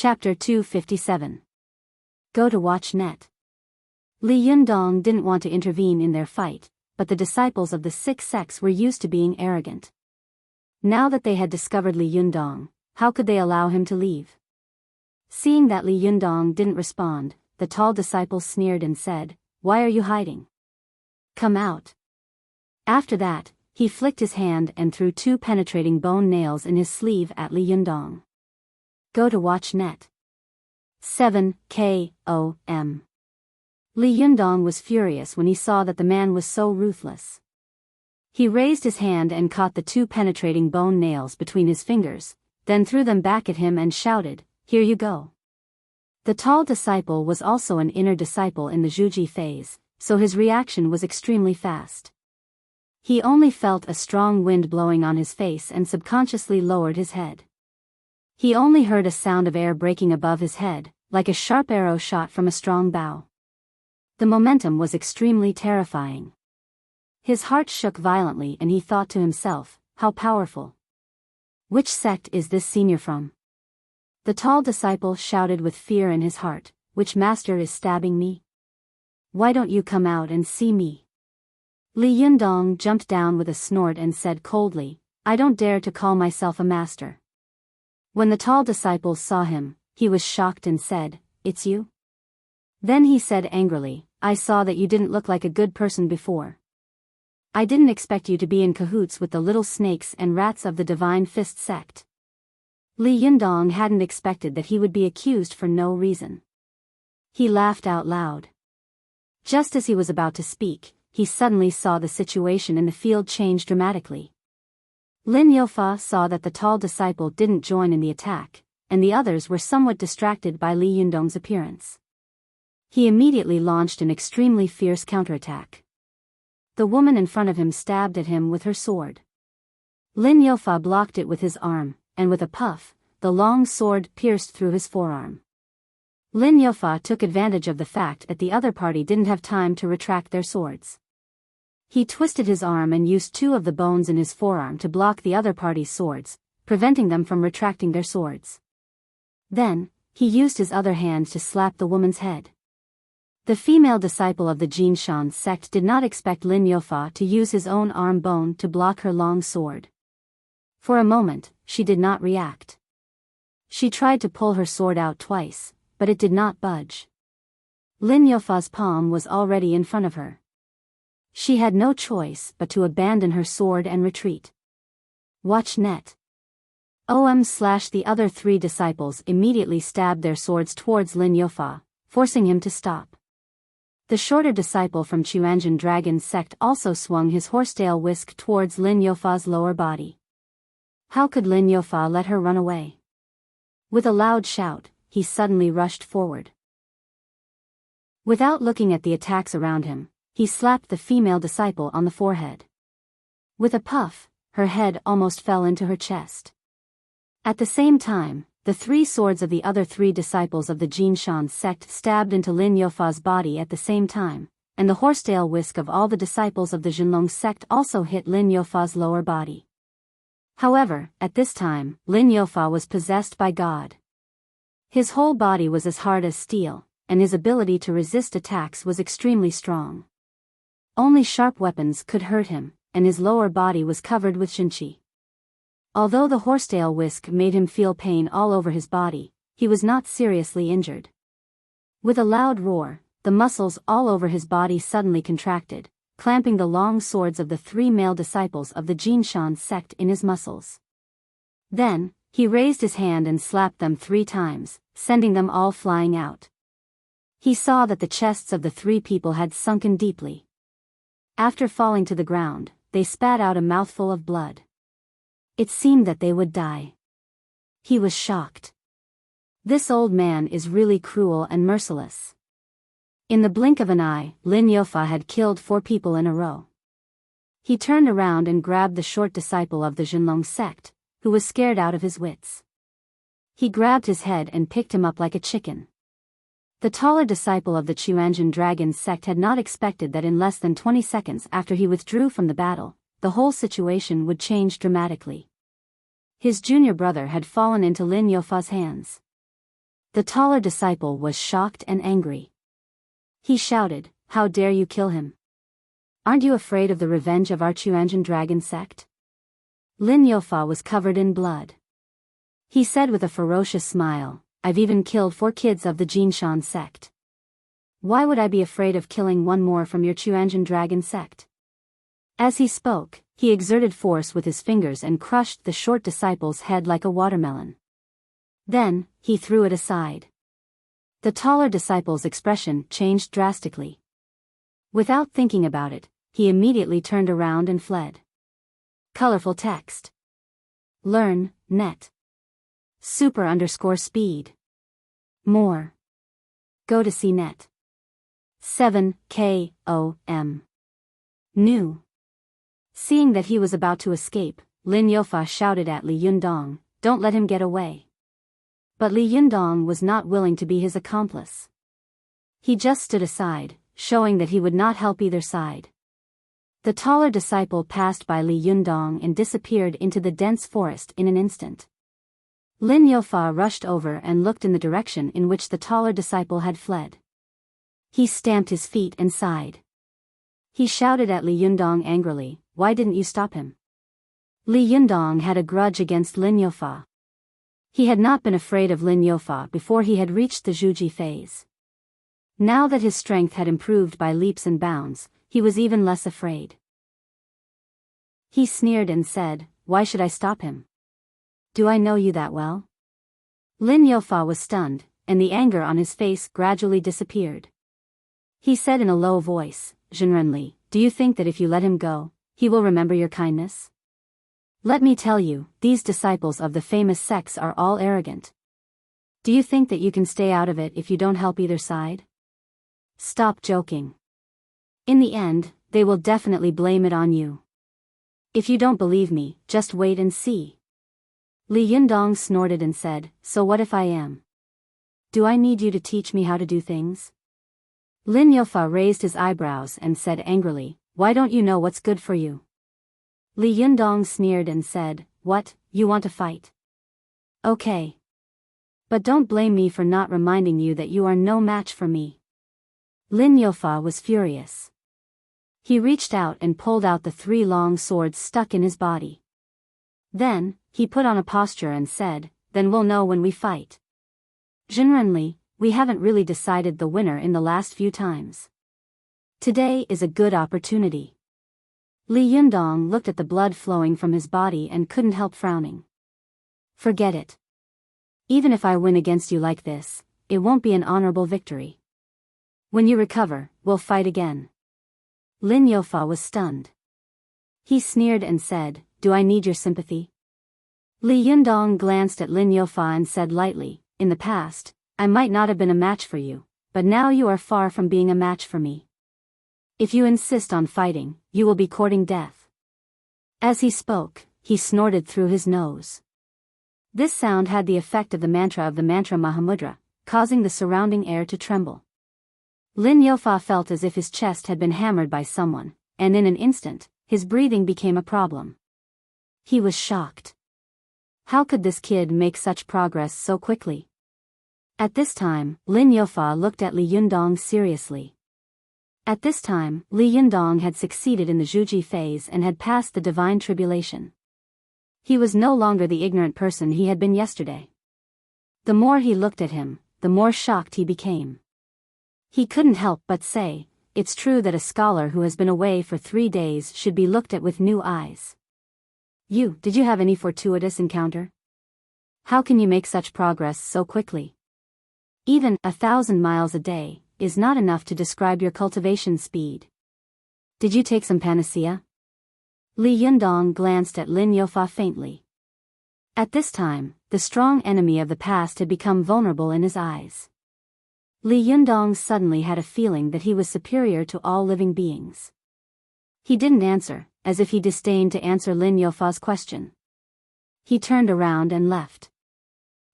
Chapter 257. Go to watch net. Li Yundong didn't want to intervene in their fight, but the disciples of the six sects were used to being arrogant. Now that they had discovered Li Yundong, how could they allow him to leave? Seeing that Li Yundong didn't respond, the tall disciple sneered and said, "Why are you hiding? Come out." After that, he flicked his hand and threw two penetrating bone nails in his sleeve at Li Yundong. Go to watch net. 7 KOM. Li Yundong was furious when he saw that the man was so ruthless. He raised his hand and caught the two penetrating bone nails between his fingers, then threw them back at him and shouted, "Here you go." The tall disciple was also an inner disciple in the Zhuji phase, so his reaction was extremely fast. He only felt a strong wind blowing on his face and subconsciously lowered his head. He only heard a sound of air breaking above his head, like a sharp arrow shot from a strong bow. The momentum was extremely terrifying. His heart shook violently and he thought to himself, how powerful. Which sect is this senior from? The tall disciple shouted with fear in his heart, which master is stabbing me? Why don't you come out and see me? Li Yundong jumped down with a snort and said coldly, I don't dare to call myself a master. When the tall disciple saw him, he was shocked and said, It's you? Then he said angrily, I saw that you didn't look like a good person before. I didn't expect you to be in cahoots with the little snakes and rats of the Divine Fist sect. Li Yundong hadn't expected that he would be accused for no reason. He laughed out loud. Just as he was about to speak, he suddenly saw the situation in the field change dramatically. Lin Youfa saw that the tall disciple didn't join in the attack, and the others were somewhat distracted by Li Yundong's appearance. He immediately launched an extremely fierce counterattack. The woman in front of him stabbed at him with her sword. Lin Youfa blocked it with his arm, and with a puff, the long sword pierced through his forearm. Lin Youfa took advantage of the fact that the other party didn't have time to retract their swords. He twisted his arm and used two of the bones in his forearm to block the other party's swords, preventing them from retracting their swords. Then, he used his other hand to slap the woman's head. The female disciple of the Jinshan sect did not expect Lin Youfa to use his own arm bone to block her long sword. For a moment, she did not react. She tried to pull her sword out twice, but it did not budge. Lin Youfa's palm was already in front of her. She had no choice but to abandon her sword and retreat. Watch net. The other three disciples immediately stabbed their swords towards Lin Youfa, forcing him to stop. The shorter disciple from Chuanjin Dragon sect also swung his horsetail whisk towards Lin Youfa's lower body. How could Lin Youfa let her run away? With a loud shout, he suddenly rushed forward. Without looking at the attacks around him, he slapped the female disciple on the forehead. With a puff, her head almost fell into her chest. At the same time, the three swords of the other three disciples of the Jinshan sect stabbed into Lin Youfa's body at the same time, and the horsetail whisk of all the disciples of the Zhenlong sect also hit Lin Youfa's lower body. However, at this time, Lin Youfa was possessed by God. His whole body was as hard as steel, and his ability to resist attacks was extremely strong. Only sharp weapons could hurt him, and his lower body was covered with shinchi. Although the horsetail whisk made him feel pain all over his body, he was not seriously injured. With a loud roar, the muscles all over his body suddenly contracted, clamping the long swords of the three male disciples of the Jinshan sect in his muscles. Then, he raised his hand and slapped them 3 times, sending them all flying out. He saw that the chests of the three people had sunken deeply. After falling to the ground, they spat out a mouthful of blood. It seemed that they would die. He was shocked. This old man is really cruel and merciless. In the blink of an eye, Lin Youfa had killed 4 people in a row. He turned around and grabbed the short disciple of the Zhenlong sect, who was scared out of his wits. He grabbed his head and picked him up like a chicken. The taller disciple of the Chuanjin Dragon sect had not expected that in less than 20 seconds after he withdrew from the battle, the whole situation would change dramatically. His junior brother had fallen into Lin Youfa's hands. The taller disciple was shocked and angry. He shouted, "How dare you kill him? Aren't you afraid of the revenge of our Chuanjian dragon sect?" Lin Youfa was covered in blood. He said with a ferocious smile, "I've even killed 4 kids of the Jinshan sect. Why would I be afraid of killing one more from your Chuanjian dragon sect?" As he spoke, he exerted force with his fingers and crushed the short disciple's head like a watermelon. Then, he threw it aside. The taller disciple's expression changed drastically. Without thinking about it, he immediately turned around and fled. Colorful text. Learn, net. Super_speed. More. Go to CNET. 7 KOM. New. Seeing that he was about to escape, Lin Youfa shouted at Li Yundong, "Don't let him get away." But Li Yundong was not willing to be his accomplice. He just stood aside, showing that he would not help either side. The taller disciple passed by Li Yundong and disappeared into the dense forest in an instant. Lin Youfa rushed over and looked in the direction in which the taller disciple had fled. He stamped his feet and sighed. He shouted at Li Yundong angrily, "Why didn't you stop him?" Li Yundong had a grudge against Lin Youfa. He had not been afraid of Lin Youfa before he had reached the Zhuji phase. Now that his strength had improved by leaps and bounds, he was even less afraid. He sneered and said, "Why should I stop him? Do I know you that well?" Lin Youfa was stunned, and the anger on his face gradually disappeared. He said in a low voice, "Zhenrenli, do you think that if you let him go, he will remember your kindness? Let me tell you, these disciples of the famous sects are all arrogant. Do you think that you can stay out of it if you don't help either side? Stop joking. In the end, they will definitely blame it on you. If you don't believe me, just wait and see." Li Yundong snorted and said, "So what if I am? Do I need you to teach me how to do things?" Lin Youfa raised his eyebrows and said angrily, "Why don't you know what's good for you?" Li Yundong sneered and said, "What, you want to fight? Okay. But don't blame me for not reminding you that you are no match for me." Lin Youfa was furious. He reached out and pulled out the 3 long swords stuck in his body. Then, he put on a posture and said, "Then we'll know when we fight. Zhenrenli, we haven't really decided the winner in the last few times. Today is a good opportunity." Li Yundong looked at the blood flowing from his body and couldn't help frowning. "Forget it. Even if I win against you like this, it won't be an honorable victory. When you recover, we'll fight again." Lin Youfa was stunned. He sneered and said, "Do I need your sympathy?" Li Yundong glanced at Lin Youfa and said lightly, "In the past, I might not have been a match for you, but now you are far from being a match for me. If you insist on fighting, you will be courting death." As he spoke, he snorted through his nose. This sound had the effect of the mantra Mahamudra, causing the surrounding air to tremble. Lin Youfa felt as if his chest had been hammered by someone, and in an instant, his breathing became a problem. He was shocked. How could this kid make such progress so quickly? At this time, Lin Youfa looked at Li Yundong seriously. At this time, Li Yundong had succeeded in the Zhuji phase and had passed the divine tribulation. He was no longer the ignorant person he had been yesterday. The more he looked at him, the more shocked he became. He couldn't help but say, "It's true that a scholar who has been away for 3 days should be looked at with new eyes. Did you have any fortuitous encounter? How can you make such progress so quickly? Even 1,000 miles a day is not enough to describe your cultivation speed. Did you take some panacea?" Li Yundong glanced at Lin Youfa faintly. At this time, the strong enemy of the past had become vulnerable in his eyes. Li Yundong suddenly had a feeling that he was superior to all living beings. He didn't answer, as if he disdained to answer Lin Youfa's question. He turned around and left.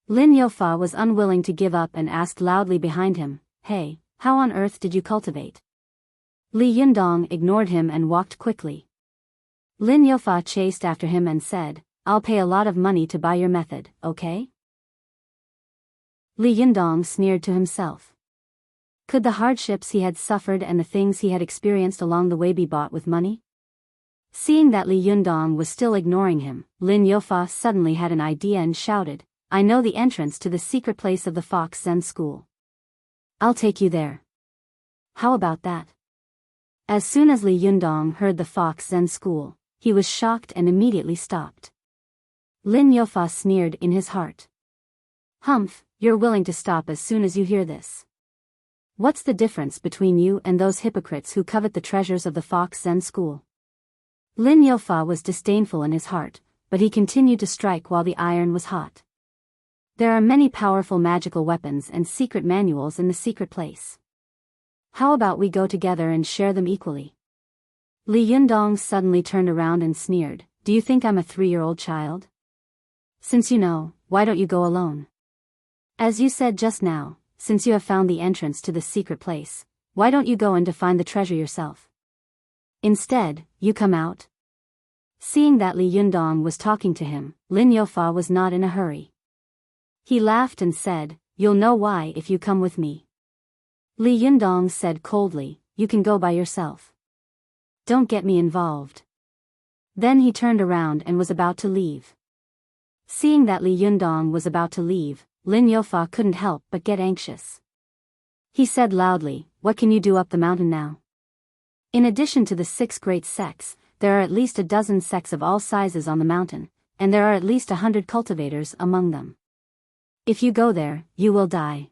Lin Youfa was unwilling to give up and asked loudly behind him, "Hey, how on earth did you cultivate?" Li Yundong ignored him and walked quickly. Lin Youfa chased after him and said, "I'll pay a lot of money to buy your method, okay?" Li Yundong sneered to himself. Could the hardships he had suffered and the things he had experienced along the way be bought with money? Seeing that Li Yundong was still ignoring him, Lin Youfa suddenly had an idea and shouted, "I know the entrance to the secret place of the Fox Zen School. I'll take you there. How about that?" As soon as Li Yundong heard the Fox Zen School, he was shocked and immediately stopped. Lin Youfa sneered in his heart. "Humph, you're willing to stop as soon as you hear this. What's the difference between you and those hypocrites who covet the treasures of the Fox Zen School?" Lin Youfa was disdainful in his heart, but he continued to strike while the iron was hot. "There are many powerful magical weapons and secret manuals in the secret place. How about we go together and share them equally?" Li Yundong suddenly turned around and sneered, "Do you think I'm a 3-year-old child? Since you know, why don't you go alone? As you said just now, since you have found the entrance to the secret place, why don't you go in to find the treasure yourself? Instead, you come out." Seeing that Li Yundong was talking to him, Lin Youfa was not in a hurry. He laughed and said, "You'll know why if you come with me." Li Yundong said coldly, "You can go by yourself. Don't get me involved." Then he turned around and was about to leave. Seeing that Li Yundong was about to leave, Lin Youfa couldn't help but get anxious. He said loudly, "What can you do up the mountain now? In addition to the 6 great sects, there are at least a dozen sects of all sizes on the mountain, and there are at least 100 cultivators among them. If you go there, you will die.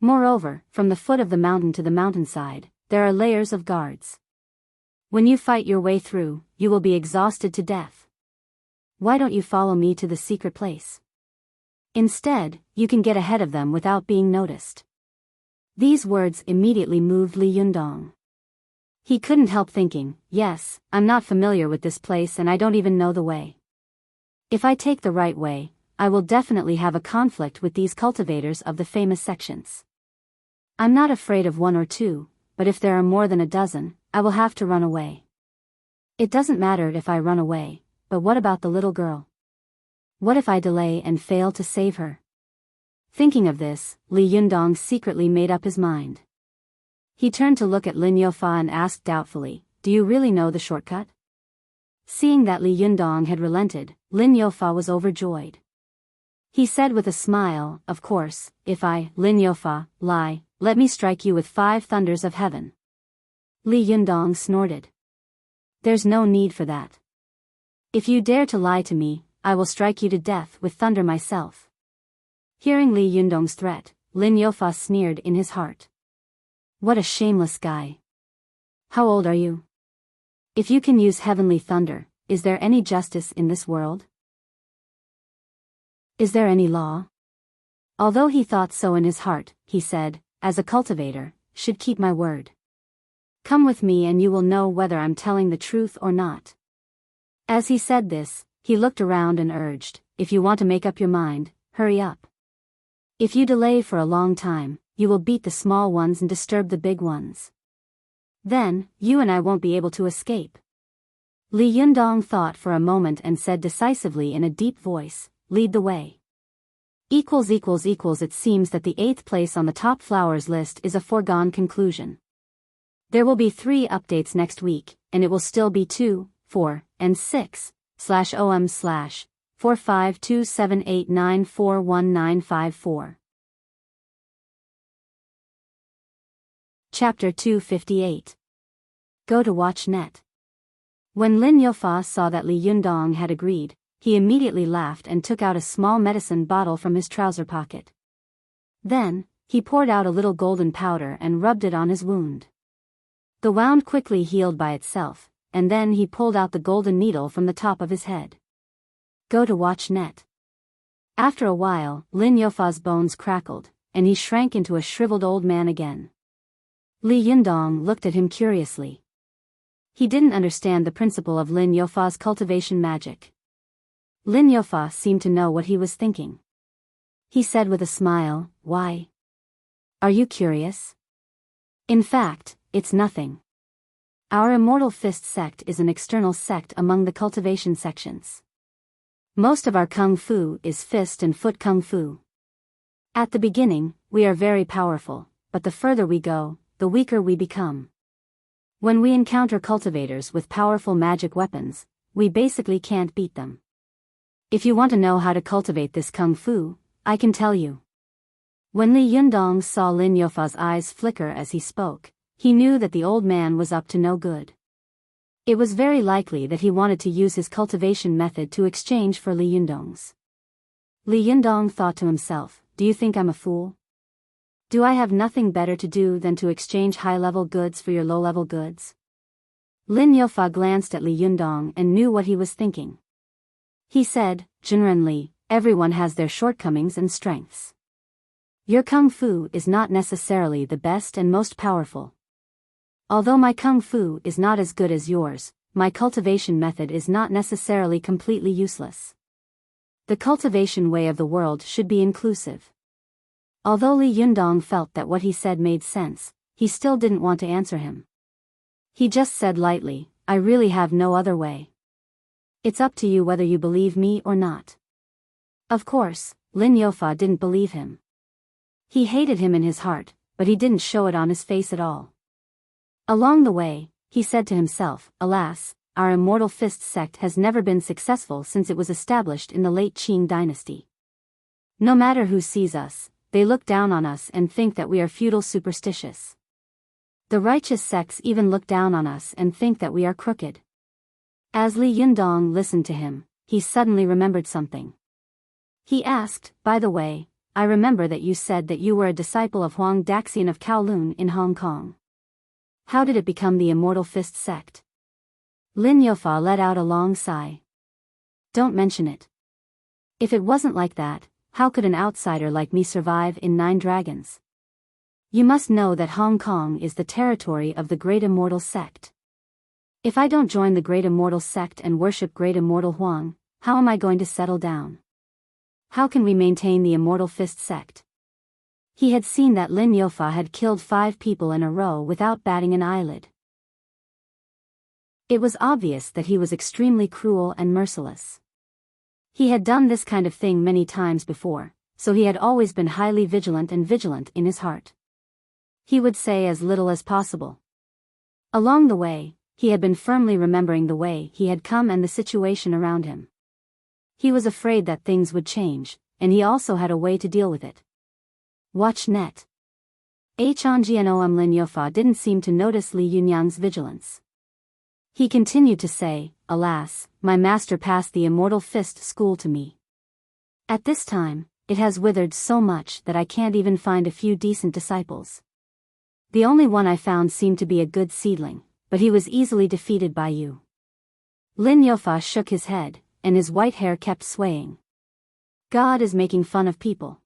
Moreover, from the foot of the mountain to the mountainside, there are layers of guards. When you fight your way through, you will be exhausted to death. Why don't you follow me to the secret place? Instead, you can get ahead of them without being noticed." These words immediately moved Li Yundong. He couldn't help thinking, "Yes, I'm not familiar with this place and I don't even know the way. If I take the right way, I will definitely have a conflict with these cultivators of the famous sections. I'm not afraid of 1 or 2, but if there are more than a dozen, I will have to run away. It doesn't matter if I run away, but what about the little girl? What if I delay and fail to save her?" Thinking of this, Li Yundong secretly made up his mind. He turned to look at Lin Youfa and asked doubtfully, "Do you really know the shortcut?" Seeing that Li Yundong had relented, Lin Youfa was overjoyed. He said with a smile, "Of course, if I, Lin Youfa, lie, let me strike you with 5 thunders of heaven." Li Yundong snorted. "There's no need for that. If you dare to lie to me, I will strike you to death with thunder myself." Hearing Li Yundong's threat, Lin Youfa sneered in his heart. "What a shameless guy. How old are you? If you can use heavenly thunder, is there any justice in this world? Is there any law?" Although he thought so in his heart, he said, "As a cultivator, should keep my word. Come with me and you will know whether I'm telling the truth or not." As he said this, he looked around and urged, "If you want to make up your mind, hurry up. If you delay for a long time, you will beat the small ones and disturb the big ones. Then, you and I won't be able to escape." Li Yundong thought for a moment and said decisively in a deep voice, "Lead the way." It seems that the 8th place on the top flowers list is a foregone conclusion. There will be 3 updates next week, and it will still be 2, 4, and 6/OM/45278941954. Chapter 258. Go to watch net. When Lin Youfa saw that Li Yundong had agreed, he immediately laughed and took out a small medicine bottle from his trouser pocket. Then, he poured out a little golden powder and rubbed it on his wound. The wound quickly healed by itself, and then he pulled out the golden needle from the top of his head. Go to watch net. After a while, Lin Youfa's bones crackled, and he shrank into a shriveled old man again. Li Yundong looked at him curiously. He didn't understand the principle of Lin Youfa's cultivation magic. Lin Youfa seemed to know what he was thinking. He said with a smile, "Why? Are you curious? In fact, it's nothing. Our Immortal Fist sect is an external sect among the cultivation sections. Most of our kung fu is fist and foot kung fu. At the beginning, we are very powerful, but the further we go, the weaker we become. When we encounter cultivators with powerful magic weapons, we basically can't beat them. If you want to know how to cultivate this kung fu, I can tell you. When Li Yundong saw Lin Youfa's eyes flicker as he spoke, he knew that the old man was up to no good. It was very likely that he wanted to use his cultivation method to exchange for Li Yundong's. Li Yundong thought to himself, "Do you think I'm a fool? Do I have nothing better to do than to exchange high-level goods for your low-level goods?" Lin Youfa glanced at Li Yundong and knew what he was thinking. He said, "Jinren, everyone has their shortcomings and strengths. Your kung fu is not necessarily the best and most powerful. Although my kung fu is not as good as yours, my cultivation method is not necessarily completely useless. The cultivation way of the world should be inclusive." Although Li Yundong felt that what he said made sense, he still didn't want to answer him. He just said lightly, "I really have no other way. It's up to you whether you believe me or not." Of course, Lin Youfa didn't believe him. He hated him in his heart, but he didn't show it on his face at all. Along the way, he said to himself, "Alas, our Immortal Fist sect has never been successful since it was established in the late Qing dynasty. No matter who sees us, they look down on us and think that we are feudal superstitious. The righteous sects even look down on us and think that we are crooked." As Li Yundong listened to him, he suddenly remembered something. He asked, "By the way, I remember that you said that you were a disciple of Huang Daxian of Kowloon in Hong Kong. How did it become the Immortal Fist sect?" Lin Youfa let out a long sigh. "Don't mention it. If it wasn't like that, how could an outsider like me survive in Nine Dragons? You must know that Hong Kong is the territory of the Great Immortal Sect. If I don't join the Great Immortal Sect and worship Great Immortal Huang, how am I going to settle down? How can we maintain the Immortal Fist sect?" He had seen that Lin Youfa had killed 5 people in a row without batting an eyelid. It was obvious that he was extremely cruel and merciless. He had done this kind of thing many times before, so he had always been highly vigilant in his heart. He would say as little as possible. Along the way, he had been firmly remembering the way he had come and the situation around him. He was afraid that things would change, and he also had a way to deal with it. Watch net. Hongnom Lin Youfa didn't seem to notice Li Yunyang's vigilance. He continued to say, "Alas, my master passed the Immortal Fist school to me. At this time, it has withered so much that I can't even find a few decent disciples. The only one I found seemed to be a good seedling, but he was easily defeated by you." Lin Youfa shook his head, and his white hair kept swaying. "God is making fun of people.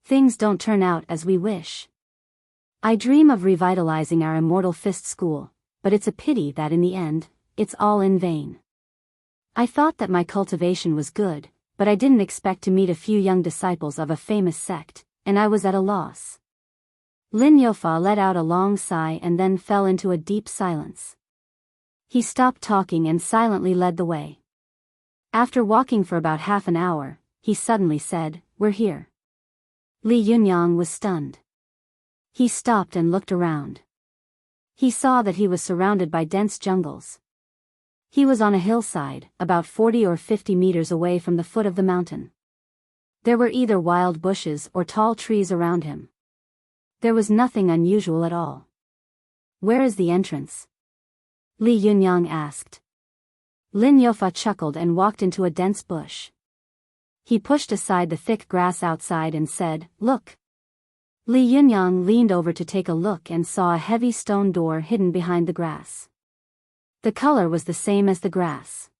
Things don't turn out as we wish. I dream of revitalizing our Immortal Fist school, but it's a pity that in the end, it's all in vain. I thought that my cultivation was good, but I didn't expect to meet a few young disciples of a famous sect, and I was at a loss." Lin Youfa let out a long sigh and then fell into a deep silence. He stopped talking and silently led the way. After walking for about half an hour, he suddenly said, "We're here." Li Yunyang was stunned. He stopped and looked around. He saw that he was surrounded by dense jungles. He was on a hillside, about 40 or 50 meters away from the foot of the mountain. There were either wild bushes or tall trees around him. There was nothing unusual at all. "Where is the entrance?" Li Yunyang asked. Lin Youfa chuckled and walked into a dense bush. He pushed aside the thick grass outside and said, "Look." Li Yunyang leaned over to take a look and saw a heavy stone door hidden behind the grass. The color was the same as the grass.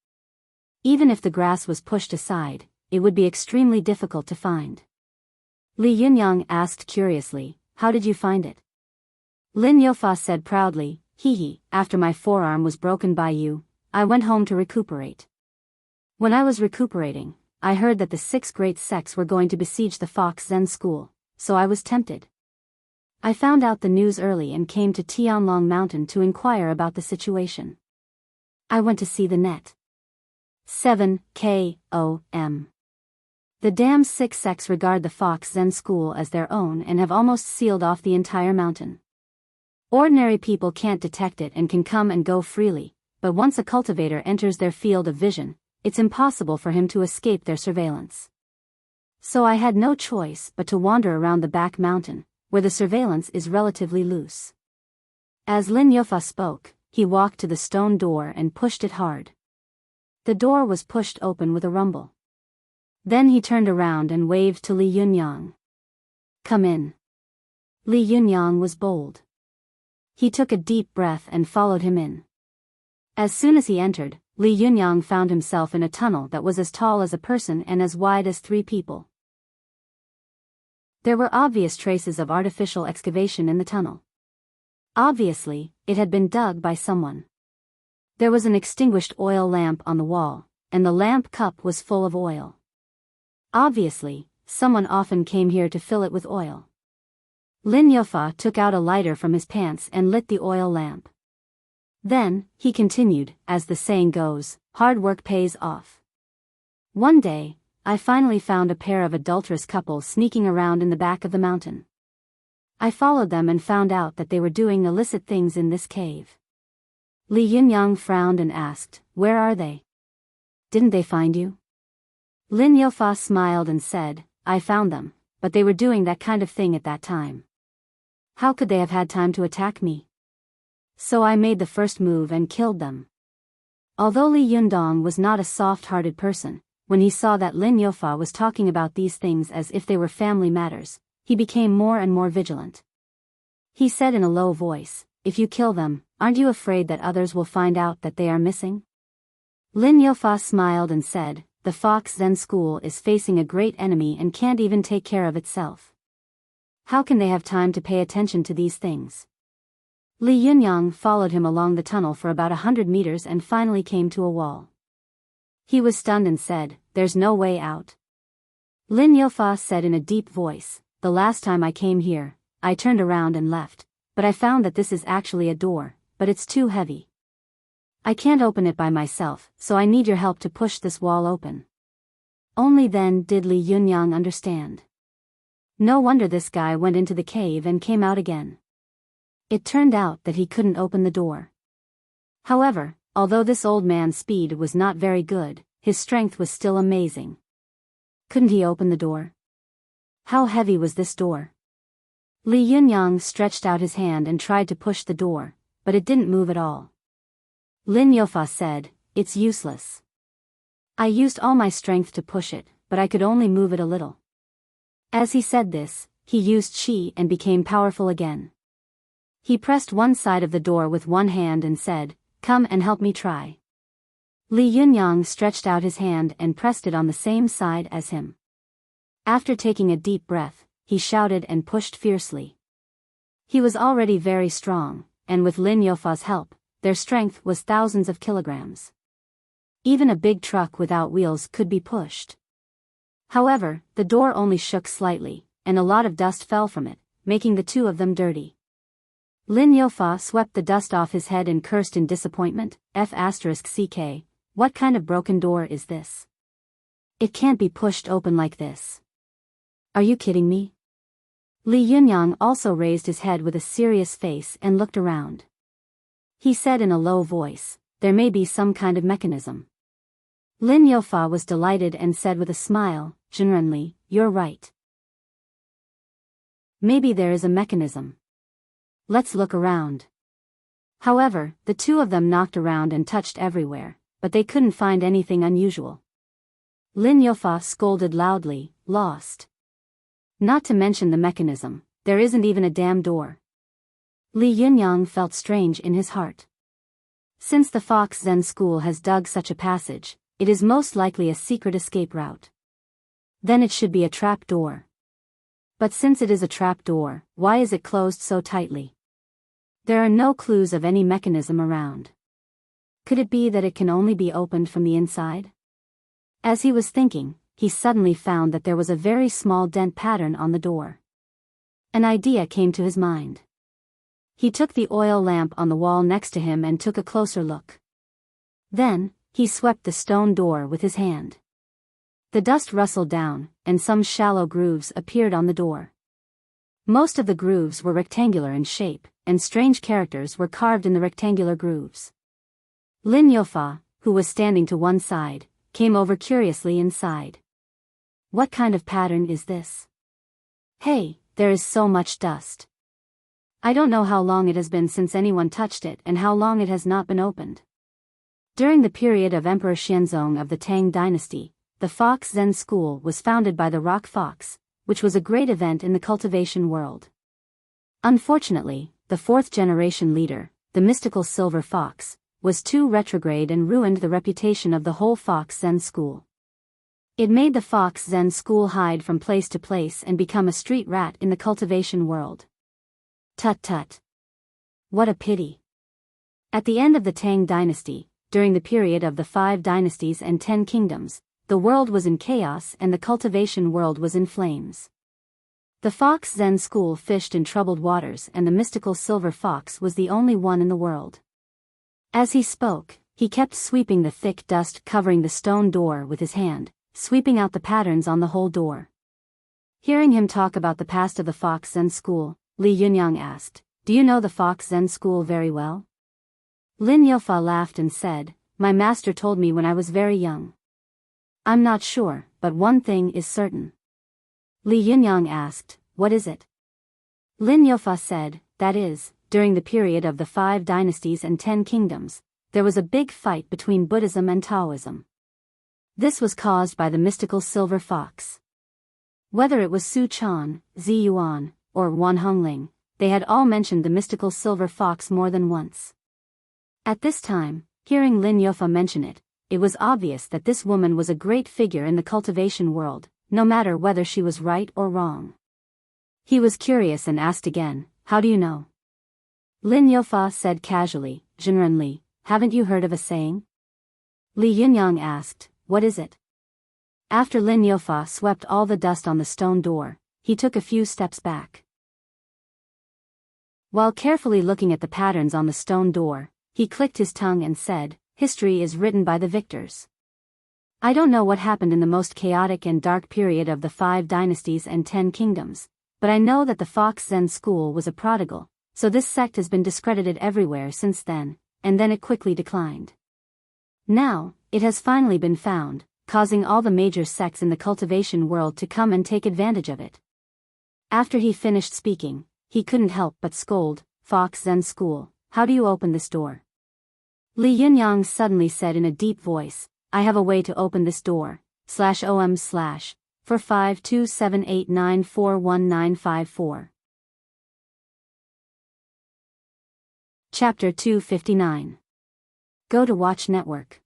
Even if the grass was pushed aside, it would be extremely difficult to find. Li Yunyang asked curiously, "How did you find it?" Lin Youfa said proudly, "Hee, after my forearm was broken by you, I went home to recuperate. When I was recuperating, I heard that the 6 great sects were going to besiege the Fox Zen school, so I was tempted. I found out the news early and came to Tianlong Mountain to inquire about the situation. I went to see the net. 7 KOM. The damned six sects regard the Fox Zen school as their own and have almost sealed off the entire mountain. Ordinary people can't detect it and can come and go freely, but once a cultivator enters their field of vision, it's impossible for him to escape their surveillance. So I had no choice but to wander around the back mountain, where the surveillance is relatively loose. As Lin Yofa spoke, he walked to the stone door and pushed it hard. The door was pushed open with a rumble. Then he turned around and waved to Li Yunyang. "Come in." Li Yunyang was bold. He took a deep breath and followed him in. As soon as he entered, Li Yunyang found himself in a tunnel that was as tall as a person and as wide as 3 people. There were obvious traces of artificial excavation in the tunnel. Obviously, it had been dug by someone. There was an extinguished oil lamp on the wall, and the lamp cup was full of oil. Obviously, someone often came here to fill it with oil. Lin Yofa took out a lighter from his pants and lit the oil lamp. Then, he continued, as the saying goes, hard work pays off. One day, I finally found a pair of adulterous couples sneaking around in the back of the mountain. I followed them and found out that they were doing illicit things in this cave. Li Yunyang frowned and asked, "Where are they? Didn't they find you?" Lin Yofa smiled and said, "I found them, but they were doing that kind of thing at that time. How could they have had time to attack me? So I made the first move and killed them." Although Li Yundong was not a soft-hearted person, when he saw that Lin Yofa was talking about these things as if they were family matters, he became more and more vigilant. He said in a low voice, "If you kill them, aren't you afraid that others will find out that they are missing?" Lin Yofa smiled and said, "The Fox Zen school is facing a great enemy and can't even take care of itself. How can they have time to pay attention to these things?" Li Yunyang followed him along the tunnel for about 100 meters and finally came to a wall. He was stunned and said, "There's no way out." Lin Yofa said in a deep voice, "The last time I came here, I turned around and left, but I found that this is actually a door, but it's too heavy. I can't open it by myself, so I need your help to push this wall open." Only then did Li Yunyang understand. No wonder this guy went into the cave and came out again. It turned out that he couldn't open the door. However, although this old man's speed was not very good, his strength was still amazing. Couldn't he open the door? How heavy was this door? Li Yunyang stretched out his hand and tried to push the door, but it didn't move at all. Lin Yofa said, "It's useless. I used all my strength to push it, but I could only move it a little." As he said this, he used qi and became powerful again. He pressed one side of the door with one hand and said, "Come and help me try." Li Yunyang stretched out his hand and pressed it on the same side as him. After taking a deep breath, he shouted and pushed fiercely. He was already very strong, and with Lin Yofa's help, their strength was thousands of kilograms. Even a big truck without wheels could be pushed. However, the door only shook slightly, and a lot of dust fell from it, making the two of them dirty. Lin Yofa swept the dust off his head and cursed in disappointment, F***ck, what kind of broken door is this? It can't be pushed open like this. Are you kidding me? Li Yunyang also raised his head with a serious face and looked around. He said in a low voice, "There may be some kind of mechanism." Lin Yofa was delighted and said with a smile, "Jinrenli, you're right. Maybe there is a mechanism. Let's look around." However, the two of them knocked around and touched everywhere, but they couldn't find anything unusual. Lin Yofa scolded loudly, "Lost. Not to mention the mechanism, there isn't even a damn door." Li Yunyang felt strange in his heart. Since the Fox Zen school has dug such a passage, it is most likely a secret escape route. Then it should be a trap door. But since it is a trap door, why is it closed so tightly? There are no clues of any mechanism around. Could it be that it can only be opened from the inside? As he was thinking, he suddenly found that there was a very small dent pattern on the door. An idea came to his mind. He took the oil lamp on the wall next to him and took a closer look. Then, he swept the stone door with his hand. The dust rustled down, and some shallow grooves appeared on the door. Most of the grooves were rectangular in shape, and strange characters were carved in the rectangular grooves. Lin Yofa, who was standing to one side, came over curiously inside. What kind of pattern is this? Hey, there is so much dust. I don't know how long it has been since anyone touched it and how long it has not been opened. During the period of Emperor Xianzong of the Tang dynasty, the Fox Zen school was founded by the rock fox, which was a great event in the cultivation world. Unfortunately, the fourth-generation leader, the mystical silver fox, was too retrograde and ruined the reputation of the whole Fox Zen school. It made the Fox Zen school hide from place to place and become a street rat in the cultivation world. Tut tut. What a pity. At the end of the Tang dynasty, during the period of the 5 dynasties and 10 kingdoms, the world was in chaos and the cultivation world was in flames. The Fox Zen school fished in troubled waters and the mystical silver fox was the only one in the world. As he spoke, he kept sweeping the thick dust covering the stone door with his hand, sweeping out the patterns on the whole door. Hearing him talk about the past of the Fox Zen school, Li Yunyang asked, "Do you know the Fox Zen school very well?" Lin Yofa laughed and said, "My master told me when I was very young." "I'm not sure, but one thing is certain." Li Yunyang asked, "What is it?" Lin Yofa said, "That is, during the period of the 5 dynasties and 10 kingdoms, there was a big fight between Buddhism and Taoism. This was caused by the mystical silver fox. Whether it was Su Chan, Zi Yuan, or Wan Hongling, they had all mentioned the mystical silver fox more than once. At this time, hearing Lin Yofa mention it, it was obvious that this woman was a great figure in the cultivation world, no matter whether she was right or wrong. He was curious and asked again, "How do you know?" Lin Yofa said casually, "Jinrenli, haven't you heard of a saying?" Li Yunyang asked, "What is it?" After Lin Yofa swept all the dust on the stone door, he took a few steps back. While carefully looking at the patterns on the stone door, he clicked his tongue and said, "History is written by the victors. I don't know what happened in the most chaotic and dark period of the 5 dynasties and 10 kingdoms, but I know that the Fox Zen school was a prodigal, so this sect has been discredited everywhere since then, and then it quickly declined. Now, it has finally been found, causing all the major sects in the cultivation world to come and take advantage of it." After he finished speaking, he couldn't help but scold, "Fox Zen school, how do you open this door?" Li Yunyang suddenly said in a deep voice, "I have a way to open this door, /OM/45278941954. Chapter 259. Go to Watch Network.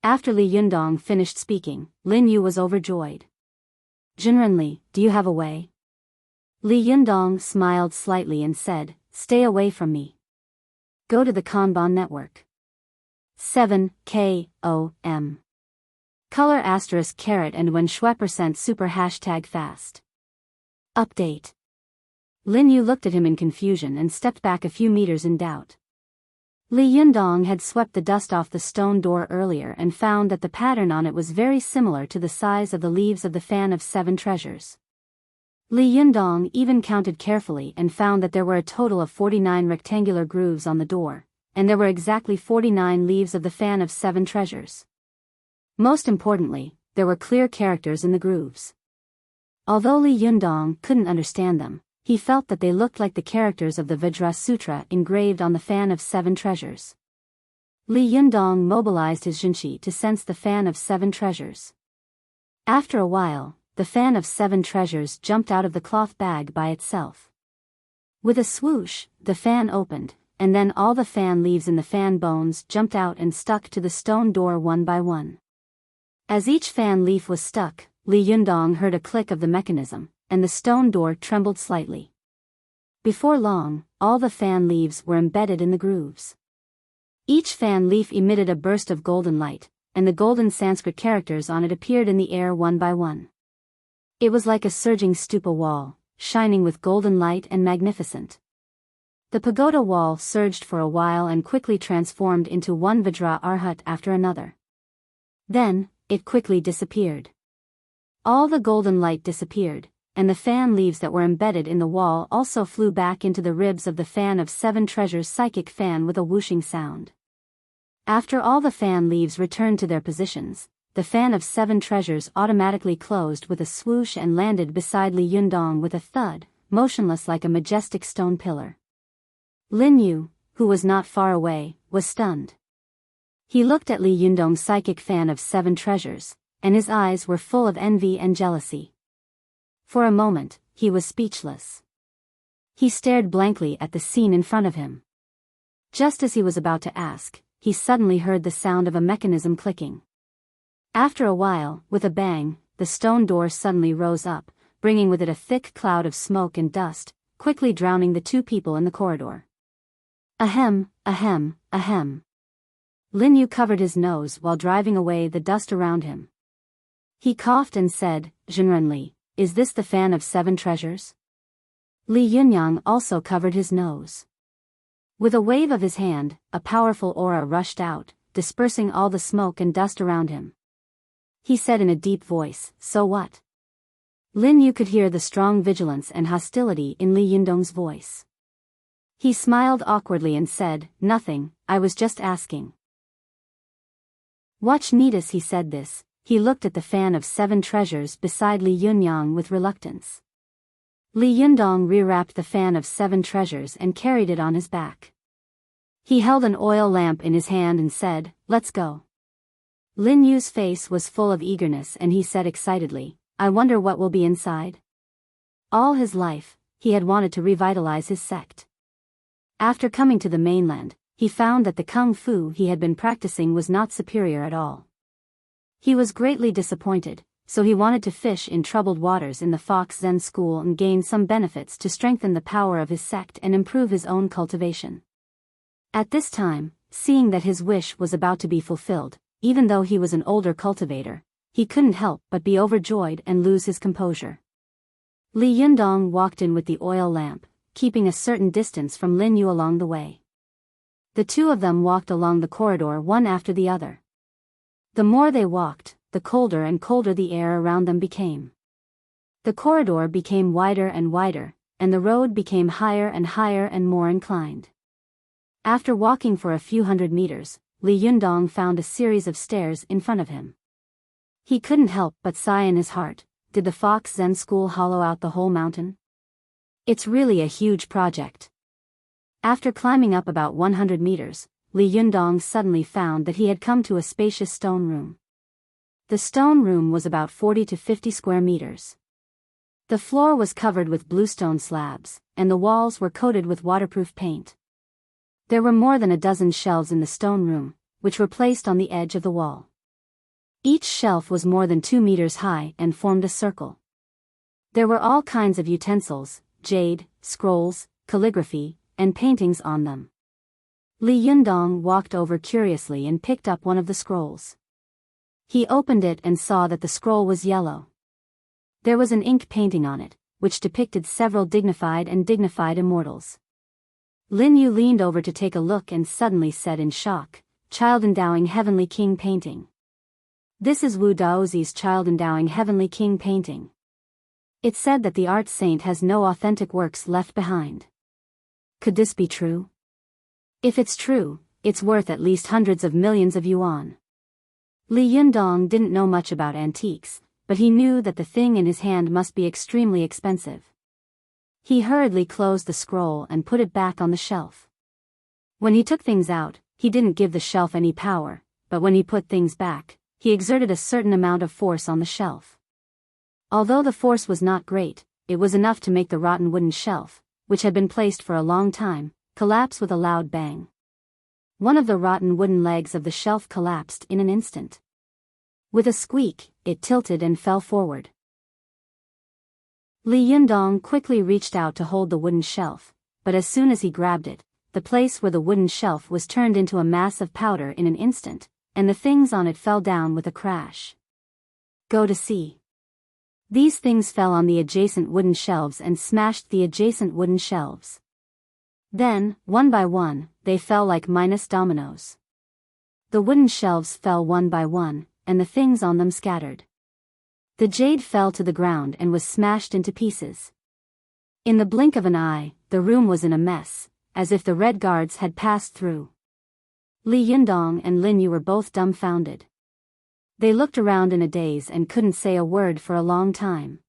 After Li Yundong finished speaking, Lin Yu was overjoyed. "Jinrenli, do you have a way?" Li Yundong smiled slightly and said, "Stay away from me. Go to the Kanban network. 7KOM. Color * caret and when *% super #fast. Update." Lin Yu looked at him in confusion and stepped back a few meters in doubt. Li Yundong had swept the dust off the stone door earlier and found that the pattern on it was very similar to the size of the leaves of the fan of 7 treasures. Li Yundong even counted carefully and found that there were a total of 49 rectangular grooves on the door, and there were exactly 49 leaves of the fan of 7 treasures. Most importantly, there were clear characters in the grooves. Although Li Yundong couldn't understand them, he felt that they looked like the characters of the Vajra Sutra engraved on the fan of 7 treasures. Li Yundong mobilized his Jinshi to sense the fan of 7 treasures. After a while, the fan of 7 treasures jumped out of the cloth bag by itself. With a swoosh, the fan opened, and then all the fan leaves in the fan bones jumped out and stuck to the stone door one by one. As each fan leaf was stuck, Li Yundong heard a click of the mechanism, and the stone door trembled slightly. Before long, all the fan leaves were embedded in the grooves. Each fan leaf emitted a burst of golden light, and the golden Sanskrit characters on it appeared in the air one by one. It was like a surging stupa wall, shining with golden light and magnificent. The pagoda wall surged for a while and quickly transformed into one Vajra Arhat after another. Then, it quickly disappeared. All the golden light disappeared, and the fan leaves that were embedded in the wall also flew back into the ribs of the fan of 7 treasures psychic fan with a whooshing sound. After all the fan leaves returned to their positions, the fan of 7 treasures automatically closed with a swoosh and landed beside Li Yundong with a thud, motionless like a majestic stone pillar. Lin Yu, who was not far away, was stunned. He looked at Li Yundong's psychic fan of 7 treasures, and his eyes were full of envy and jealousy. For a moment, he was speechless. He stared blankly at the scene in front of him. Just as he was about to ask, he suddenly heard the sound of a mechanism clicking. After a while, with a bang, the stone door suddenly rose up, bringing with it a thick cloud of smoke and dust, quickly drowning the 2 people in the corridor. Ahem, ahem, ahem. Lin Yu covered his nose while driving away the dust around him. He coughed and said, "Zhenrenli, is this the fan of 7 treasures?" Li Yunyang also covered his nose. With a wave of his hand, a powerful aura rushed out, dispersing all the smoke and dust around him. He said in a deep voice, "So what?" Lin Yu could hear the strong vigilance and hostility in Li Yundong's voice. He smiled awkwardly and said, "Nothing, I was just asking." "Watch need as he said this, he looked at the fan of 7 treasures beside Li Yunyang with reluctance. Li Yundong rewrapped the fan of 7 treasures and carried it on his back. He held an oil lamp in his hand and said, "Let's go." Lin Yu's face was full of eagerness and he said excitedly, "I wonder what will be inside." All his life, he had wanted to revitalize his sect. After coming to the mainland, he found that the kung fu he had been practicing was not superior at all. He was greatly disappointed, so he wanted to fish in troubled waters in the Fox Zen school and gain some benefits to strengthen the power of his sect and improve his own cultivation. At this time, seeing that his wish was about to be fulfilled, even though he was an older cultivator, he couldn't help but be overjoyed and lose his composure. Li Yundong walked in with the oil lamp, keeping a certain distance from Lin Yu along the way. The 2 of them walked along the corridor one after the other. The more they walked, the colder and colder the air around them became. The corridor became wider and wider, and the road became higher and more inclined. After walking for a few hundred meters, Li Yundong found a series of stairs in front of him. He couldn't help but sigh in his heart. Did the Fox Zen school hollow out the whole mountain? It's really a huge project. After climbing up about 100 meters, Li Yundong suddenly found that he had come to a spacious stone room. The stone room was about 40 to 50 square meters. The floor was covered with bluestone slabs, and the walls were coated with waterproof paint. There were more than a dozen shelves in the stone room, which were placed on the edge of the wall. Each shelf was more than 2 meters high and formed a circle. There were all kinds of utensils, jade, scrolls, calligraphy, and paintings on them. Li Yundong walked over curiously and picked up one of the scrolls. He opened it and saw that the scroll was yellow. There was an ink painting on it, which depicted several dignified immortals. Lin Yu leaned over to take a look and suddenly said in shock, "Child Endowing Heavenly King Painting. This is Wu Daozi's Child Endowing Heavenly King Painting. It said that the art saint has no authentic works left behind. Could this be true? If it's true, it's worth at least hundreds of millions of yuan." Li Yundong didn't know much about antiques, but he knew that the thing in his hand must be extremely expensive. He hurriedly closed the scroll and put it back on the shelf. When he took things out, he didn't give the shelf any power, but when he put things back, he exerted a certain amount of force on the shelf. Although the force was not great, it was enough to make the rotten wooden shelf, which had been placed for a long time, collapse with a loud bang. One of the rotten wooden legs of the shelf collapsed in an instant. With a squeak, it tilted and fell forward. Li Yundong quickly reached out to hold the wooden shelf, but as soon as he grabbed it, the place where the wooden shelf was turned into a mass of powder in an instant, and the things on it fell down with a crash. Go to see. These things fell on the adjacent wooden shelves and smashed the adjacent wooden shelves. Then, one by one, they fell like minus dominoes. The wooden shelves fell one by one, and the things on them scattered. The jade fell to the ground and was smashed into pieces. In the blink of an eye, the room was in a mess, as if the Red Guards had passed through. Li Yundong and Lin Yu were both dumbfounded. They looked around in a daze and couldn't say a word for a long time.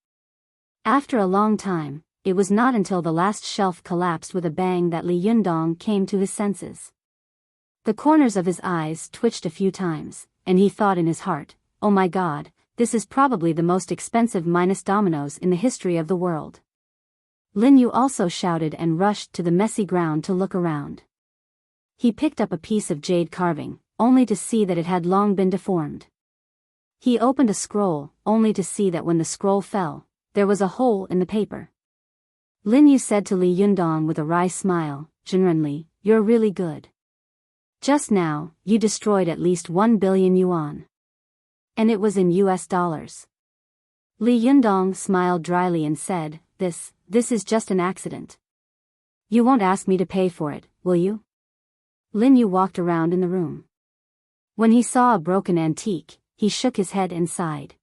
After a long time, it was not until the last shelf collapsed with a bang that Li Yundong came to his senses. The corners of his eyes twitched a few times, and he thought in his heart, "Oh my God, this is probably the most expensive minus dominoes in the history of the world." Lin Yu also shouted and rushed to the messy ground to look around. He picked up a piece of jade carving, only to see that it had long been deformed. He opened a scroll, only to see that when the scroll fell, there was a hole in the paper. Lin Yu said to Li Yundong with a wry smile, "Jinrenli, you're really good. Just now, you destroyed at least 1 billion yuan. And it was in US dollars." Li Yundong smiled dryly and said, This is just an accident. You won't ask me to pay for it, will you?" Lin Yu walked around in the room. When he saw a broken antique, he shook his head and sighed.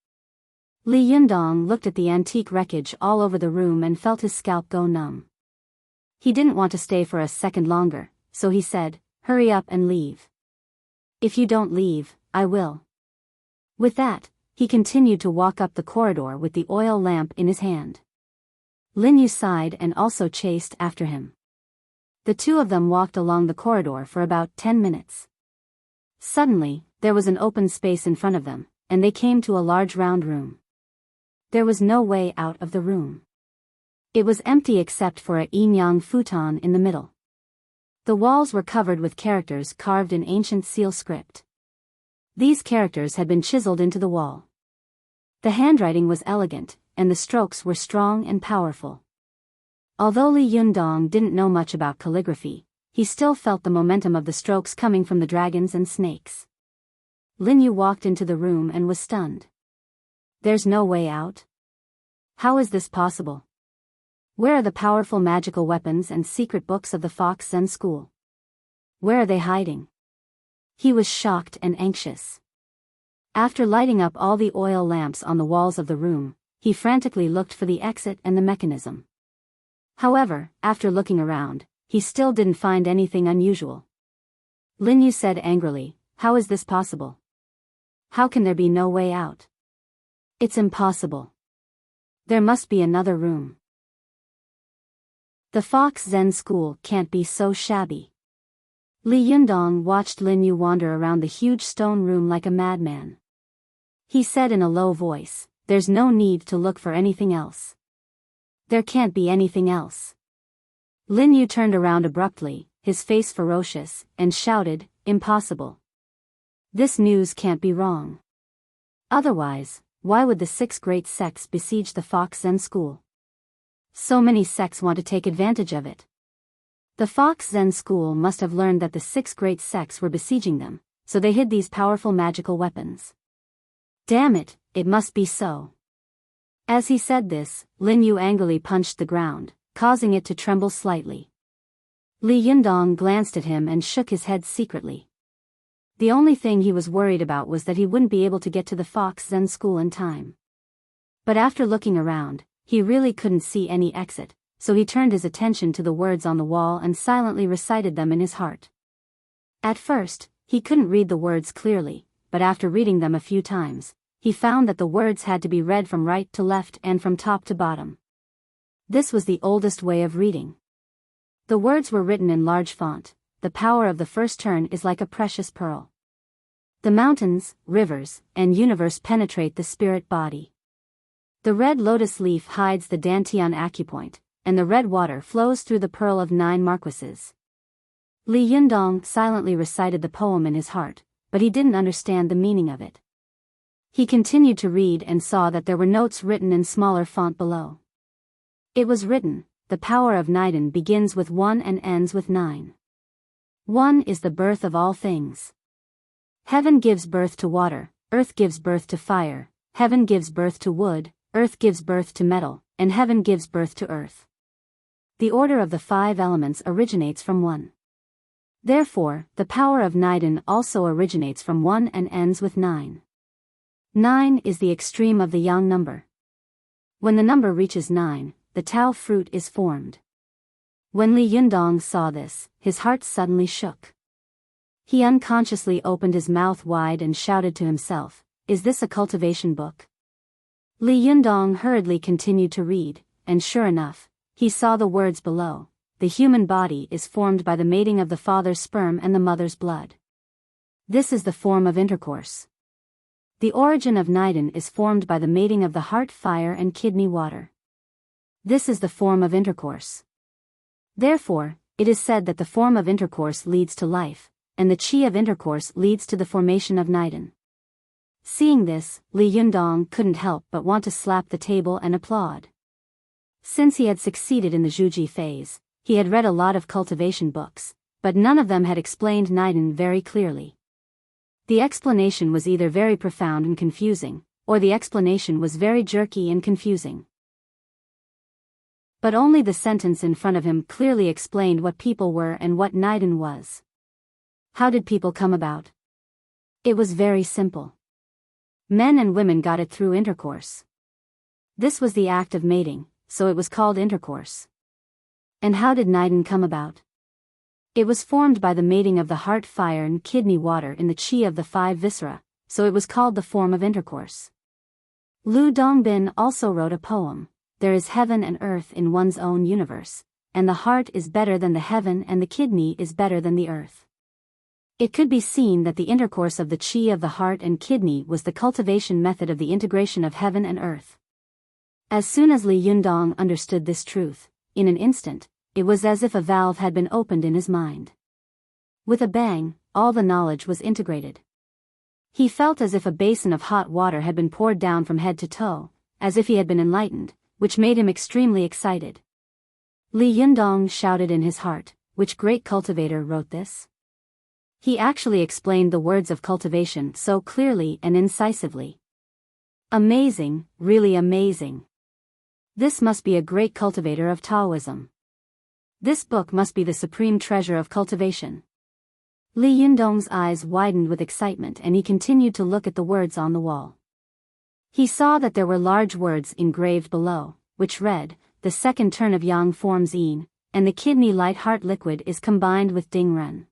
Li Yundong looked at the antique wreckage all over the room and felt his scalp go numb. He didn't want to stay for a second longer, so he said, "Hurry up and leave. If you don't leave, I will." With that, he continued to walk up the corridor with the oil lamp in his hand. Lin Yu sighed and also chased after him. The two of them walked along the corridor for about 10 minutes. Suddenly, there was an open space in front of them, and they came to a large round room. There was no way out of the room. It was empty except for a yin-yang futon in the middle. The walls were covered with characters carved in ancient seal script. These characters had been chiseled into the wall. The handwriting was elegant, and the strokes were strong and powerful. Although Li Yundong didn't know much about calligraphy, he still felt the momentum of the strokes coming from the dragons and snakes. Lin Yu walked into the room and was stunned. There's no way out? How is this possible? Where are the powerful magical weapons and secret books of the Fox Zen School? Where are they hiding? He was shocked and anxious. After lighting up all the oil lamps on the walls of the room, he frantically looked for the exit and the mechanism. However, after looking around, he still didn't find anything unusual. Lin Yu said angrily, "How is this possible? How can there be no way out? It's impossible. There must be another room. The Fox Zen School can't be so shabby." Li Yundong watched Lin Yu wander around the huge stone room like a madman. He said in a low voice, "There's no need to look for anything else. There can't be anything else." Lin Yu turned around abruptly, his face ferocious, and shouted, "Impossible. This news can't be wrong. Otherwise, why would the 6 great sects besiege the Fox Zen School? So many sects want to take advantage of it. The Fox Zen School must have learned that the 6 great sects were besieging them, so they hid these powerful magical weapons. Damn it, it must be so." As he said this, Lin Yu angrily punched the ground, causing it to tremble slightly. Li Yundong glanced at him and shook his head secretly. The only thing he was worried about was that he wouldn't be able to get to the Fox Zen School in time. But after looking around, he really couldn't see any exit, so he turned his attention to the words on the wall and silently recited them in his heart. At first, he couldn't read the words clearly, but after reading them a few times, he found that the words had to be read from right to left and from top to bottom. This was the oldest way of reading. The words were written in large font. The power of the first turn is like a precious pearl. The mountains, rivers, and universe penetrate the spirit body. The red lotus leaf hides the Dantian acupoint, and the red water flows through the pearl of 9 marquises. Li Yundong silently recited the poem in his heart, but he didn't understand the meaning of it. He continued to read and saw that there were notes written in smaller font below. It was written, "The power of Niden begins with 1 and ends with 9. 1 is the birth of all things. Heaven gives birth to water, earth gives birth to fire, heaven gives birth to wood, earth gives birth to metal, and heaven gives birth to earth. The order of the 5 elements originates from 1. Therefore, the power of Niden also originates from 1 and ends with 9. 9 is the extreme of the yang number. When the number reaches 9, the Tao fruit is formed. When Li Yundong saw this, his heart suddenly shook. He unconsciously opened his mouth wide and shouted to himself, "Is this a cultivation book?" Li Yundong hurriedly continued to read, and sure enough, he saw the words below. The human body is formed by the mating of the father's sperm and the mother's blood. This is the form of intercourse. The origin of Niden is formed by the mating of the heart fire and kidney water. This is the form of intercourse. Therefore, it is said that the form of intercourse leads to life, and the chi of intercourse leads to the formation of Niden. Seeing this, Li Yundong couldn't help but want to slap the table and applaud. Since he had succeeded in the Zhuji phase, he had read a lot of cultivation books, but none of them had explained Niden very clearly. The explanation was either very profound and confusing, or the explanation was very jerky and confusing. But only the sentence in front of him clearly explained what people were and what Niden was. How did people come about? It was very simple. Men and women got it through intercourse. This was the act of mating, so it was called intercourse. And how did Niden come about? It was formed by the mating of the heart fire and kidney water in the chi of the 5 viscera, so it was called the form of intercourse. Lu Dongbin also wrote a poem, "There is heaven and earth in one's own universe, and the heart is better than the heaven and the kidney is better than the earth." It could be seen that the intercourse of the chi of the heart and kidney was the cultivation method of the integration of heaven and earth. As soon as Li Yundong understood this truth, in an instant, it was as if a valve had been opened in his mind. With a bang, all the knowledge was integrated. He felt as if a basin of hot water had been poured down from head to toe, as if he had been enlightened, which made him extremely excited. Li Yundong shouted in his heart, "Which great cultivator wrote this?" He actually explained the words of cultivation so clearly and incisively. Amazing, really amazing. This must be a great cultivator of Taoism. This book must be the supreme treasure of cultivation. Li Yundong's eyes widened with excitement and he continued to look at the words on the wall. He saw that there were large words engraved below, which read, "The second turn of yang forms yin, and the kidney light heart liquid is combined with ding ren.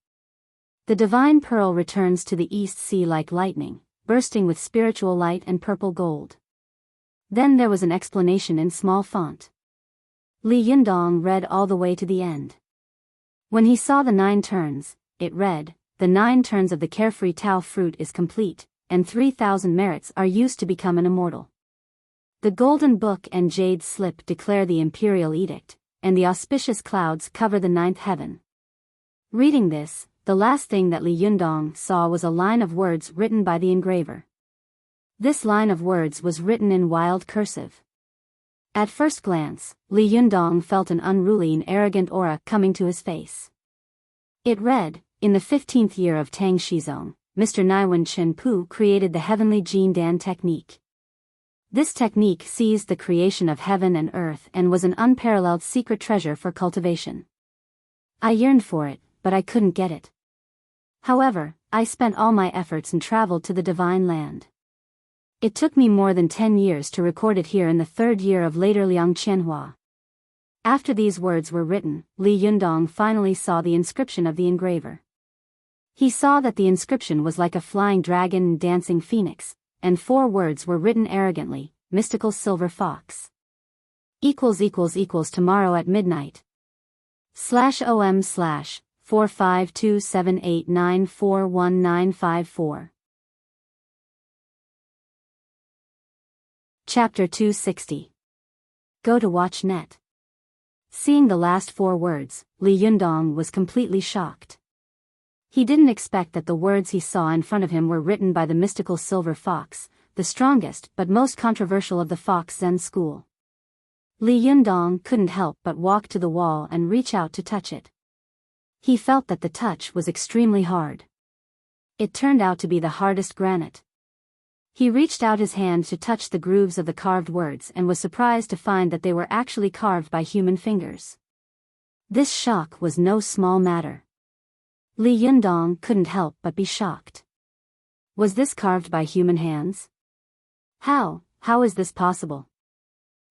The divine pearl returns to the east sea like lightning, bursting with spiritual light and purple gold." Then there was an explanation in small font. Li Yundong read all the way to the end. When he saw the 9 turns, it read, "The 9 turns of the carefree Tao fruit is complete, and 3,000 merits are used to become an immortal. The golden book and jade slip declare the imperial edict, and the auspicious clouds cover the 9th heaven." Reading this, the last thing that Li Yundong saw was a line of words written by the engraver. This line of words was written in wild cursive. At first glance, Li Yundong felt an unruly and arrogant aura coming to his face. It read, "In the 15th year of Tang Shizong, Mr. Naiwen Chenpu created the heavenly Jin Dan technique. This technique seized the creation of heaven and earth and was an unparalleled secret treasure for cultivation. I yearned for it, but I couldn't get it. However, I spent all my efforts and traveled to the divine land. It took me more than 10 years to record it here in the 3rd year of later Liang Qianhua." After these words were written, Li Yundong finally saw the inscription of the engraver. He saw that the inscription was like a flying dragon and dancing phoenix, and 4 words were written arrogantly, "Mystical silver fox. == tomorrow at midnight. /OM/45278941954. Chapter 260. Go to watch net. Seeing the last 4 words, Li Yundong was completely shocked. He didn't expect that the words he saw in front of him were written by the mystical silver fox, the strongest but most controversial of the Fox Zen school. Li Yundong couldn't help but walk to the wall and reach out to touch it. He felt that the touch was extremely hard. It turned out to be the hardest granite. He reached out his hand to touch the grooves of the carved words and was surprised to find that they were actually carved by human fingers. This shock was no small matter. Li Yundong couldn't help but be shocked. Was this carved by human hands? How is this possible?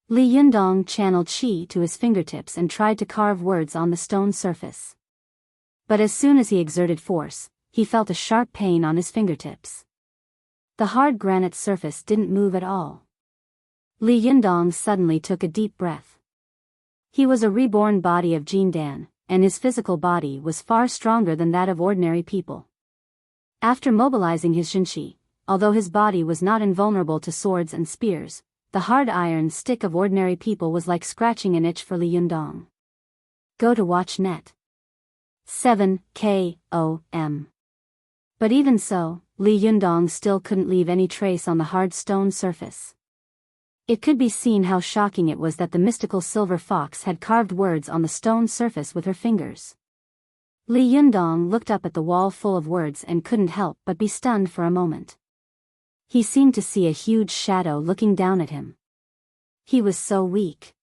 Li Yundong channeled qi to his fingertips and tried to carve words on the stone surface. But as soon as he exerted force, he felt a sharp pain on his fingertips. The hard granite surface didn't move at all. Li Yundong suddenly took a deep breath. He was a reborn body of Jindan, and his physical body was far stronger than that of ordinary people. After mobilizing his Shinqi, although his body was not invulnerable to swords and spears, the hard iron stick of ordinary people was like scratching an itch for Li Yundong. Go to watch net. 7 KOM. But even so, Li Yundong still couldn't leave any trace on the hard stone surface. It could be seen how shocking it was that the mystical silver fox had carved words on the stone surface with her fingers. Li Yundong looked up at the wall full of words and couldn't help but be stunned for a moment. He seemed to see a huge shadow looking down at him. He was so weak.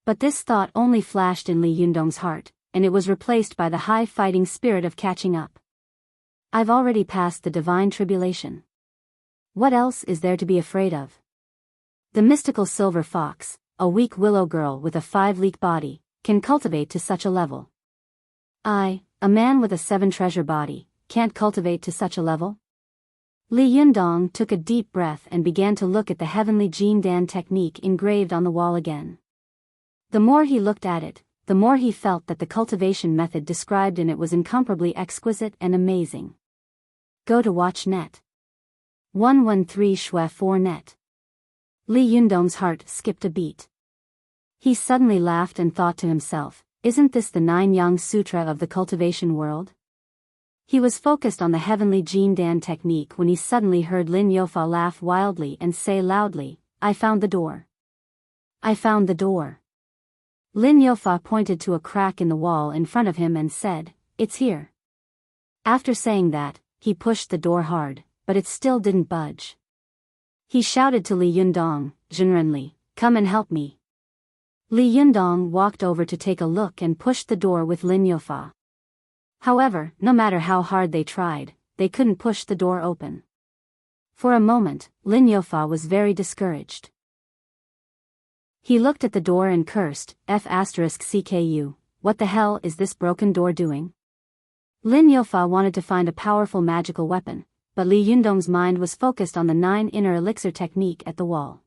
But this thought only flashed in Li Yundong's heart, and it was replaced by the high fighting spirit of catching up. I've already passed the divine tribulation. What else is there to be afraid of? The mystical silver fox, a weak willow girl with a 5-leak body, can cultivate to such a level. I, a man with a 7-treasure body, can't cultivate to such a level? Li Yundong took a deep breath and began to look at the heavenly Jindan technique engraved on the wall again. The more he looked at it, the more he felt that the cultivation method described in it was incomparably exquisite and amazing. Go to watch net. 113 Shui 4 net. Li Yundong's heart skipped a beat. He suddenly laughed and thought to himself, isn't this the 9-yang sutra of the cultivation world? He was focused on the heavenly Jindan technique when he suddenly heard Lin Youfa laugh wildly and say loudly, I found the door. I found the door. Lin Youfa pointed to a crack in the wall in front of him and said, it's here. After saying that, he pushed the door hard, but it still didn't budge. He shouted to Li Yundong, Zhenrenli, come and help me. Li Yundong walked over to take a look and pushed the door with Lin Youfa. However, no matter how hard they tried, they couldn't push the door open. For a moment, Lin Youfa was very discouraged. He looked at the door and cursed, F*CKU, what the hell is this broken door doing? Lin Youfa wanted to find a powerful magical weapon, but Li Yundong's mind was focused on the 9 inner elixir technique at the wall.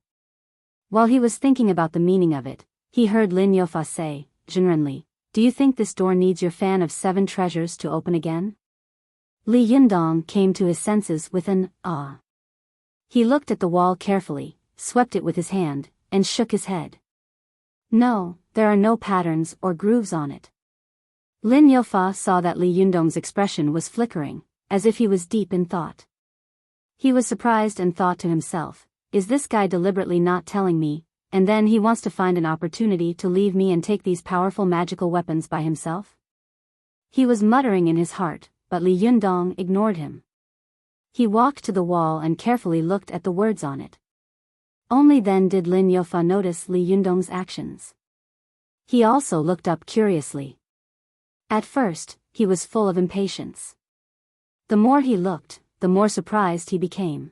While he was thinking about the meaning of it, he heard Lin Youfa say, Zhenrenli, do you think this door needs your fan of 7 treasures to open again? Li Yundong came to his senses with an ah. He looked at the wall carefully, swept it with his hand, and shook his head. No, there are no patterns or grooves on it. Lin Youfa saw that Li Yundong's expression was flickering, as if he was deep in thought. He was surprised and thought to himself, is this guy deliberately not telling me, and then he wants to find an opportunity to leave me and take these powerful magical weapons by himself? He was muttering in his heart, but Li Yundong ignored him. He walked to the wall and carefully looked at the words on it. Only then did Lin Youfa notice Li Yundong's actions. He also looked up curiously. At first, he was full of impatience. The more he looked, the more surprised he became.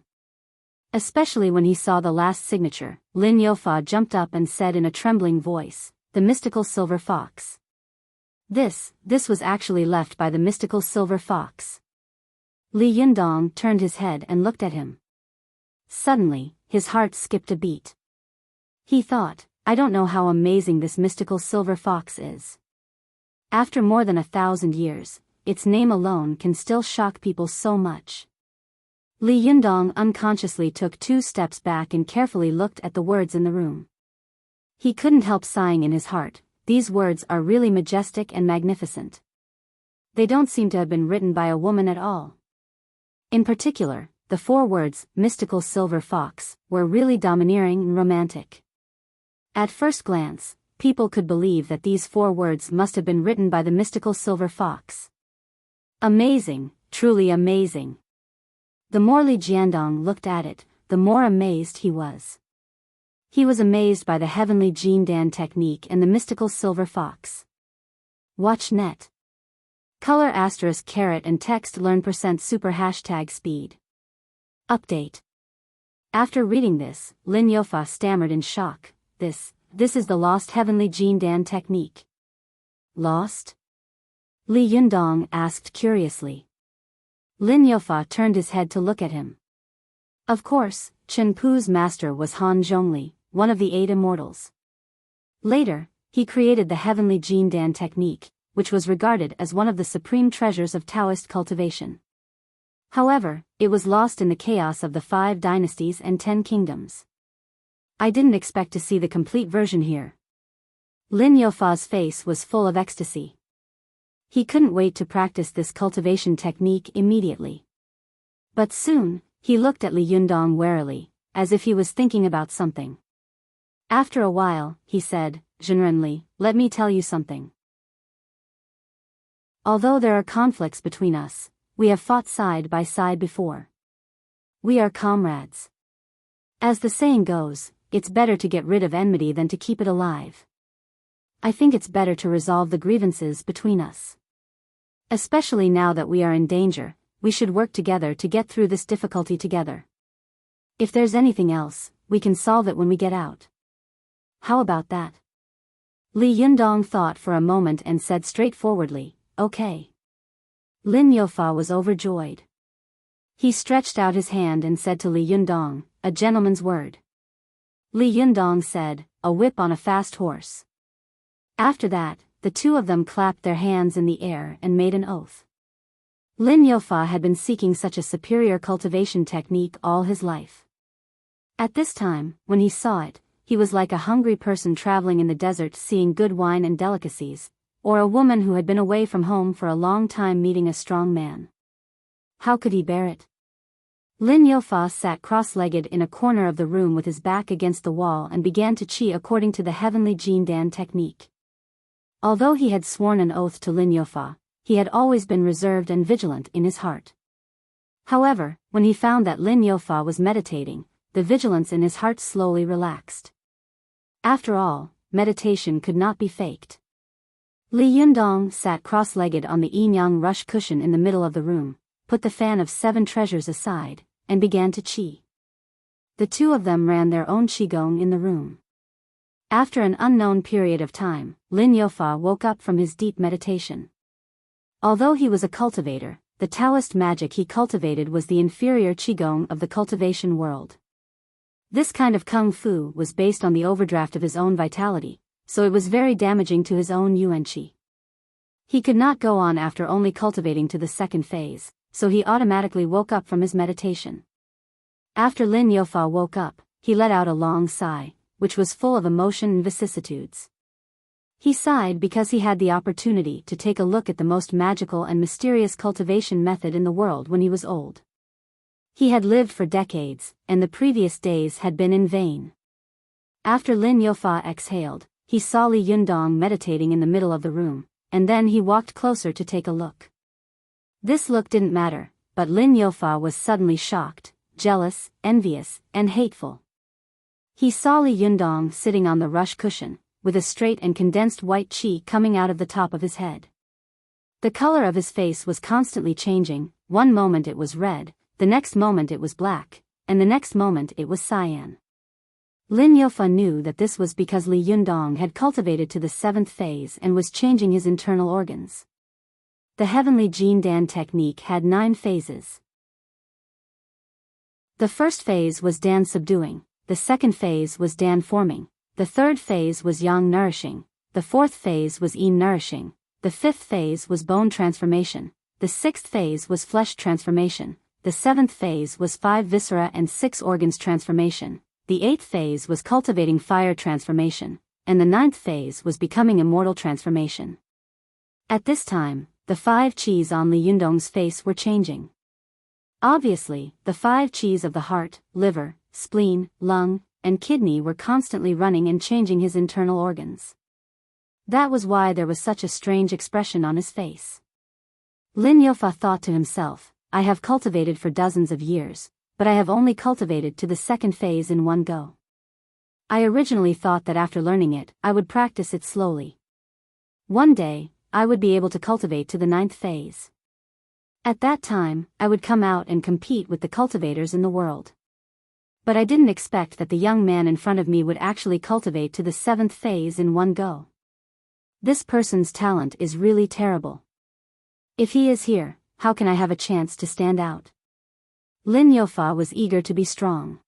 Especially when he saw the last signature, Lin Youfa jumped up and said in a trembling voice, the mystical silver fox. This was actually left by the mystical silver fox. Li Yundong turned his head and looked at him. Suddenly, his heart skipped a beat. He thought, I don't know how amazing this mystical silver fox is. After more than 1,000 years, its name alone can still shock people so much. Li Yundong unconsciously took 2 steps back and carefully looked at the words in the room. He couldn't help sighing in his heart, these words are really majestic and magnificent. They don't seem to have been written by a woman at all. In particular, the 4 words, mystical silver fox, were really domineering and romantic. At first glance, people could believe that these 4 words must have been written by the mystical silver fox. Amazing, truly amazing. The more Li Jiandong looked at it, the more amazed he was. He was amazed by the heavenly Jindan technique and the mystical silver fox. Watch net. Color *caret and text learn % super #speed. Update. After reading this, Lin Youfa stammered in shock. This is the lost heavenly Jin Dan technique. Lost? Li Yundong asked curiously. Lin Youfa turned his head to look at him. Of course, Chen Pu's master was Han Zhongli, one of the 8 immortals. Later, he created the heavenly Jin Dan technique, which was regarded as one of the supreme treasures of Taoist cultivation. However, it was lost in the chaos of the 5 dynasties and 10 kingdoms. I didn't expect to see the complete version here. Lin Youfa's face was full of ecstasy. He couldn't wait to practice this cultivation technique immediately. But soon, he looked at Li Yundong warily, as if he was thinking about something. After a while, he said, "Zhenrenli, let me tell you something. Although there are conflicts between us, we have fought side by side before. We are comrades. As the saying goes, it's better to get rid of enmity than to keep it alive. I think it's better to resolve the grievances between us. Especially now that we are in danger, we should work together to get through this difficulty together. If there's anything else, we can solve it when we get out. How about that?" Li Yundong thought for a moment and said straightforwardly, "Okay." Lin Youfa was overjoyed. He stretched out his hand and said to Li Yundong, "A gentleman's word." Li Yundong said, "A whip on a fast horse." After that, the two of them clapped their hands in the air and made an oath. Lin Youfa had been seeking such a superior cultivation technique all his life. At this time, when he saw it, he was like a hungry person traveling in the desert seeing good wine and delicacies, or a woman who had been away from home for a long time meeting a strong man. How could he bear it? Lin Youfa sat cross-legged in a corner of the room with his back against the wall and began to qi according to the heavenly Jin Dan technique. Although he had sworn an oath to Lin Youfa, he had always been reserved and vigilant in his heart. However, when he found that Lin Youfa was meditating, the vigilance in his heart slowly relaxed. After all, meditation could not be faked. Li Yundong sat cross-legged on the yin-yang rush cushion in the middle of the room, put the fan of 7 treasures aside, and began to qi. The two of them ran their own qigong in the room. After an unknown period of time, Lin Youfa woke up from his deep meditation. Although he was a cultivator, the Taoist magic he cultivated was the inferior qigong of the cultivation world. This kind of kung fu was based on the overdraft of his own vitality, so it was very damaging to his own yuan qi. He could not go on after only cultivating to the 2nd phase, so he automatically woke up from his meditation. After Lin Youfa woke up, he let out a long sigh, which was full of emotion and vicissitudes. He sighed because he had the opportunity to take a look at the most magical and mysterious cultivation method in the world when he was old. He had lived for decades, and the previous days had been in vain. After Lin Youfa exhaled, he saw Li Yundong meditating in the middle of the room, and then he walked closer to take a look. This look didn't matter, but Lin Youfa was suddenly shocked, jealous, envious, and hateful. He saw Li Yundong sitting on the rush cushion, with a straight and condensed white qi coming out of the top of his head. The color of his face was constantly changing, one moment it was red, the next moment it was black, and the next moment it was cyan. Lin Youfa knew that this was because Li Yundong had cultivated to the 7th phase and was changing his internal organs. The heavenly Jin Dan technique had 9 phases. The first phase was Dan subduing, the 2nd phase was Dan forming, the 3rd phase was Yang nourishing, the 4th phase was Yin nourishing, the 5th phase was bone transformation, the 6th phase was flesh transformation, the 7th phase was 5 viscera and 6 organs transformation, the 8th phase was cultivating fire transformation, and the 9th phase was becoming immortal transformation. At this time, the 5 qis on Li Yundong's face were changing. Obviously, the 5 qis of the heart, liver, spleen, lung, and kidney were constantly running and changing his internal organs. That was why there was such a strange expression on his face. Lin Youfa thought to himself, I have cultivated for dozens of years, but I have only cultivated to the 2nd phase in one go. I originally thought that after learning it, I would practice it slowly. One day, I would be able to cultivate to the 9th phase. At that time, I would come out and compete with the cultivators in the world. But I didn't expect that the young man in front of me would actually cultivate to the 7th phase in one go. This person's talent is really terrible. If he is here, how can I have a chance to stand out? Lin Youfa was eager to be strong.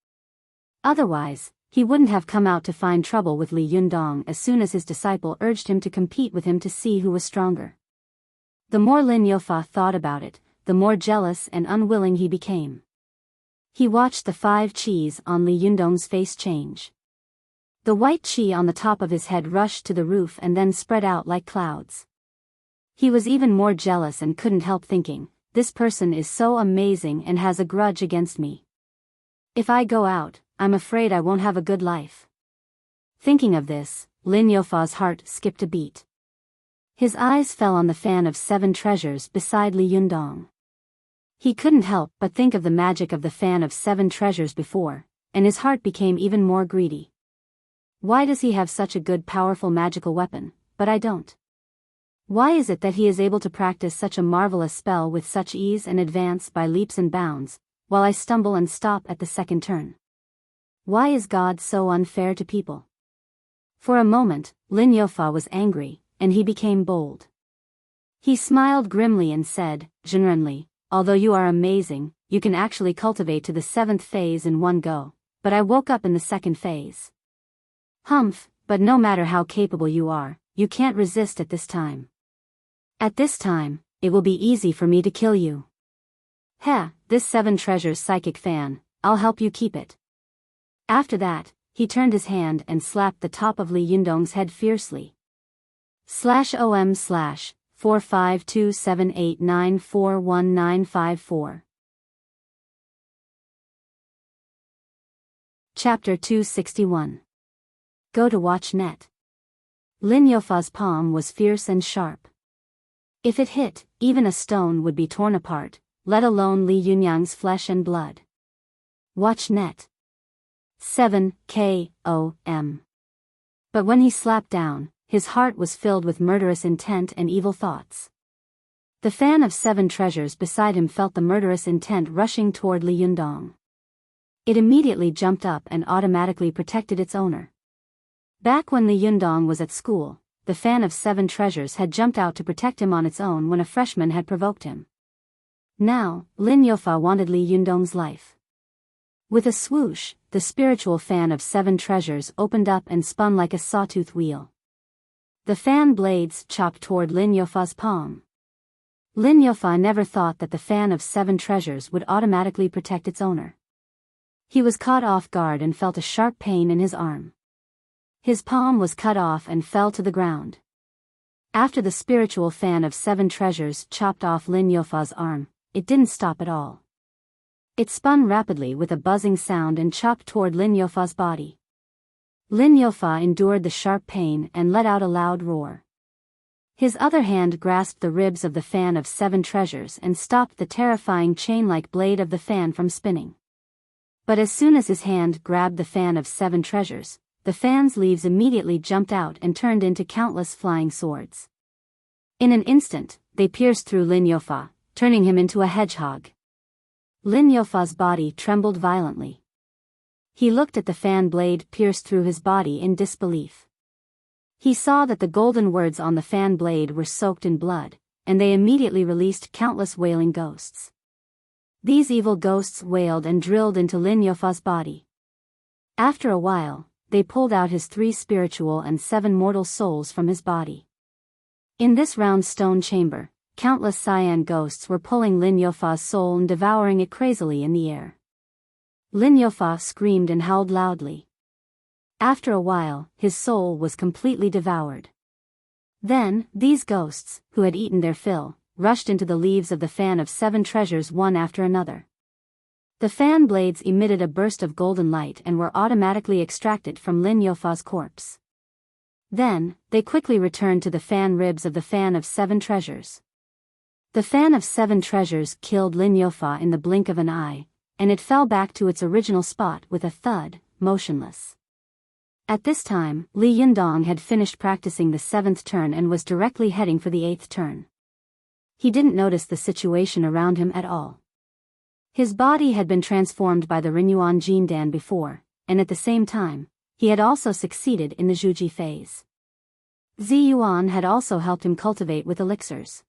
Otherwise, he wouldn't have come out to find trouble with Li Yundong as soon as his disciple urged him to compete with him to see who was stronger. The more Lin Youfa thought about it, the more jealous and unwilling he became. He watched the 5 qis on Li Yundong's face change. The white qi on the top of his head rushed to the roof and then spread out like clouds. He was even more jealous and couldn't help thinking, this person is so amazing and has a grudge against me. If I go out, I'm afraid I won't have a good life. Thinking of this, Lin Youfa's heart skipped a beat. His eyes fell on the fan of 7 treasures beside Li Yundong. He couldn't help but think of the magic of the fan of 7 treasures before, and his heart became even more greedy. Why does he have such a good powerful magical weapon, but I don't? Why is it that he is able to practice such a marvelous spell with such ease and advance by leaps and bounds, while I stumble and stop at the 2nd turn? Why is God so unfair to people? For a moment, Lin Youfa was angry, and he became bold. He smiled grimly and said, "Zhenrenli, although you are amazing, you can actually cultivate to the 7th phase in one go, but I woke up in the 2nd phase. Humph, but no matter how capable you are, you can't resist at this time. At this time, it will be easy for me to kill you. Heh, this 7 treasures psychic fan, I'll help you keep it." After that, he turned his hand and slapped the top of Li Yundong's head fiercely. /OM/45278941954 Chapter 261 Go to watch net. Lin Youfa's palm was fierce and sharp. If it hit, even a stone would be torn apart, let alone Li Yunyang's flesh and blood. Watch net. 7 KOM. But when he slapped down, his heart was filled with murderous intent and evil thoughts. The fan of 7 treasures beside him felt the murderous intent rushing toward Li Yundong. It immediately jumped up and automatically protected its owner. Back when Li Yundong was at school, the fan of 7 treasures had jumped out to protect him on its own when a freshman had provoked him. Now, Lin Youfa wanted Li Yundong's life. With a swoosh, the spiritual fan of 7 treasures opened up and spun like a sawtooth wheel. The fan blades chopped toward Lin Youfa's palm. Lin Youfa never thought that the fan of 7 treasures would automatically protect its owner. He was caught off guard and felt a sharp pain in his arm. His palm was cut off and fell to the ground. After the spiritual fan of 7 treasures chopped off Lin Youfa's arm, it didn't stop at all. It spun rapidly with a buzzing sound and chopped toward Lin Youfa's body. Lin Youfa endured the sharp pain and let out a loud roar. His other hand grasped the ribs of the fan of 7 treasures and stopped the terrifying chain-like blade of the fan from spinning. But as soon as his hand grabbed the fan of 7 treasures, the fan's leaves immediately jumped out and turned into countless flying swords. In an instant, they pierced through Lin Youfa, turning him into a hedgehog. Lin Youfa's body trembled violently. He looked at the fan blade pierced through his body in disbelief. He saw that the golden words on the fan blade were soaked in blood, and they immediately released countless wailing ghosts. These evil ghosts wailed and drilled into Lin Youfa's body. After a while, they pulled out his 3 spiritual and 7 mortal souls from his body. In this round stone chamber, countless cyan ghosts were pulling Lin Youfa's soul and devouring it crazily in the air. Lin Youfa screamed and howled loudly. After a while, his soul was completely devoured. Then, these ghosts, who had eaten their fill, rushed into the leaves of the fan of 7 treasures one after another. The fan blades emitted a burst of golden light and were automatically extracted from Lin Youfa's corpse. Then, they quickly returned to the fan ribs of the fan of 7 treasures. The fan of 7 treasures killed Lin Youfa in the blink of an eye, and it fell back to its original spot with a thud, motionless. At this time, Li Yundong had finished practicing the 7th turn and was directly heading for the 8th turn. He didn't notice the situation around him at all. His body had been transformed by the Renyuan Jindan before, and at the same time, he had also succeeded in the Zhuji phase. Ziyuan had also helped him cultivate with elixirs.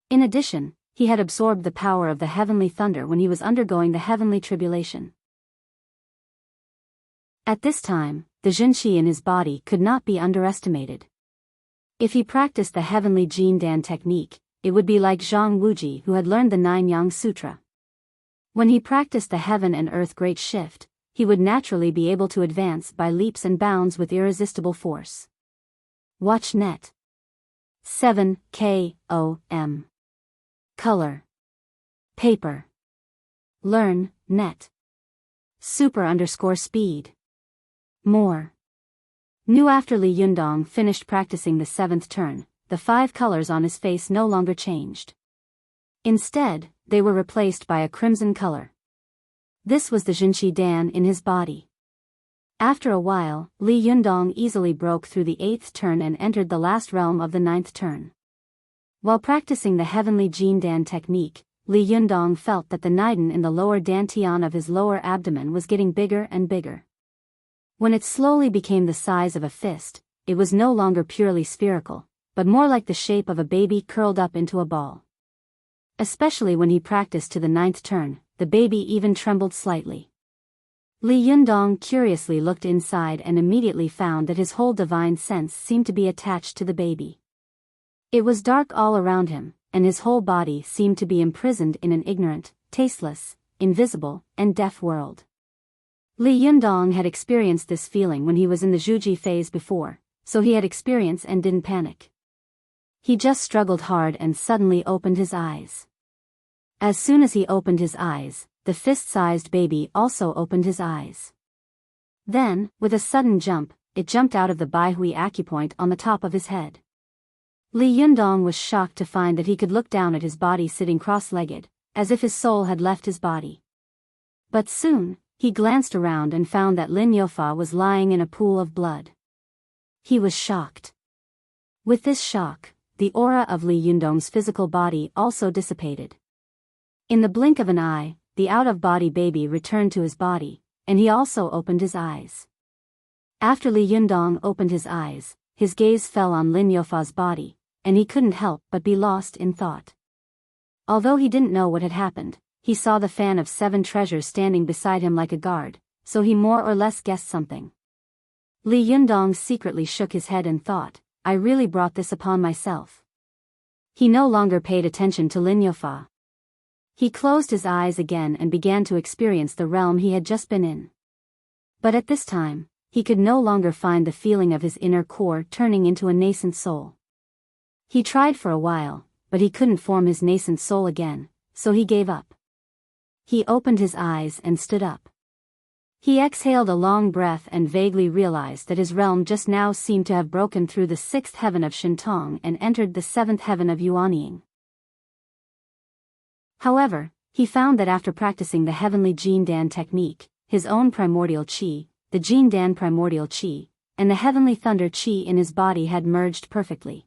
In addition, he had absorbed the power of the heavenly thunder when he was undergoing the heavenly tribulation. At this time, the Zhenqi in his body could not be underestimated. If he practiced the heavenly Jindan technique, it would be like Zhang Wuji, who had learned the Nine Yang Sutra. When he practiced the heaven and earth great shift, he would naturally be able to advance by leaps and bounds with irresistible force. Watch net. 7 KOM. Color. Paper. Learn, net. Super_speed. More. New. After Li Yundong finished practicing the 7th turn, the 5 colors on his face no longer changed. Instead, they were replaced by a crimson color. This was the Zhenqi Dan in his body. After a while, Li Yundong easily broke through the 8th turn and entered the last realm of the 9th turn. While practicing the heavenly Jindan technique, Li Yundong felt that the Niden in the lower dantian of his lower abdomen was getting bigger and bigger. When it slowly became the size of a fist, it was no longer purely spherical, but more like the shape of a baby curled up into a ball. Especially when he practiced to the 9th turn, the baby even trembled slightly. Li Yundong curiously looked inside and immediately found that his whole divine sense seemed to be attached to the baby. It was dark all around him, and his whole body seemed to be imprisoned in an ignorant, tasteless, invisible, and deaf world. Li Yundong had experienced this feeling when he was in the Zhuji phase before, so he had experience and didn't panic. He just struggled hard and suddenly opened his eyes. As soon as he opened his eyes, the fist-sized baby also opened his eyes. Then, with a sudden jump, it jumped out of the Baihui acupoint on the top of his head. Li Yundong was shocked to find that he could look down at his body sitting cross-legged, as if his soul had left his body. But soon, he glanced around and found that Lin Youfa was lying in a pool of blood. He was shocked. With this shock, the aura of Li Yundong's physical body also dissipated. In the blink of an eye, the out-of-body baby returned to his body, and he also opened his eyes. After Li Yundong opened his eyes, his gaze fell on Lin Youfa's body, and he couldn't help but be lost in thought. Although he didn't know what had happened, he saw the fan of 7 treasures standing beside him like a guard, so he more or less guessed something. Li Yundong secretly shook his head and thought, I really brought this upon myself. He no longer paid attention to Lin Youfa. He closed his eyes again and began to experience the realm he had just been in. But at this time, he could no longer find the feeling of his inner core turning into a nascent soul. He tried for a while, but he couldn't form his nascent soul again, so he gave up. He opened his eyes and stood up. He exhaled a long breath and vaguely realized that his realm just now seemed to have broken through the 6th heaven of Shintong and entered the 7th heaven of Yuanying. However, he found that after practicing the heavenly Jindan technique, his own primordial qi, the Jindan primordial qi, and the heavenly thunder qi in his body had merged perfectly.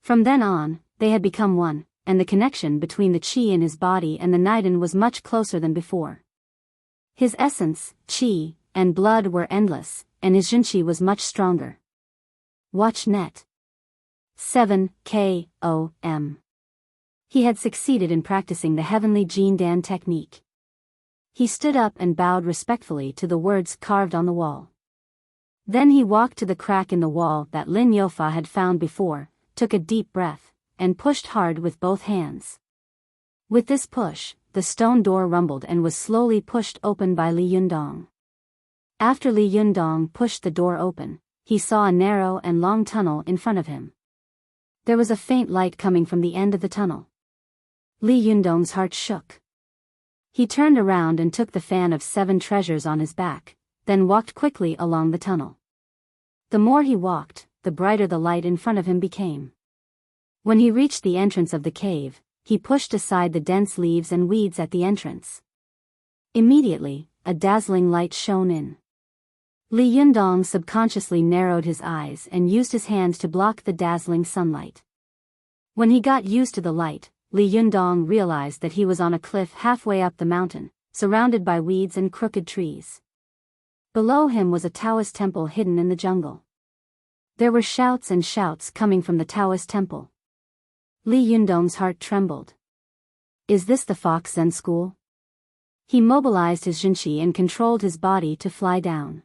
From then on, they had become one, and the connection between the qi in his body and the Niden was much closer than before. His essence, qi, and blood were endless, and his Zhenqi was much stronger. Watch net. 7 KOM. He had succeeded in practicing the heavenly Jindan technique. He stood up and bowed respectfully to the words carved on the wall. Then he walked to the crack in the wall that Lin Youfa had found before, took a deep breath, and pushed hard with both hands. With this push, the stone door rumbled and was slowly pushed open by Li Yundong. After Li Yundong pushed the door open, he saw a narrow and long tunnel in front of him. There was a faint light coming from the end of the tunnel. Li Yundong's heart shook. He turned around and took the fan of 7 treasures on his back, then walked quickly along the tunnel. The more he walked, the brighter the light in front of him became. When he reached the entrance of the cave, he pushed aside the dense leaves and weeds at the entrance. Immediately, a dazzling light shone in. Li Yundong subconsciously narrowed his eyes and used his hand to block the dazzling sunlight. When he got used to the light, Li Yundong realized that he was on a cliff halfway up the mountain, surrounded by weeds and crooked trees. Below him was a Taoist temple hidden in the jungle. There were shouts and shouts coming from the Taoist temple. Li Yundong's heart trembled. Is this the Fox Zen school? He mobilized his Jinqi and controlled his body to fly down.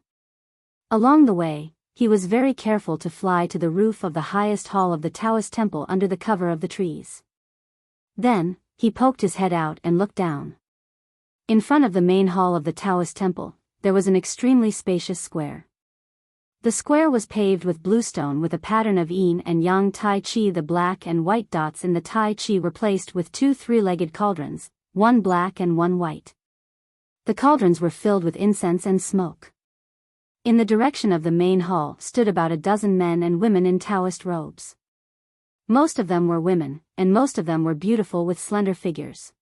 Along the way, he was very careful to fly to the roof of the highest hall of the Taoist temple under the cover of the trees. Then, he poked his head out and looked down. In front of the main hall of the Taoist temple, there was an extremely spacious square. The square was paved with bluestone with a pattern of yin and yang tai chi. The black and white dots in the tai chi were placed with two three-legged cauldrons, one black and one white. The cauldrons were filled with incense and smoke. In the direction of the main hall stood about a dozen men and women in Taoist robes. Most of them were women, and most of them were beautiful with slender figures.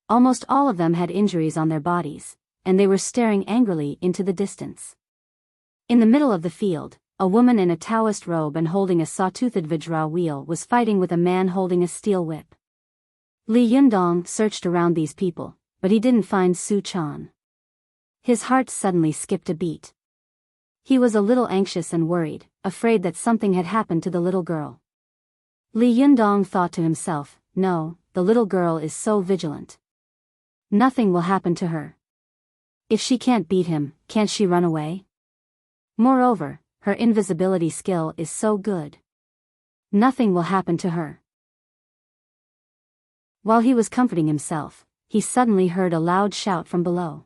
Almost all of them had injuries on their bodies, and they were staring angrily into the distance. In the middle of the field, a woman in a Taoist robe and holding a saw-toothed vajra wheel was fighting with a man holding a steel whip. Li Yundong searched around these people, but he didn't find Su Chan. His heart suddenly skipped a beat. He was a little anxious and worried, afraid that something had happened to the little girl. Li Yundong thought to himself, no, the little girl is so vigilant. Nothing will happen to her. If she can't beat him, can't she run away? Moreover, her invisibility skill is so good. Nothing will happen to her. While he was comforting himself, he suddenly heard a loud shout from below.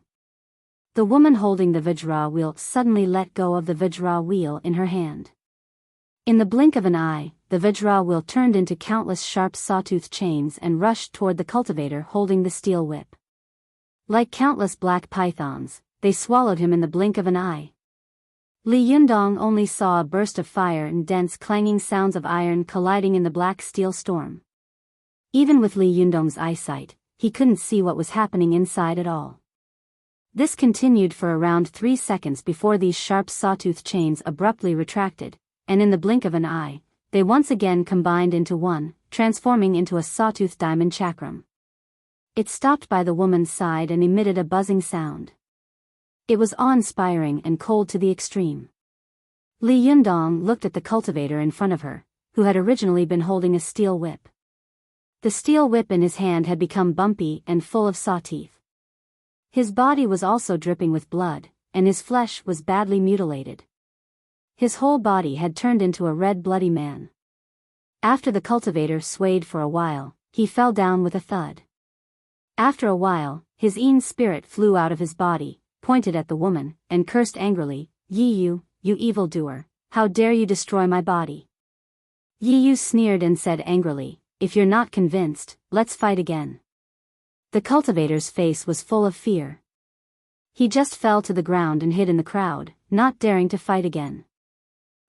The woman holding the vajra wheel suddenly let go of the vajra wheel in her hand. In the blink of an eye, the vajra wheel turned into countless sharp sawtooth chains and rushed toward the cultivator holding the steel whip. Like countless black pythons, they swallowed him in the blink of an eye. Li Yundong only saw a burst of fire and dense clanging sounds of iron colliding in the black steel storm. Even with Li Yundong's eyesight, he couldn't see what was happening inside at all. This continued for around 3 seconds before these sharp sawtooth chains abruptly retracted, and in the blink of an eye, they once again combined into one, transforming into a sawtooth diamond chakram. It stopped by the woman's side and emitted a buzzing sound. It was awe-inspiring and cold to the extreme. Li Yundong looked at the cultivator in front of her, who had originally been holding a steel whip. The steel whip in his hand had become bumpy and full of saw teeth. His body was also dripping with blood, and his flesh was badly mutilated. His whole body had turned into a red bloody man. After the cultivator swayed for a while, he fell down with a thud. After a while, his yin spirit flew out of his body, pointed at the woman, and cursed angrily, you evildoer, how dare you destroy my body? Yu sneered and said angrily, if you're not convinced, let's fight again. The cultivator's face was full of fear. He just fell to the ground and hid in the crowd, not daring to fight again.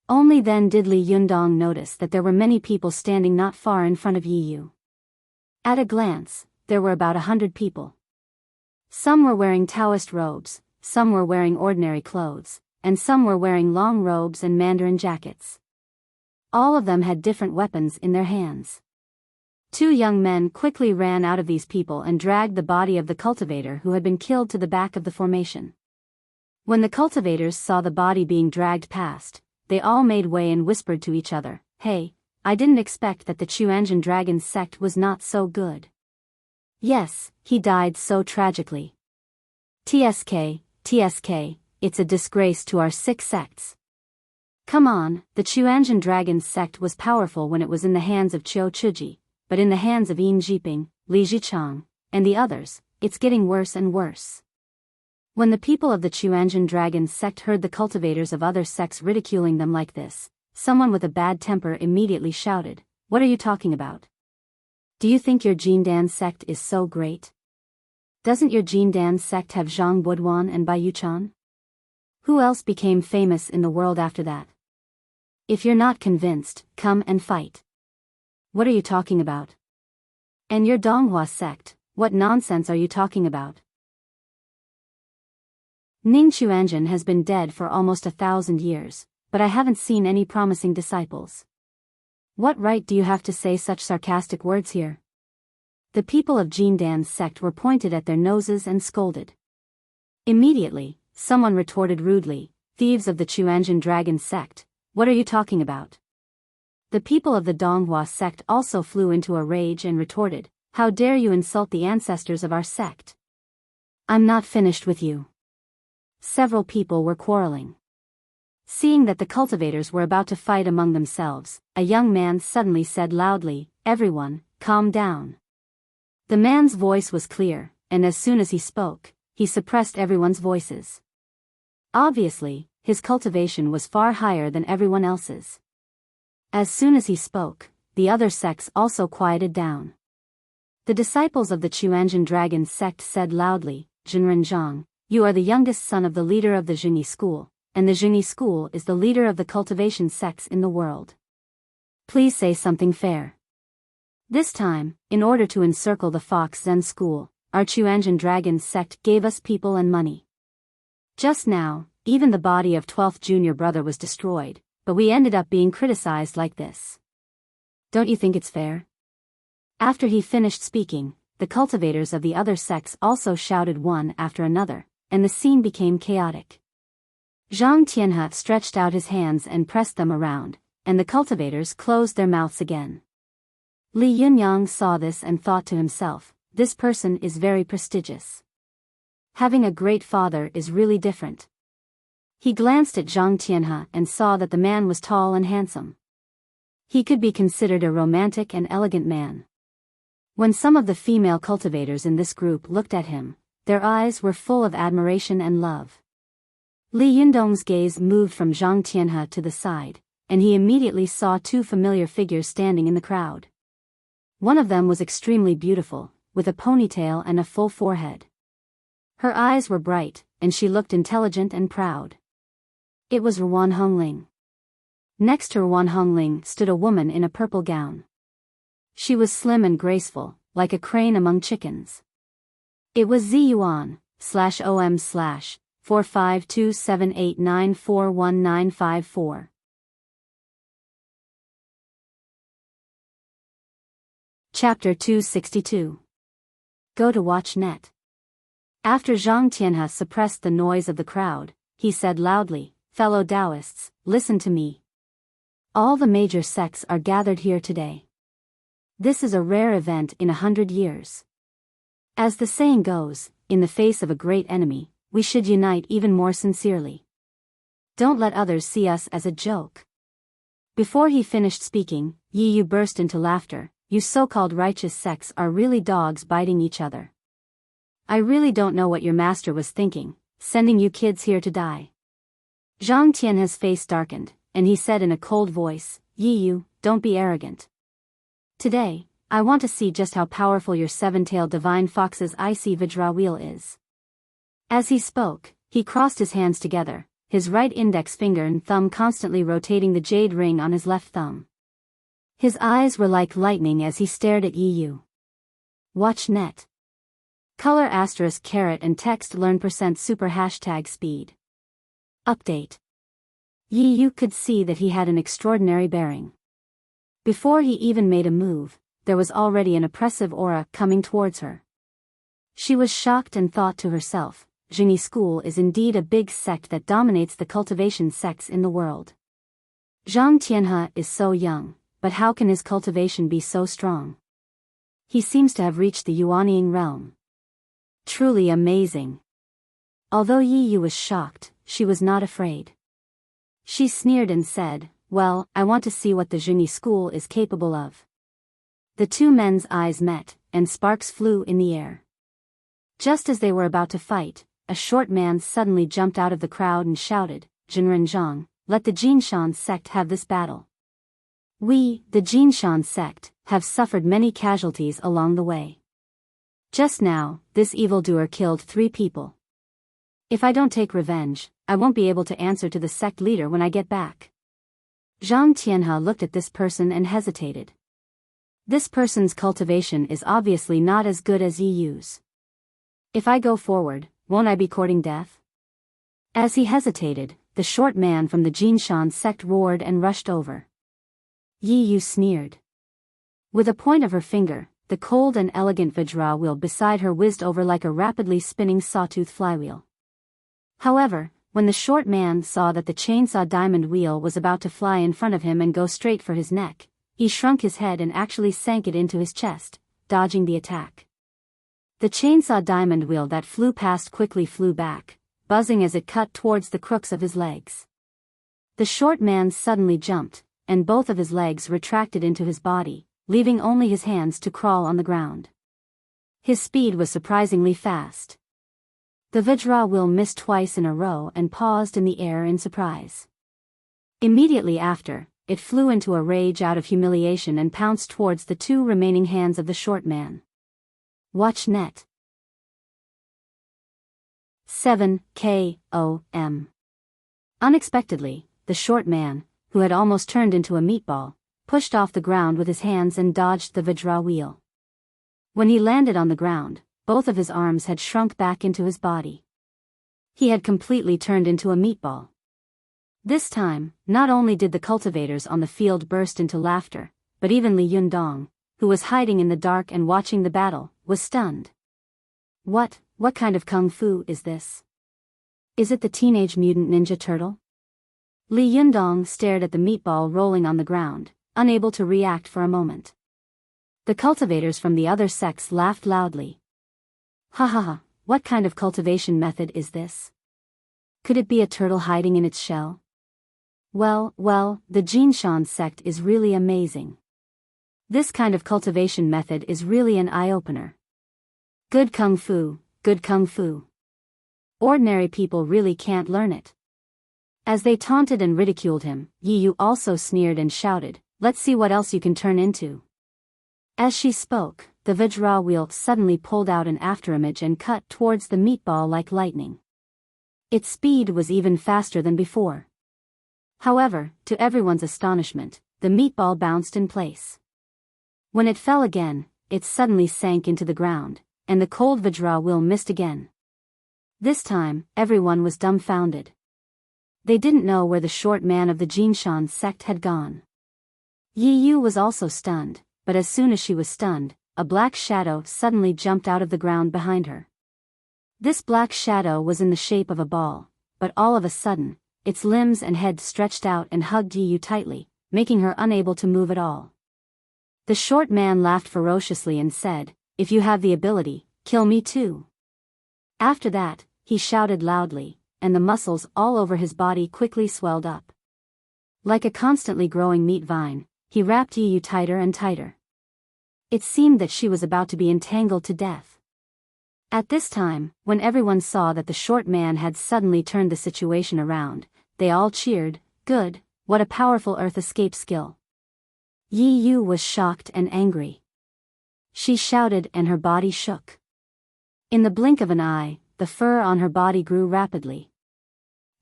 Only then did Li Yundong notice that there were many people standing not far in front of Yu. At a glance, there were about 100 people. Some were wearing Taoist robes, some were wearing ordinary clothes, and some were wearing long robes and mandarin jackets. All of them had different weapons in their hands. 2 young men quickly ran out of these people and dragged the body of the cultivator who had been killed to the back of the formation. When the cultivators saw the body being dragged past, they all made way and whispered to each other, hey, I didn't expect that the Chuanjian dragon sect was not so good. Yes, he died so tragically. TSK, it's a disgrace to our 6 sects. Come on, the Chuanjian dragon sect was powerful when it was in the hands of Qiu Chuji, but in the hands of Yin Jiping, Li Zichang, and the others, it's getting worse and worse. When the people of the Chuanjian dragon sect heard the cultivators of other sects ridiculing them like this, someone with a bad temper immediately shouted, what are you talking about? Do you think your Jindan sect is so great? Doesn't your Jindan sect have Zhang Buduan and Bai Yuchan? Who else became famous in the world after that? If you're not convinced, come and fight. What are you talking about? And your Donghua sect, what nonsense are you talking about? Ning Chuanjian has been dead for almost 1,000 years, but I haven't seen any promising disciples. What right do you have to say such sarcastic words here? The people of Jindan's sect were pointed at their noses and scolded. Immediately, someone retorted rudely, "Thieves of the Chuanjin Dragon sect, what are you talking about?" The people of the Donghua sect also flew into a rage and retorted, "How dare you insult the ancestors of our sect? I'm not finished with you." Several people were quarreling. Seeing that the cultivators were about to fight among themselves, a young man suddenly said loudly, "Everyone, calm down." The man's voice was clear, and as soon as he spoke, he suppressed everyone's voices. Obviously, his cultivation was far higher than everyone else's. As soon as he spoke, the other sects also quieted down. The disciples of the Chuanjin Dragon sect said loudly, "Jinrenzhang, you are the youngest son of the leader of the Jingyi school, and the Jingyi school is the leader of the cultivation sects in the world. Please say something fair." This time, in order to encircle the Fox Zen school, our Chuanjin Dragon sect gave us people and money. Just now, even the body of 12th junior brother was destroyed, but we ended up being criticized like this. Don't you think it's fair? After he finished speaking, the cultivators of the other sects also shouted one after another, and the scene became chaotic. Zhang Tianhe stretched out his hands and pressed them around, and the cultivators closed their mouths again. Li Yunyang saw this and thought to himself, "This person is very prestigious. Having a great father is really different." He glanced at Zhang Tianhe and saw that the man was tall and handsome. He could be considered a romantic and elegant man. When some of the female cultivators in this group looked at him, their eyes were full of admiration and love. Li Yundong's gaze moved from Zhang Tianhe to the side, and he immediately saw two familiar figures standing in the crowd. One of them was extremely beautiful, with a ponytail and a full forehead. Her eyes were bright, and she looked intelligent and proud. It was Ruan Hongling. Next to Ruan Hongling stood a woman in a purple gown. She was slim and graceful, like a crane among chickens. It was ZUAN/OM/45278941954. Chapter 262. Go to watch net. After Zhang Tianhe suppressed the noise of the crowd, he said loudly, "Fellow Taoists, listen to me. All the major sects are gathered here today. This is a rare event in 100 years. As the saying goes, in the face of a great enemy, we should unite even more sincerely. Don't let others see us as a joke." Before he finished speaking, Yi Yu burst into laughter. "You so-called righteous sects are really dogs biting each other. I really don't know what your master was thinking, sending you kids here to die." Zhang Tianhe's face darkened, and he said in a cold voice, "Yi Yu, don't be arrogant. Today, I want to see just how powerful your seven-tailed divine fox's icy Vajra wheel is." As he spoke, he crossed his hands together, his right index finger and thumb constantly rotating the jade ring on his left thumb. His eyes were like lightning as he stared at Yi Yu. Watch net. Color * caret and text learn % super #speed. Update. Yi Yu could see that he had an extraordinary bearing. Before he even made a move, there was already an oppressive aura coming towards her. She was shocked and thought to herself, Jingyi school is indeed a big sect that dominates the cultivation sects in the world. Zhang Tianhe is so young, but how can his cultivation be so strong? He seems to have reached the Yuanying realm. Truly amazing. Although Yi Yu was shocked, she was not afraid. She sneered and said, "Well, I want to see what the Jingyi school is capable of." The two men's eyes met, and sparks flew in the air. Just as they were about to fight, a short man suddenly jumped out of the crowd and shouted, "Jinrenzhang, let the Jinshan sect have this battle. We, the Jinshan sect, have suffered many casualties along the way. Just now, this evildoer killed 3 people. If I don't take revenge, I won't be able to answer to the sect leader when I get back." Zhang Tianhe looked at this person and hesitated. This person's cultivation is obviously not as good as Yi Yu's. If I go forward, won't I be courting death? As he hesitated, the short man from the Jinshan sect roared and rushed over. Yi Yu sneered. With a point of her finger, the cold and elegant Vajra wheel beside her whizzed over like a rapidly spinning sawtooth flywheel. However, when the short man saw that the chainsaw diamond wheel was about to fly in front of him and go straight for his neck, he shrunk his head and actually sank it into his chest, dodging the attack. The chainsaw diamond wheel that flew past quickly flew back, buzzing as it cut towards the crooks of his legs. The short man suddenly jumped, and both of his legs retracted into his body, leaving only his hands to crawl on the ground. His speed was surprisingly fast. The Vajra wheel missed twice in a row and paused in the air in surprise. Immediately after, it flew into a rage out of humiliation and pounced towards the two remaining hands of the short man. Watch net. 7 KOM. Unexpectedly, the short man, who had almost turned into a meatball, pushed off the ground with his hands and dodged the Vajra wheel. When he landed on the ground, both of his arms had shrunk back into his body. He had completely turned into a meatball. This time, not only did the cultivators on the field burst into laughter, but even Li Yundong, who was hiding in the dark and watching the battle, was stunned. What kind of kung fu is this? Is it the Teenage Mutant Ninja Turtle? Li Yundong stared at the meatball rolling on the ground, unable to react for a moment. The cultivators from the other sects laughed loudly. Ha ha ha, what kind of cultivation method is this? Could it be a turtle hiding in its shell? Well, the Jinshan sect is really amazing. This kind of cultivation method is really an eye-opener. Good kung fu, good kung fu. Ordinary people really can't learn it. As they taunted and ridiculed him, Yi Yu also sneered and shouted, "Let's see what else you can turn into." As she spoke, the Vajra wheel suddenly pulled out an afterimage and cut towards the meatball like lightning. Its speed was even faster than before. However, to everyone's astonishment, the meatball bounced in place. When it fell again, it suddenly sank into the ground, and the cold Vajra wheel missed again. This time, everyone was dumbfounded. They didn't know where the short man of the Jinshan sect had gone. Yi Yu was also stunned, but as soon as she was stunned, a black shadow suddenly jumped out of the ground behind her. This black shadow was in the shape of a ball, but all of a sudden, its limbs and head stretched out and hugged Yi Yu tightly, making her unable to move at all. The short man laughed ferociously and said, "If you have the ability, kill me too." After that, he shouted loudly, and the muscles all over his body quickly swelled up. Like a constantly growing meat vine, he wrapped Yi Yu tighter and tighter. It seemed that she was about to be entangled to death. At this time, when everyone saw that the short man had suddenly turned the situation around, they all cheered, "Good, what a powerful earth escape skill." Yi Yu was shocked and angry. She shouted and her body shook. In the blink of an eye, the fur on her body grew rapidly.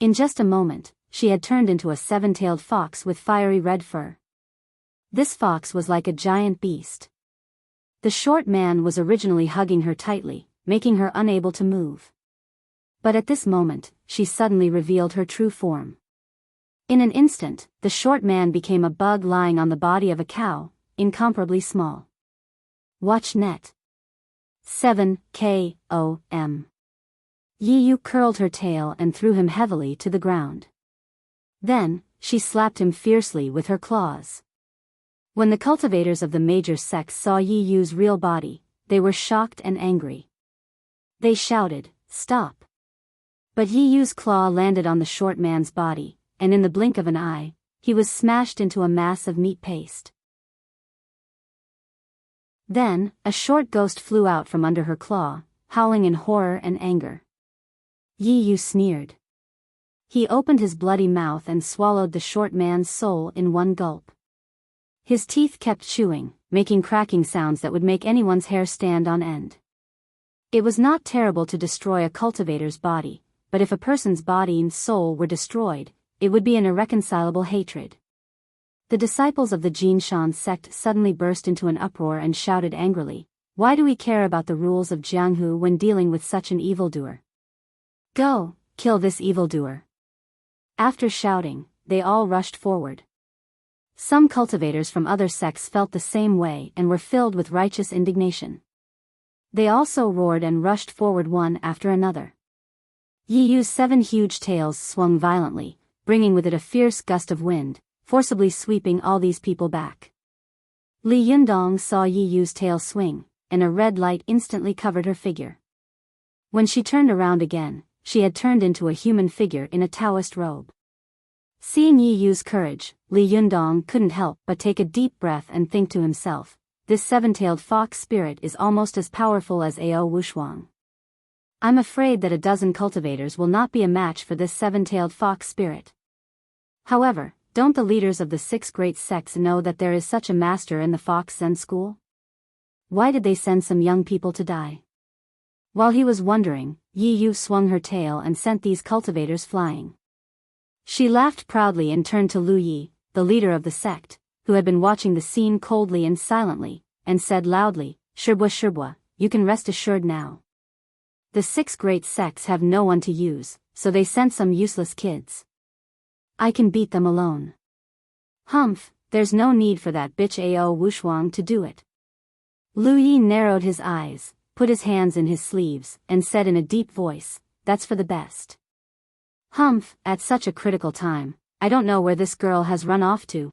In just a moment, she had turned into a seven-tailed fox with fiery red fur. This fox was like a giant beast. The short man was originally hugging her tightly, making her unable to move. But at this moment, she suddenly revealed her true form. In an instant, the short man became a bug lying on the body of a cow, incomparably small. Watch net. 7 KOM. Yi Yu curled her tail and threw him heavily to the ground. Then, she slapped him fiercely with her claws. When the cultivators of the major sects saw Yi Yu's real body, they were shocked and angry. They shouted, "Stop!" But Yi Yu's claw landed on the short man's body, and in the blink of an eye, he was smashed into a mass of meat paste. Then, a short ghost flew out from under her claw, howling in horror and anger. Yi Yu sneered. He opened his bloody mouth and swallowed the short man's soul in one gulp. His teeth kept chewing, making cracking sounds that would make anyone's hair stand on end. It was not terrible to destroy a cultivator's body, but if a person's body and soul were destroyed, it would be an irreconcilable hatred. The disciples of the Jinshan sect suddenly burst into an uproar and shouted angrily, "Why do we care about the rules of Jianghu when dealing with such an evildoer? Go, kill this evildoer." After shouting, they all rushed forward. Some cultivators from other sects felt the same way and were filled with righteous indignation. They also roared and rushed forward one after another. Yi Yu's 7 huge tails swung violently, bringing with it a fierce gust of wind, forcibly sweeping all these people back. Li Yundong saw Yi Yu's tail swing, and a red light instantly covered her figure. When she turned around again, she had turned into a human figure in a Taoist robe. Seeing Yi Yu's courage, Li Yundong couldn't help but take a deep breath and think to himself, this 7-tailed fox spirit is almost as powerful as Ao Wushuang. I'm afraid that a dozen cultivators will not be a match for this 7-tailed fox spirit. However, don't the leaders of the 6 great sects know that there is such a master in the Fox Zen school? Why did they send some young people to die? While he was wondering, Yi Yu swung her tail and sent these cultivators flying. She laughed proudly and turned to Lu Yi, the leader of the sect, who had been watching the scene coldly and silently, and said loudly, Shibwa, you can rest assured now. The 6 great sects have no one to use, so they sent some useless kids. I can beat them alone. Humph, there's no need for that bitch Ao Wushuang to do it. Lu Yi narrowed his eyes, put his hands in his sleeves, and said in a deep voice, that's for the best. Humph, at such a critical time, I don't know where this girl has run off to.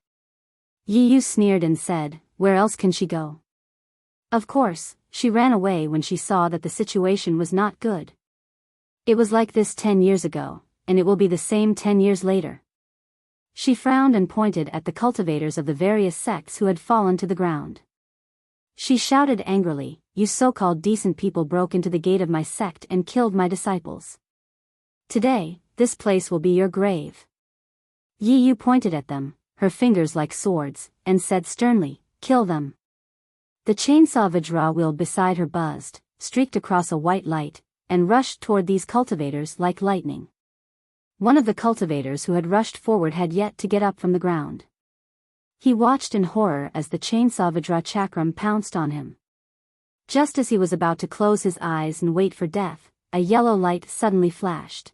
Yi Yu sneered and said, where else can she go? Of course, she ran away when she saw that the situation was not good. It was like this 10 years ago, and it will be the same 10 years later. She frowned and pointed at the cultivators of the various sects who had fallen to the ground. She shouted angrily, you so-called decent people broke into the gate of my sect and killed my disciples. Today, this place will be your grave. Yi Yu pointed at them, her fingers like swords, and said sternly, kill them. The chainsaw Vajra wheel beside her buzzed, streaked across a white light, and rushed toward these cultivators like lightning. One of the cultivators who had rushed forward had yet to get up from the ground. He watched in horror as the chainsaw Vajra chakram pounced on him. Just as he was about to close his eyes and wait for death, a yellow light suddenly flashed.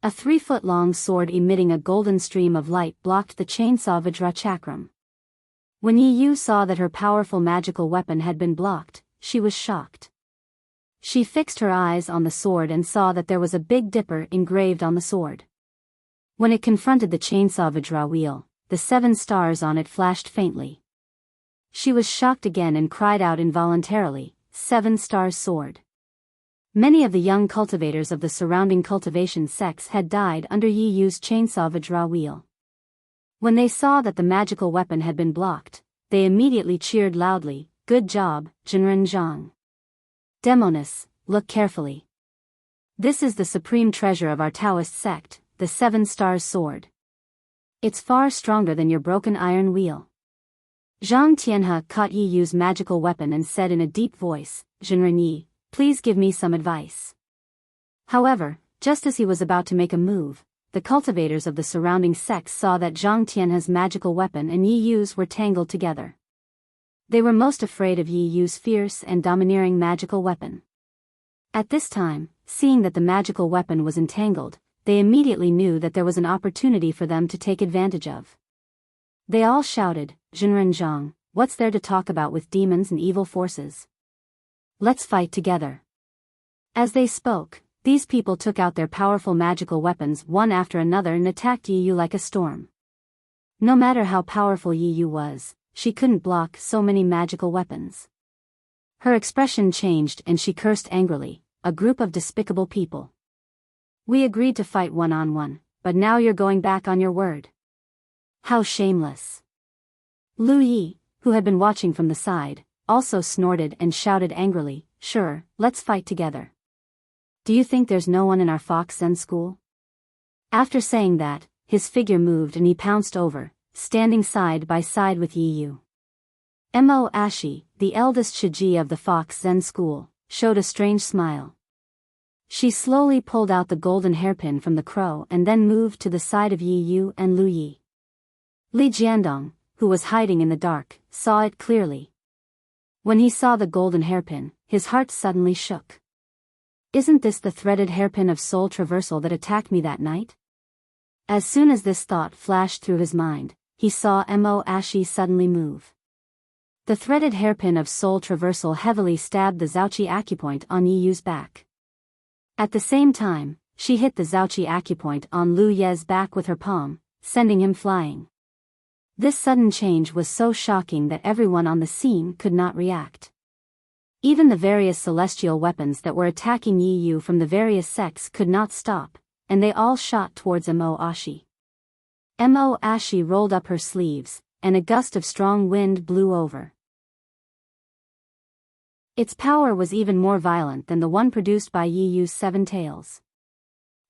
A 3-foot-long sword emitting a golden stream of light blocked the chainsaw Vajra chakram. When Yi Yu saw that her powerful magical weapon had been blocked, she was shocked. She fixed her eyes on the sword and saw that there was a Big Dipper engraved on the sword. When it confronted the chainsaw Vajra wheel, the 7 stars on it flashed faintly. She was shocked again and cried out involuntarily, 7 stars sword. Many of the young cultivators of the surrounding cultivation sects had died under Yi Yu's chainsaw Vajra wheel. When they saw that the magical weapon had been blocked, they immediately cheered loudly, good job, Jinren Zhang. Demoness, look carefully. This is the supreme treasure of our Taoist sect, the 7 stars sword. It's far stronger than your broken iron wheel. Zhang Tianhe caught Yi Yu's magical weapon and said in a deep voice, Jinren Yi, please give me some advice. However, just as he was about to make a move, the cultivators of the surrounding sects saw that Zhang Tianhe's magical weapon and Yi Yu's were tangled together. They were most afraid of Yi Yu's fierce and domineering magical weapon. At this time, seeing that the magical weapon was entangled, they immediately knew that there was an opportunity for them to take advantage of. They all shouted, Jinren Zhang, what's there to talk about with demons and evil forces? Let's fight together. As they spoke, these people took out their powerful magical weapons one after another and attacked Yi Yu like a storm. No matter how powerful Yi Yu was, she couldn't block so many magical weapons. Her expression changed and she cursed angrily, a group of despicable people. We agreed to fight one-on-one, but now you're going back on your word. How shameless. Lu Yi, who had been watching from the side, also snorted and shouted angrily, sure, let's fight together. Do you think there's no one in our Fox Zen school? After saying that, his figure moved and he pounced over, standing side by side with Yi Yu. Mo Ashi, the eldest Shiji of the Fox Zen school, showed a strange smile. She slowly pulled out the golden hairpin from the crow and then moved to the side of Yi Yu and Lu Yi. Li Jiandong, who was hiding in the dark, saw it clearly. When he saw the golden hairpin, his heart suddenly shook. Isn't this the threaded hairpin of soul traversal that attacked me that night? As soon as this thought flashed through his mind, he saw Mo Ashi suddenly move. The threaded hairpin of soul traversal heavily stabbed the Zhaoqi acupoint on Yi Yu's back. At the same time, she hit the Zhaoqi acupoint on Lu Ye's back with her palm, sending him flying. This sudden change was so shocking that everyone on the scene could not react. Even the various celestial weapons that were attacking Yi Yu from the various sects could not stop, and they all shot towards Mo Ashi. Mo Ashi rolled up her sleeves, and a gust of strong wind blew over. Its power was even more violent than the one produced by Yi Yu's 7 tails.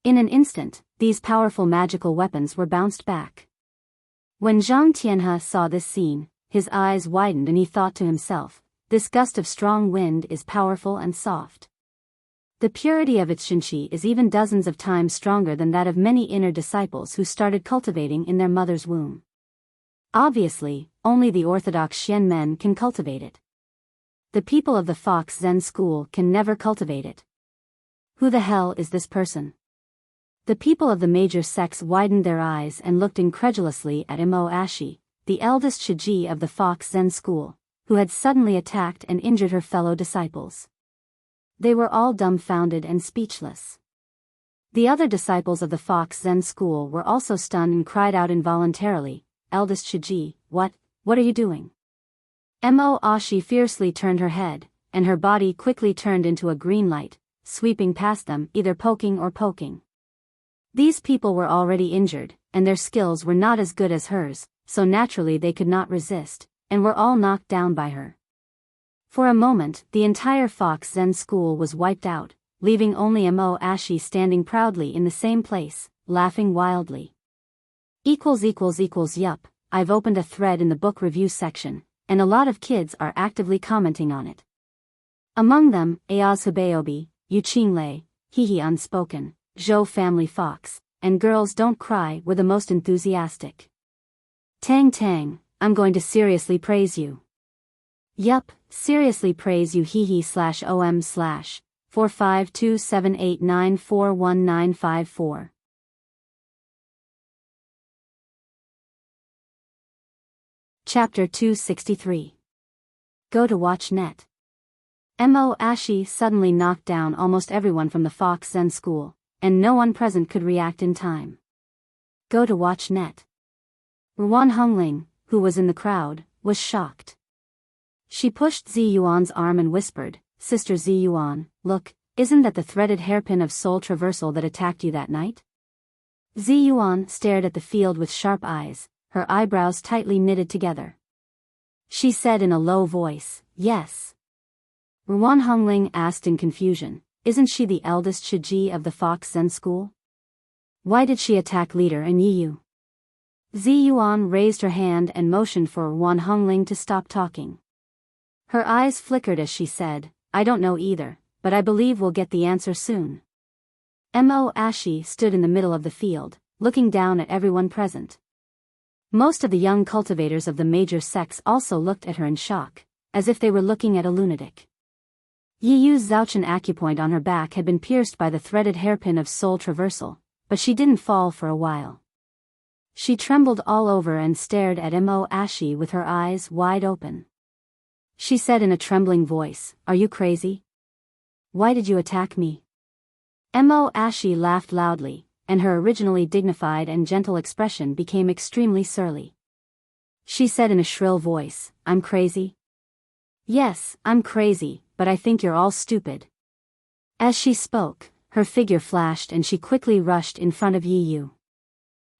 In an instant, these powerful magical weapons were bounced back. When Zhang Tianhe saw this scene, his eyes widened and he thought to himself, this gust of strong wind is powerful and soft. The purity of its Xinqi is even dozens of times stronger than that of many inner disciples who started cultivating in their mother's womb. Obviously, only the orthodox Xian men can cultivate it. The people of the Fox Zen school can never cultivate it. Who the hell is this person? The people of the major sects widened their eyes and looked incredulously at Mo Ashi, the eldest Shiji of the Fox Zen school, who had suddenly attacked and injured her fellow disciples. They were all dumbfounded and speechless. The other disciples of the Fox Zen school were also stunned and cried out involuntarily, "Eldest Shiji, what are you doing?" Mo Ashi fiercely turned her head, and her body quickly turned into a green light, sweeping past them, either poking or poking. These people were already injured, and their skills were not as good as hers, so naturally they could not resist, and were all knocked down by her. For a moment, the entire Fox Zen school was wiped out, leaving only Mo Ashi standing proudly in the same place, laughing wildly. Yup, I've opened a thread in the book review section, and a lot of kids are actively commenting on it. Among them, Ayaz Hubayobi, Yu Qinglei, Hihi Unspoken, Zhou Family Fox, and Girls Don't Cry were the most enthusiastic. Tang Tang, I'm going to seriously praise you. Yup, seriously praise you /om/45278941954. Chapter 263. Go to watch net. Mo Ashi suddenly knocked down almost everyone from the Fox Zen school, and no one present could react in time. Go to watch net. Ruan Hongling, who was in the crowd, was shocked. She pushed Zi Yuan's arm and whispered, "Sister Zi Yuan, look, isn't that the threaded hairpin of soul traversal that attacked you that night?" Zi Yuan stared at the field with sharp eyes, her eyebrows tightly knitted together. She said in a low voice, "Yes." Ruan Hongling asked in confusion, "Isn't she the eldest Shiji of the Fox Zen school? Why did she attack leader and Yi Yu?" Zi Yuan raised her hand and motioned for Ruan Hongling to stop talking. Her eyes flickered as she said, "I don't know either, but I believe we'll get the answer soon." Mo Ashi stood in the middle of the field, looking down at everyone present. Most of the young cultivators of the major sects also looked at her in shock, as if they were looking at a lunatic. Yi Yu's Zhaoqian acupoint on her back had been pierced by the threaded hairpin of soul traversal, but she didn't fall for a while. She trembled all over and stared at Mo Ashi with her eyes wide open. She said in a trembling voice, "Are you crazy? Why did you attack me?" Mo Ashi laughed loudly, and her originally dignified and gentle expression became extremely surly. She said in a shrill voice, "I'm crazy? Yes, I'm crazy, but I think you're all stupid." As she spoke, her figure flashed and she quickly rushed in front of Yi Yu.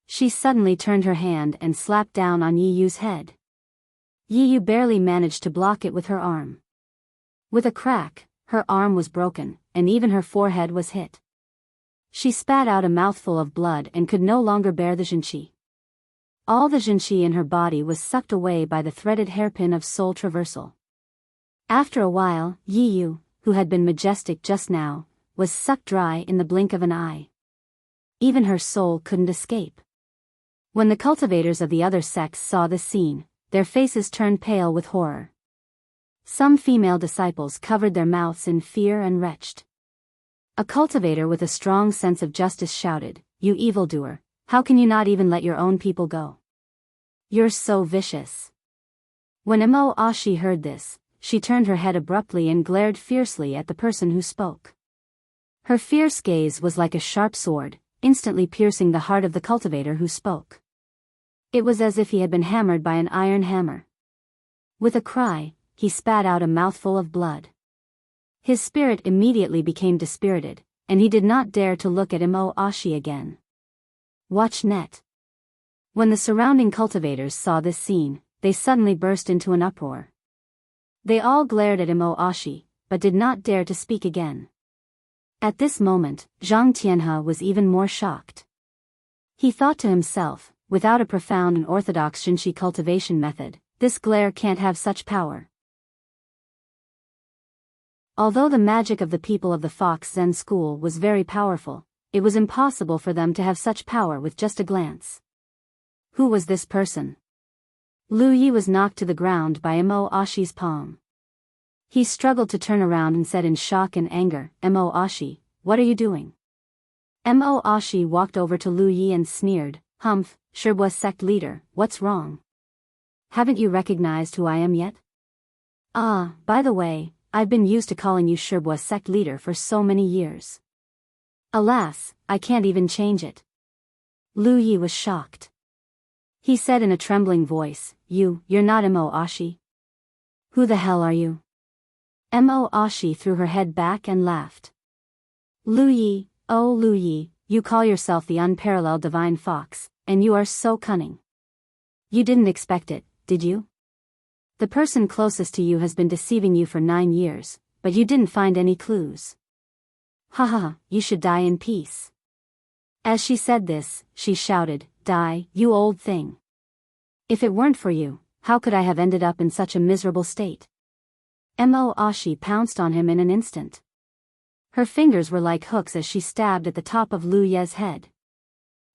She suddenly turned her hand and slapped down on Yi Yu's head. Yi Yu barely managed to block it with her arm. With a crack, her arm was broken, and even her forehead was hit. She spat out a mouthful of blood and could no longer bear the Xinqi. All the Xinqi in her body was sucked away by the threaded hairpin of soul traversal. After a while, Yi Yu, who had been majestic just now, was sucked dry in the blink of an eye. Even her soul couldn't escape. When the cultivators of the other sects saw this scene, their faces turned pale with horror. Some female disciples covered their mouths in fear and retched. A cultivator with a strong sense of justice shouted, "You evildoer, How can you not even let your own people go? You're so vicious. When Emo Ashi heard this, she turned her head abruptly and glared fiercely at the person who spoke. Her fierce gaze was like a sharp sword, instantly piercing the heart of the cultivator who spoke. It was as if he had been hammered by an iron hammer. With a cry, he spat out a mouthful of blood. His spirit immediately became dispirited, and he did not dare to look at Emo Ashi again. Watch net. When the surrounding cultivators saw this scene, they suddenly burst into an uproar. They all glared at Emo Ashi, but did not dare to speak again. At this moment, Zhang Tianhe was even more shocked. He thought to himself, without a profound and orthodox Shinshi cultivation method, this glare can't have such power. Although the magic of the people of the Fox Zen school was very powerful, it was impossible for them to have such power with just a glance. Who was this person? Lu Yi was knocked to the ground by Emo Ashi's palm. He struggled to turn around and said in shock and anger, Emo Ashi, what are you doing? Emo Ashi walked over to Lu Yi and sneered, Humph, Shibwa sect leader, what's wrong? Haven't you recognized who I am yet? Ah, by the way, I've been used to calling you Shibwa sect leader for so many years. Alas, I can't even change it. Lu Yi was shocked. He said in a trembling voice, You're not Emo Ashi? Who the hell are you? Emo Ashi threw her head back and laughed. Lu Yi, oh Lu Yi, you call yourself the unparalleled divine fox, and you are so cunning. You didn't expect it, did you? The person closest to you has been deceiving you for 9 years, but you didn't find any clues. Haha, you should die in peace. As she said this, she shouted, Die, you old thing. If it weren't for you, how could I have ended up in such a miserable state? Emo Ashi pounced on him in an instant. Her fingers were like hooks as she stabbed at the top of Lu Ye's head.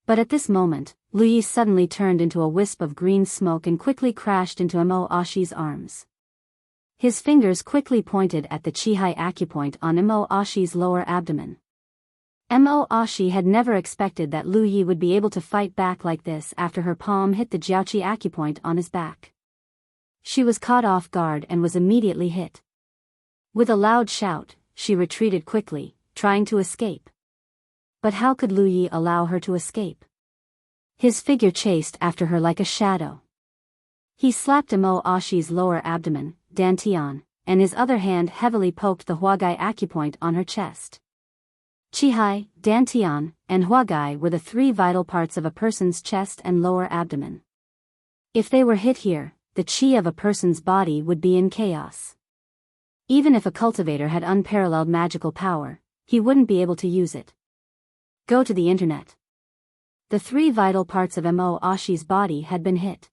But at this moment, Lu Yi suddenly turned into a wisp of green smoke and quickly crashed into Emo Ashi's arms. His fingers quickly pointed at the Chihai acupoint on Emo Ashi's lower abdomen. Emo Ashi had never expected that Lu Yi would be able to fight back like this after her palm hit the Jiaoqi acupoint on his back. She was caught off guard and was immediately hit. With a loud shout, she retreated quickly, trying to escape. But how could Lu Yi allow her to escape? His figure chased after her like a shadow. He slapped Emo Ashi's lower abdomen, Dantian, and his other hand heavily poked the Huagai acupoint on her chest. Chihai, Dantian, and Huagai were the 3 vital parts of a person's chest and lower abdomen. If they were hit here, the chi of a person's body would be in chaos. Even if a cultivator had unparalleled magical power, he wouldn't be able to use it. Go to the internet. The 3 vital parts of Emo Ashi's body had been hit.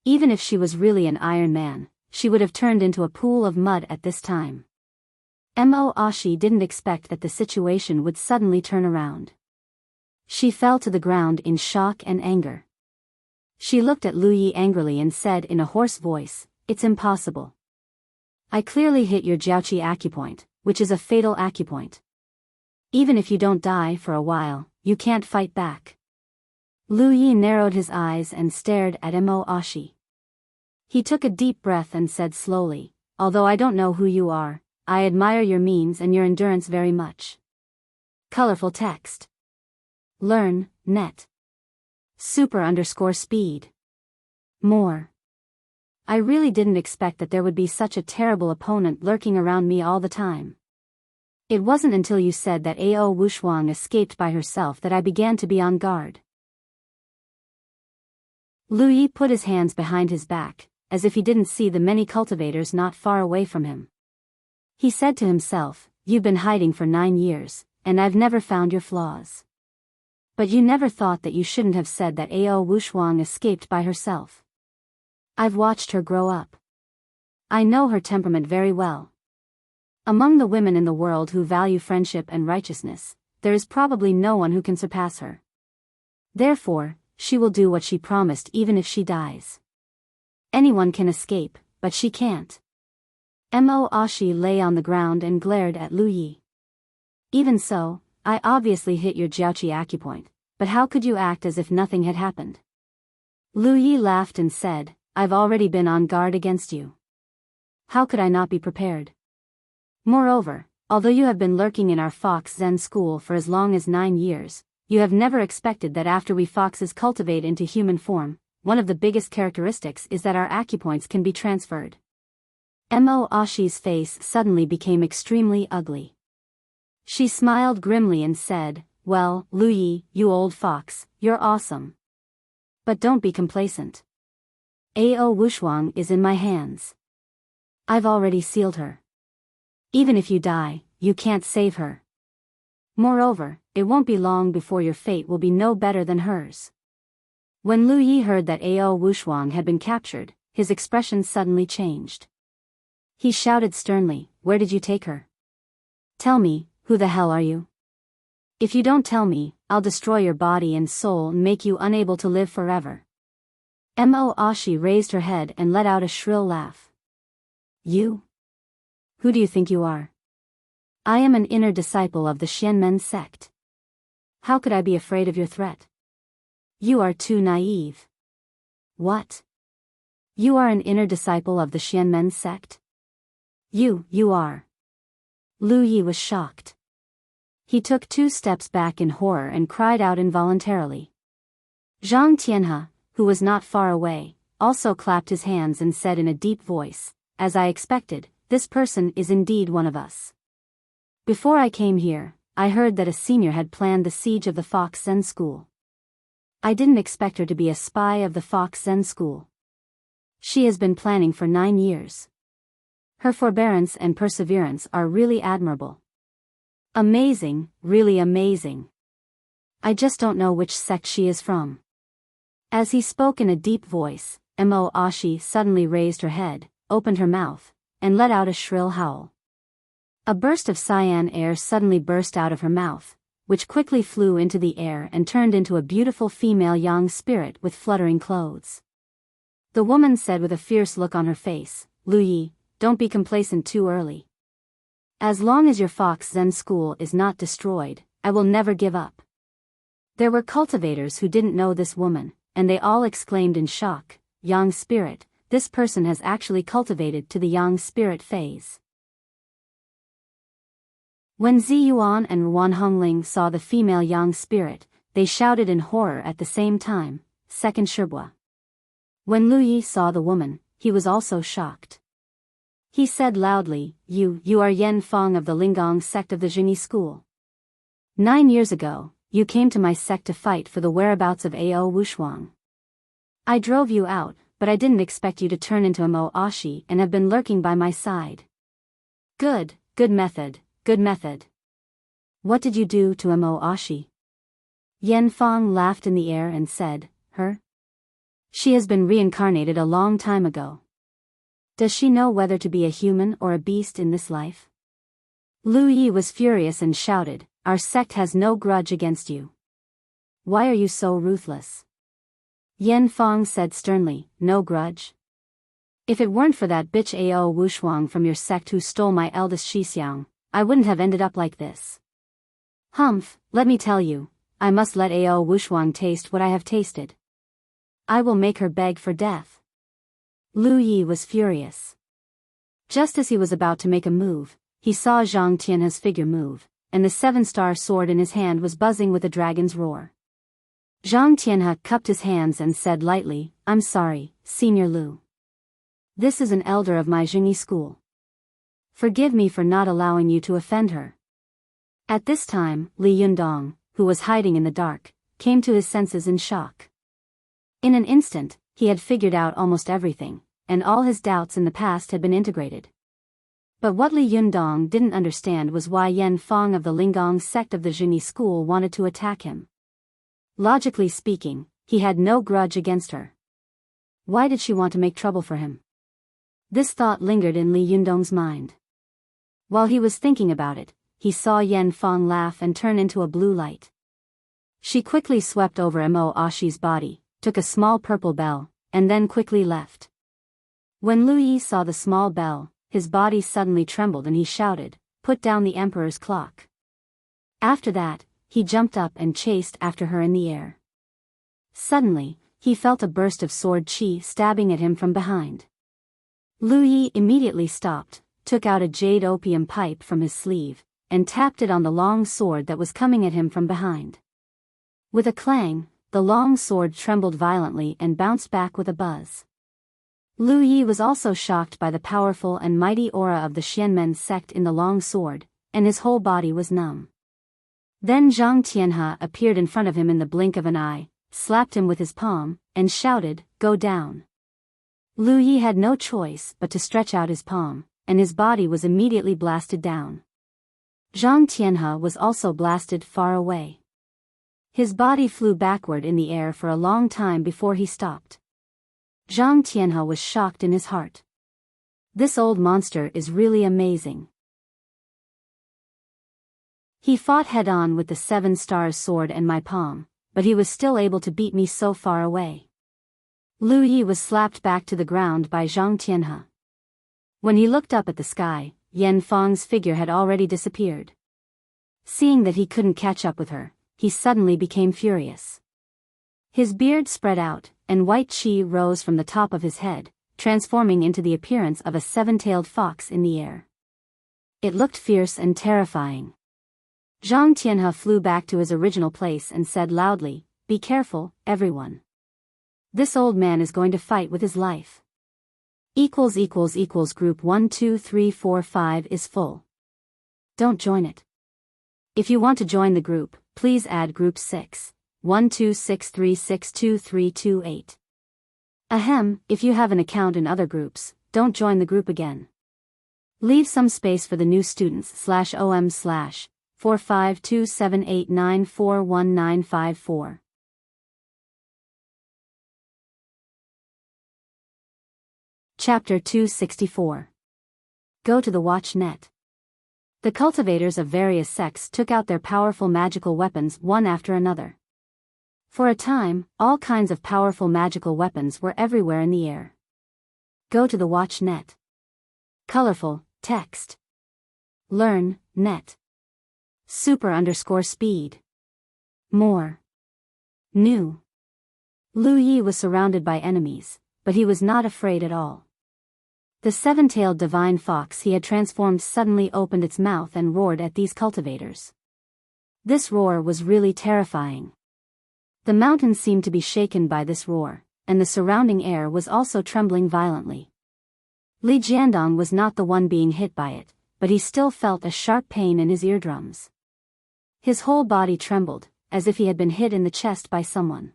Even if she was really an Iron Man, she would have turned into a pool of mud at this time. Emo Ashi didn't expect that the situation would suddenly turn around. She fell to the ground in shock and anger. She looked at Lu Yi angrily and said in a hoarse voice, It's impossible. I clearly hit your Jiaoqi acupoint, which is a fatal acupoint. Even if you don't die for a while, you can't fight back. Lu Yi narrowed his eyes and stared at Emo Ashi. He took a deep breath and said slowly, Although I don't know who you are, I admire your means and your endurance very much. Colorful text. Learn, net. Super_speed. More. I really didn't expect that there would be such a terrible opponent lurking around me all the time. It wasn't until you said that Ao Wushuang escaped by herself that I began to be on guard. Lu Yi put his hands behind his back, as if he didn't see the many cultivators not far away from him. He said to himself, You've been hiding for 9 years, and I've never found your flaws. But you never thought that you shouldn't have said that Ao Wushuang escaped by herself. I've watched her grow up. I know her temperament very well. Among the women in the world who value friendship and righteousness, there is probably no one who can surpass her. Therefore, she will do what she promised even if she dies. Anyone can escape, but she can't. Emo Ashi lay on the ground and glared at Lu Yi. Even so, I obviously hit your Jiaoqi acupoint, but how could you act as if nothing had happened? Lu Yi laughed and said, I've already been on guard against you. How could I not be prepared? Moreover, although you have been lurking in our Fox Zen school for as long as 9 years, you have never expected that after we foxes cultivate into human form, one of the biggest characteristics is that our acupoints can be transferred. Mo Ashi's face suddenly became extremely ugly. She smiled grimly and said, well, Lu Yi, you old fox, you're awesome. But don't be complacent. Ao Wushuang is in my hands. I've already sealed her. Even if you die, you can't save her. Moreover, it won't be long before your fate will be no better than hers. When Lu Yi heard that Ao Wushuang had been captured, his expression suddenly changed. He shouted sternly, where did you take her? Tell me, who the hell are you? If you don't tell me, I'll destroy your body and soul and make you unable to live forever. Mo Ashi raised her head and let out a shrill laugh. You? Who do you think you are? I am an inner disciple of the Xianmen sect. How could I be afraid of your threat? You are too naive. What? You are an inner disciple of the Xianmen sect? You are. Lu Yi was shocked. He took 2 steps back in horror and cried out involuntarily. Zhang Tianhe, who was not far away, also clapped his hands and said in a deep voice, as I expected, this person is indeed one of us. Before I came here, I heard that a senior had planned the siege of the Fox Zen School. I didn't expect her to be a spy of the Fox Zen School. She has been planning for 9 years. Her forbearance and perseverance are really admirable. Amazing, really amazing. I just don't know which sect she is from. As he spoke in a deep voice, Mo Ashi suddenly raised her head, opened her mouth, and let out a shrill howl. A burst of cyan air suddenly burst out of her mouth, which quickly flew into the air and turned into a beautiful female young spirit with fluttering clothes. The woman said with a fierce look on her face, Lu Yi, don't be complacent too early. As long as your Fox Zen school is not destroyed, I will never give up. There were cultivators who didn't know this woman, and they all exclaimed in shock, Yang spirit, this person has actually cultivated to the Yang spirit phase. When Ziyuan and Wan Hongling saw the female Yang spirit, they shouted in horror at the same time, second Shibua. When Lu Yi saw the woman, he was also shocked. He said loudly, You are Yen Feng of the Linggong sect of the Jingyi school. 9 years ago, you came to my sect to fight for the whereabouts of Ao Wushuang. I drove you out, but I didn't expect you to turn into a Mo Ashi and have been lurking by my side. Good method. What did you do to a Mo Ashi? Yen Feng laughed in the air and said, Her? She has been reincarnated a long time ago. Does she know whether to be a human or a beast in this life? Lu Yi was furious and shouted, Our sect has no grudge against you. Why are you so ruthless? Yen Feng said sternly, No grudge? If it weren't for that bitch Ao Wushuang from your sect who stole my eldest Shixiang, I wouldn't have ended up like this. Humph, let me tell you, I must let Ao Wushuang taste what I have tasted. I will make her beg for death. Lu Yi was furious. Just as he was about to make a move, he saw Zhang Tianhe's figure move, and the 7-star sword in his hand was buzzing with a dragon's roar. Zhang Tianhe cupped his hands and said lightly, I'm sorry, Senior Lu. This is an elder of my Jingyi school. Forgive me for not allowing you to offend her. At this time, Li Yundong, who was hiding in the dark, came to his senses in shock. In an instant, he had figured out almost everything, and all his doubts in the past had been integrated. But what Li Yundong didn't understand was why Yen Feng of the Linggong sect of the Jingyi school wanted to attack him. Logically speaking, he had no grudge against her. Why did she want to make trouble for him? This thought lingered in Li Yundong's mind. While he was thinking about it, he saw Yen Feng laugh and turn into a blue light. She quickly swept over Mo Ashi's body, took a small purple bell, and then quickly left. When Lu Yi saw the small bell, his body suddenly trembled and he shouted, Put down the emperor's clock. After that, he jumped up and chased after her in the air. Suddenly, he felt a burst of sword chi stabbing at him from behind. Lu Yi immediately stopped, took out a jade opium pipe from his sleeve, and tapped it on the long sword that was coming at him from behind. With a clang, the long sword trembled violently and bounced back with a buzz. Lu Yi was also shocked by the powerful and mighty aura of the Xianmen sect in the long sword, and his whole body was numb. Then Zhang Tianhe appeared in front of him in the blink of an eye, slapped him with his palm, and shouted, "Go down." Lu Yi had no choice but to stretch out his palm, and his body was immediately blasted down. Zhang Tianhe was also blasted far away. His body flew backward in the air for a long time before he stopped. Zhang Tianhe was shocked in his heart. This old monster is really amazing. He fought head-on with the 7 stars sword and my palm, but he was still able to beat me so far away. Lu Yi was slapped back to the ground by Zhang Tianhe. When he looked up at the sky, Yan Fang's figure had already disappeared. Seeing that he couldn't catch up with her, he suddenly became furious. His beard spread out, and white chi rose from the top of his head, transforming into the appearance of a 7-tailed fox in the air. It looked fierce and terrifying. Zhang Tianhe flew back to his original place and said loudly, "Be careful, everyone. This old man is going to fight with his life." Group 1 2 3 4 5 is full. Don't join it. If you want to join the group, please add group 6, 1263623228. Ahem, if you have an account in other groups, don't join the group again. Leave some space for the new students /OM/45278941954. Chapter 264. Go to the watch net. The cultivators of various sects took out their powerful magical weapons one after another. For a time, all kinds of powerful magical weapons were everywhere in the air. Go to the watch net. Colorful, text. Learn, net. Super_speed. More. New. Lu Yi was surrounded by enemies, but he was not afraid at all. The 7-tailed divine fox he had transformed suddenly opened its mouth and roared at these cultivators. This roar was really terrifying. The mountains seemed to be shaken by this roar, and the surrounding air was also trembling violently. Li Jiandong was not the one being hit by it, but he still felt a sharp pain in his eardrums. His whole body trembled, as if he had been hit in the chest by someone.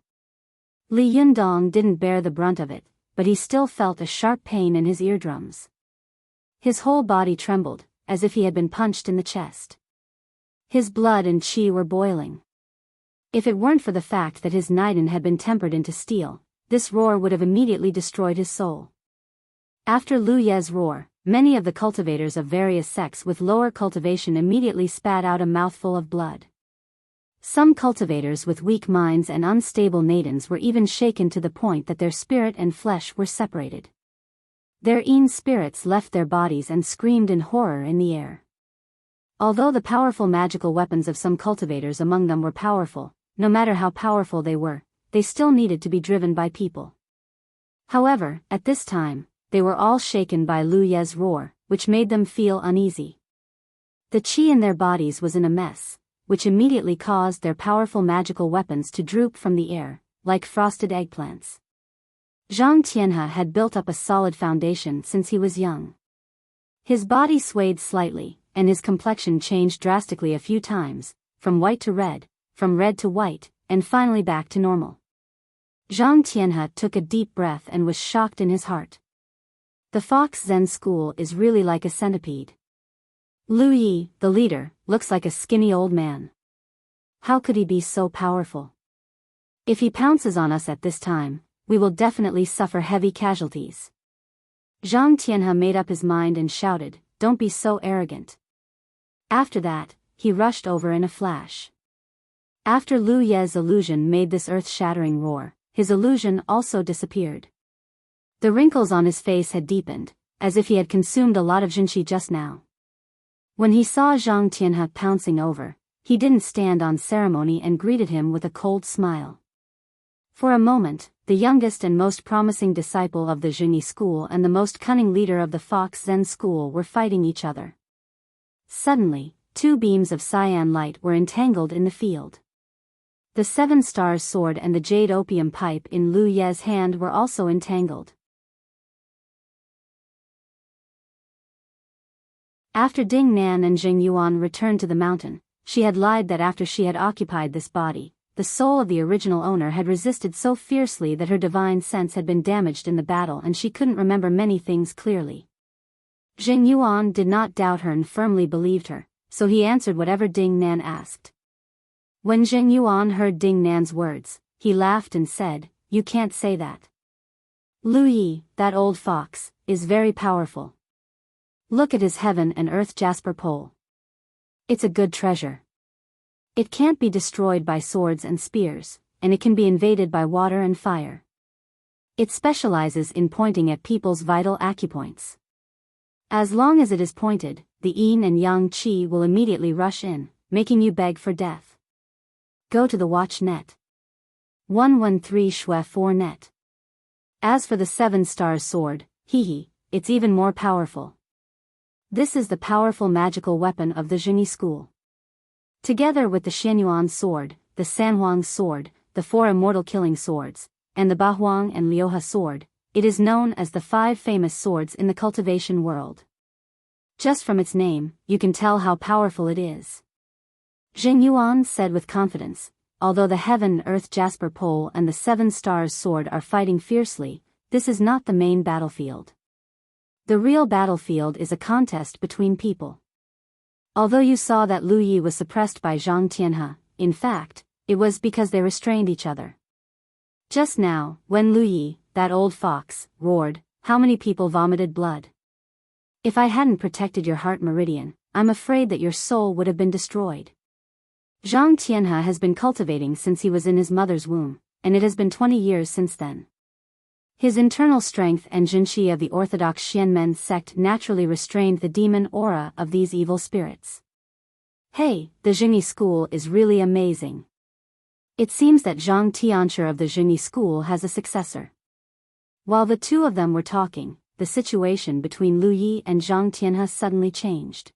Li Yundong didn't bear the brunt of it, but he still felt a sharp pain in his eardrums. His whole body trembled, as if he had been punched in the chest. His blood and chi were boiling. If it weren't for the fact that his Niden had been tempered into steel, this roar would have immediately destroyed his soul. After Lu Ye's roar, many of the cultivators of various sects with lower cultivation immediately spat out a mouthful of blood. Some cultivators with weak minds and unstable nadins were even shaken to the point that their spirit and flesh were separated. Their spirits left their bodies and screamed in horror in the air. Although the powerful magical weapons of some cultivators among them were powerful, no matter how powerful they were, they still needed to be driven by people. However, at this time, they were all shaken by Lu Ye's roar, which made them feel uneasy. The chi in their bodies was in a mess, which immediately caused their powerful magical weapons to droop from the air, like frosted eggplants. Zhang Tianhe had built up a solid foundation since he was young. His body swayed slightly, and his complexion changed drastically a few times, from white to red, from red to white, and finally back to normal. Zhang Tianhe took a deep breath and was shocked in his heart. The Fox Zen school is really like a centipede. Lu Yi, the leader, looks like a skinny old man. How could he be so powerful? If he pounces on us at this time, we will definitely suffer heavy casualties. Zhang Tianhe made up his mind and shouted, "Don't be so arrogant." After that, he rushed over in a flash. After Lu Ye's illusion made this earth-shattering roar, his illusion also disappeared. The wrinkles on his face had deepened, as if he had consumed a lot of jinqi just now. When he saw Zhang Tianhe pouncing over, he didn't stand on ceremony and greeted him with a cold smile. For a moment, the youngest and most promising disciple of the Zhenyi school and the most cunning leader of the Fox Zen school were fighting each other. Suddenly, two beams of cyan light were entangled in the field. The 7 stars sword and the jade opium pipe in Lu Ye's hand were also entangled. After Ding Nan and Jing Yuan returned to the mountain, she had lied that after she had occupied this body, the soul of the original owner had resisted so fiercely that her divine sense had been damaged in the battle and she couldn't remember many things clearly. Jing Yuan did not doubt her and firmly believed her, so he answered whatever Ding Nan asked. When Jing Yuan heard Ding Nan's words, he laughed and said, "You can't say that. Lu Yi, that old fox, is very powerful. Look at his heaven and earth jasper pole. It's a good treasure. It can't be destroyed by swords and spears, and it can be invaded by water and fire. It specializes in pointing at people's vital acupoints. As long as it is pointed, the yin and yang qi will immediately rush in, making you beg for death. Go to the watch net. 113 Shui 4 net. As for the 7 stars sword, it's even more powerful. This is the powerful magical weapon of the Zhenyi school. Together with the Xianyuan sword, the Sanhuang sword, the 4 immortal killing swords, and the Bahuang and Liuhe sword, it is known as the 5 famous swords in the cultivation world. Just from its name, you can tell how powerful it is. Jing Yuan said with confidence, although the heaven earth jasper pole and the 7 stars sword are fighting fiercely, this is not the main battlefield. The real battlefield is a contest between people. Although you saw that Lu Yi was suppressed by Zhang Tianhe, in fact, it was because they restrained each other. Just now, when Lu Yi, that old fox, roared, how many people vomited blood? If I hadn't protected your heart meridian, I'm afraid that your soul would have been destroyed. Zhang Tianhe has been cultivating since he was in his mother's womb, and it has been 20 years since then. His internal strength and Jinshi of the orthodox Xianmen sect naturally restrained the demon aura of these evil spirits. Hey, the Zhenyi school is really amazing. It seems that Zhang Tianshi of the Zhenyi school has a successor. While the two of them were talking, the situation between Lu Yi and Zhang Tianhe suddenly changed.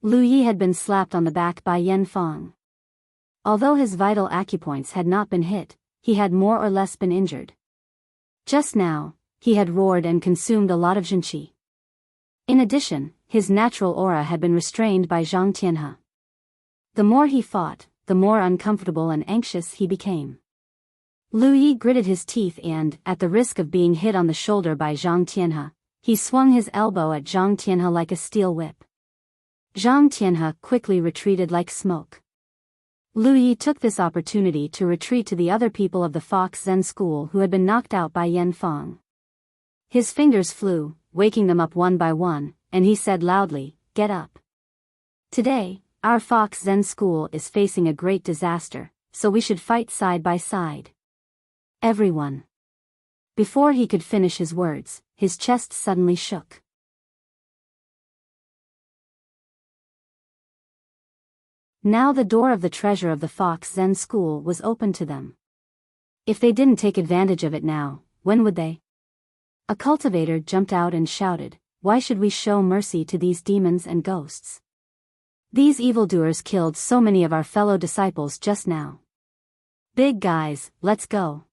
Lu Yi had been slapped on the back by Yan Fang. Although his vital acupoints had not been hit, he had more or less been injured. Just now, he had roared and consumed a lot of Jinqi. In addition, his natural aura had been restrained by Zhang Tianhe. The more he fought, the more uncomfortable and anxious he became. Lu Yi gritted his teeth and, at the risk of being hit on the shoulder by Zhang Tianhe, he swung his elbow at Zhang Tianhe like a steel whip. Zhang Tianhe quickly retreated like smoke. Lu Yi took this opportunity to retreat to the other people of the Fox Zen school who had been knocked out by Yan Fang. His fingers flew, waking them up one by one, and he said loudly, "Get up. Today, our Fox Zen school is facing a great disaster, so we should fight side by side. Everyone." Before he could finish his words, his chest suddenly shook. Now the door of the treasure of the Fox Zen school was open to them. If they didn't take advantage of it now, when would they? A cultivator jumped out and shouted, "Why should we show mercy to these demons and ghosts? These evildoers killed so many of our fellow disciples just now. Big guys, let's go."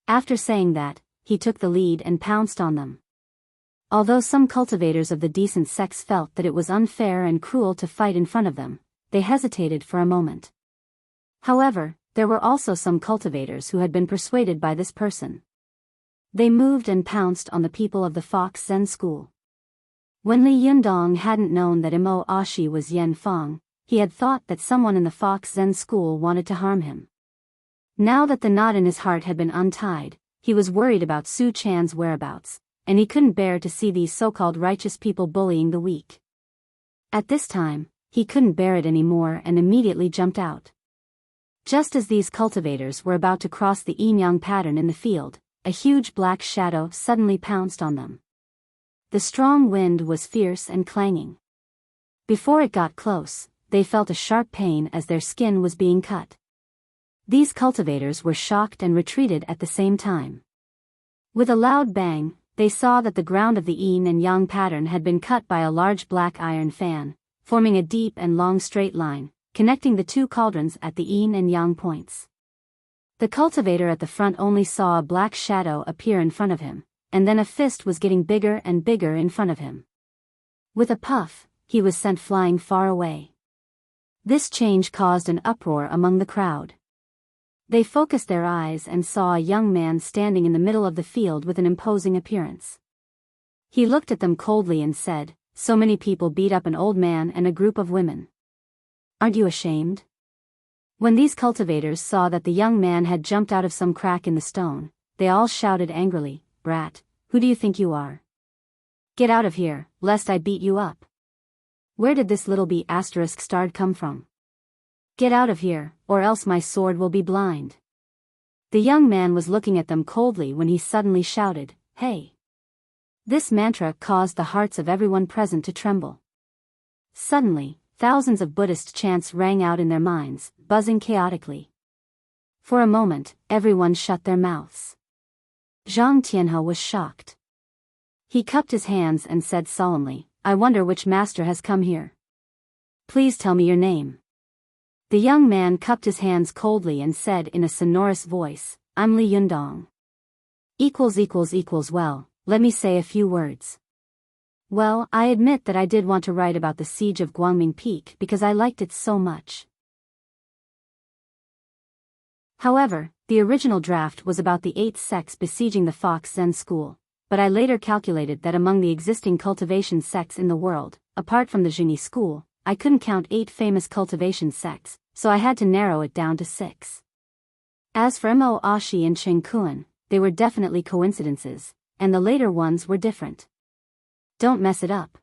After saying that, he took the lead and pounced on them. Although some cultivators of the decent sex felt that it was unfair and cruel to fight in front of them, they hesitated for a moment. However, there were also some cultivators who had been persuaded by this person. They moved and pounced on the people of the Fox Zen school. When Li Yundong hadn't known that Imo Ashi was Yan Fang, he had thought that someone in the Fox Zen school wanted to harm him. Now that the knot in his heart had been untied, he was worried about Su Chan's whereabouts, and he couldn't bear to see these so-called righteous people bullying the weak. At this time, he couldn't bear it anymore and immediately jumped out. Just as these cultivators were about to cross the yin-yang pattern in the field, a huge black shadow suddenly pounced on them. The strong wind was fierce and clanging. Before it got close, they felt a sharp pain as their skin was being cut. These cultivators were shocked and retreated at the same time. With a loud bang, they saw that the ground of the yin and yang pattern had been cut by a large black iron fan, forming a deep and long straight line, connecting the two cauldrons at the yin and yang points. The cultivator at the front only saw a black shadow appear in front of him, and then a fist was getting bigger and bigger in front of him. With a puff, he was sent flying far away. This change caused an uproar among the crowd. They focused their eyes and saw a young man standing in the middle of the field with an imposing appearance. He looked at them coldly and said, "So many people beat up an old man and a group of women. Aren't you ashamed?" When these cultivators saw that the young man had jumped out of some crack in the stone, they all shouted angrily, "Brat, who do you think you are? Get out of here, lest I beat you up. Where did this little B**** come from? Get out of here, or else my sword will be blind." The young man was looking at them coldly when he suddenly shouted, "Hey!" This mantra caused the hearts of everyone present to tremble. Suddenly, thousands of Buddhist chants rang out in their minds, buzzing chaotically. For a moment, everyone shut their mouths. Zhang Tianhe was shocked. He cupped his hands and said solemnly, "I wonder which master has come here. Please tell me your name." The young man cupped his hands coldly and said in a sonorous voice, "I'm Li Yundong. Well, let me say a few words. Well, I admit that I did want to write about the siege of Guangming Peak because I liked it so much. However, the original draft was about the 8 sects besieging the Fox Zen school, but I later calculated that among the existing cultivation sects in the world, apart from the Zhengyi school, I couldn't count 8 famous cultivation sects, so I had to narrow it down to 6. As for Mo Ashi and Cheng Kuan, they were definitely coincidences, and the later ones were different. Don't mess it up.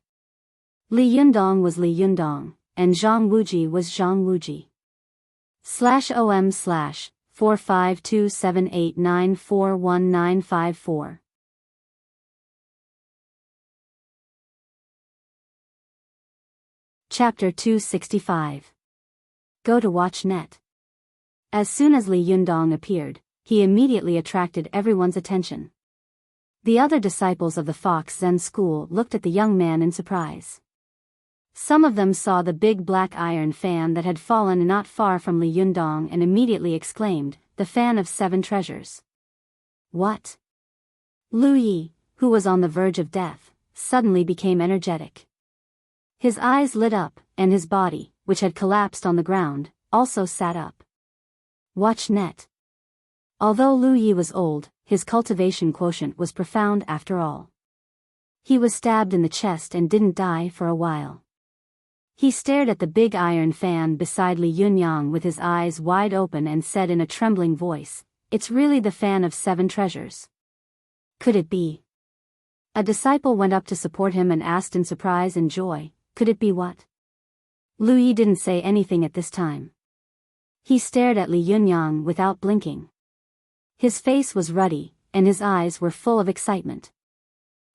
Li Yundong was Li Yundong, and Zhang Wuji was Zhang Wuji. /OM/45278941954 Chapter 265. Go to watch net. As soon as Li Yundong appeared, he immediately attracted everyone's attention. The other disciples of the Fox Zen school looked at the young man in surprise. Some of them saw the big black iron fan that had fallen not far from Li Yundong and immediately exclaimed, "The fan of 7 treasures." What? Lu Yi, who was on the verge of death, suddenly became energetic. His eyes lit up, and his body, which had collapsed on the ground, also sat up. Watch net. Although Lu Yi was old, his cultivation quotient was profound after all. He was stabbed in the chest and didn't die for a while. He stared at the big iron fan beside Li Yunyang with his eyes wide open and said in a trembling voice, "It's really the fan of 7 treasures. Could it be?" A disciple went up to support him and asked in surprise and joy, "Could it be what?" Lu Yi didn't say anything at this time. He stared at Li Yunyang without blinking. His face was ruddy, and his eyes were full of excitement.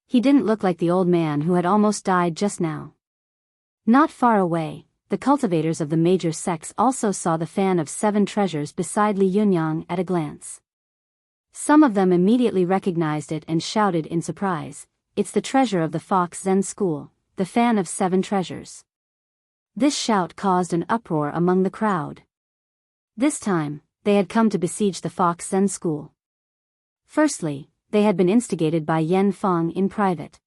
He didn't look like the old man who had almost died just now. Not far away, the cultivators of the major sects also saw the fan of 7 treasures beside Li Yunyang at a glance. Some of them immediately recognized it and shouted in surprise, "It's the treasure of the Fox Zen school, the fan of 7 treasures." This shout caused an uproar among the crowd. This time, they had come to besiege the Fox Zen school. Firstly, they had been instigated by Yan Feng in private.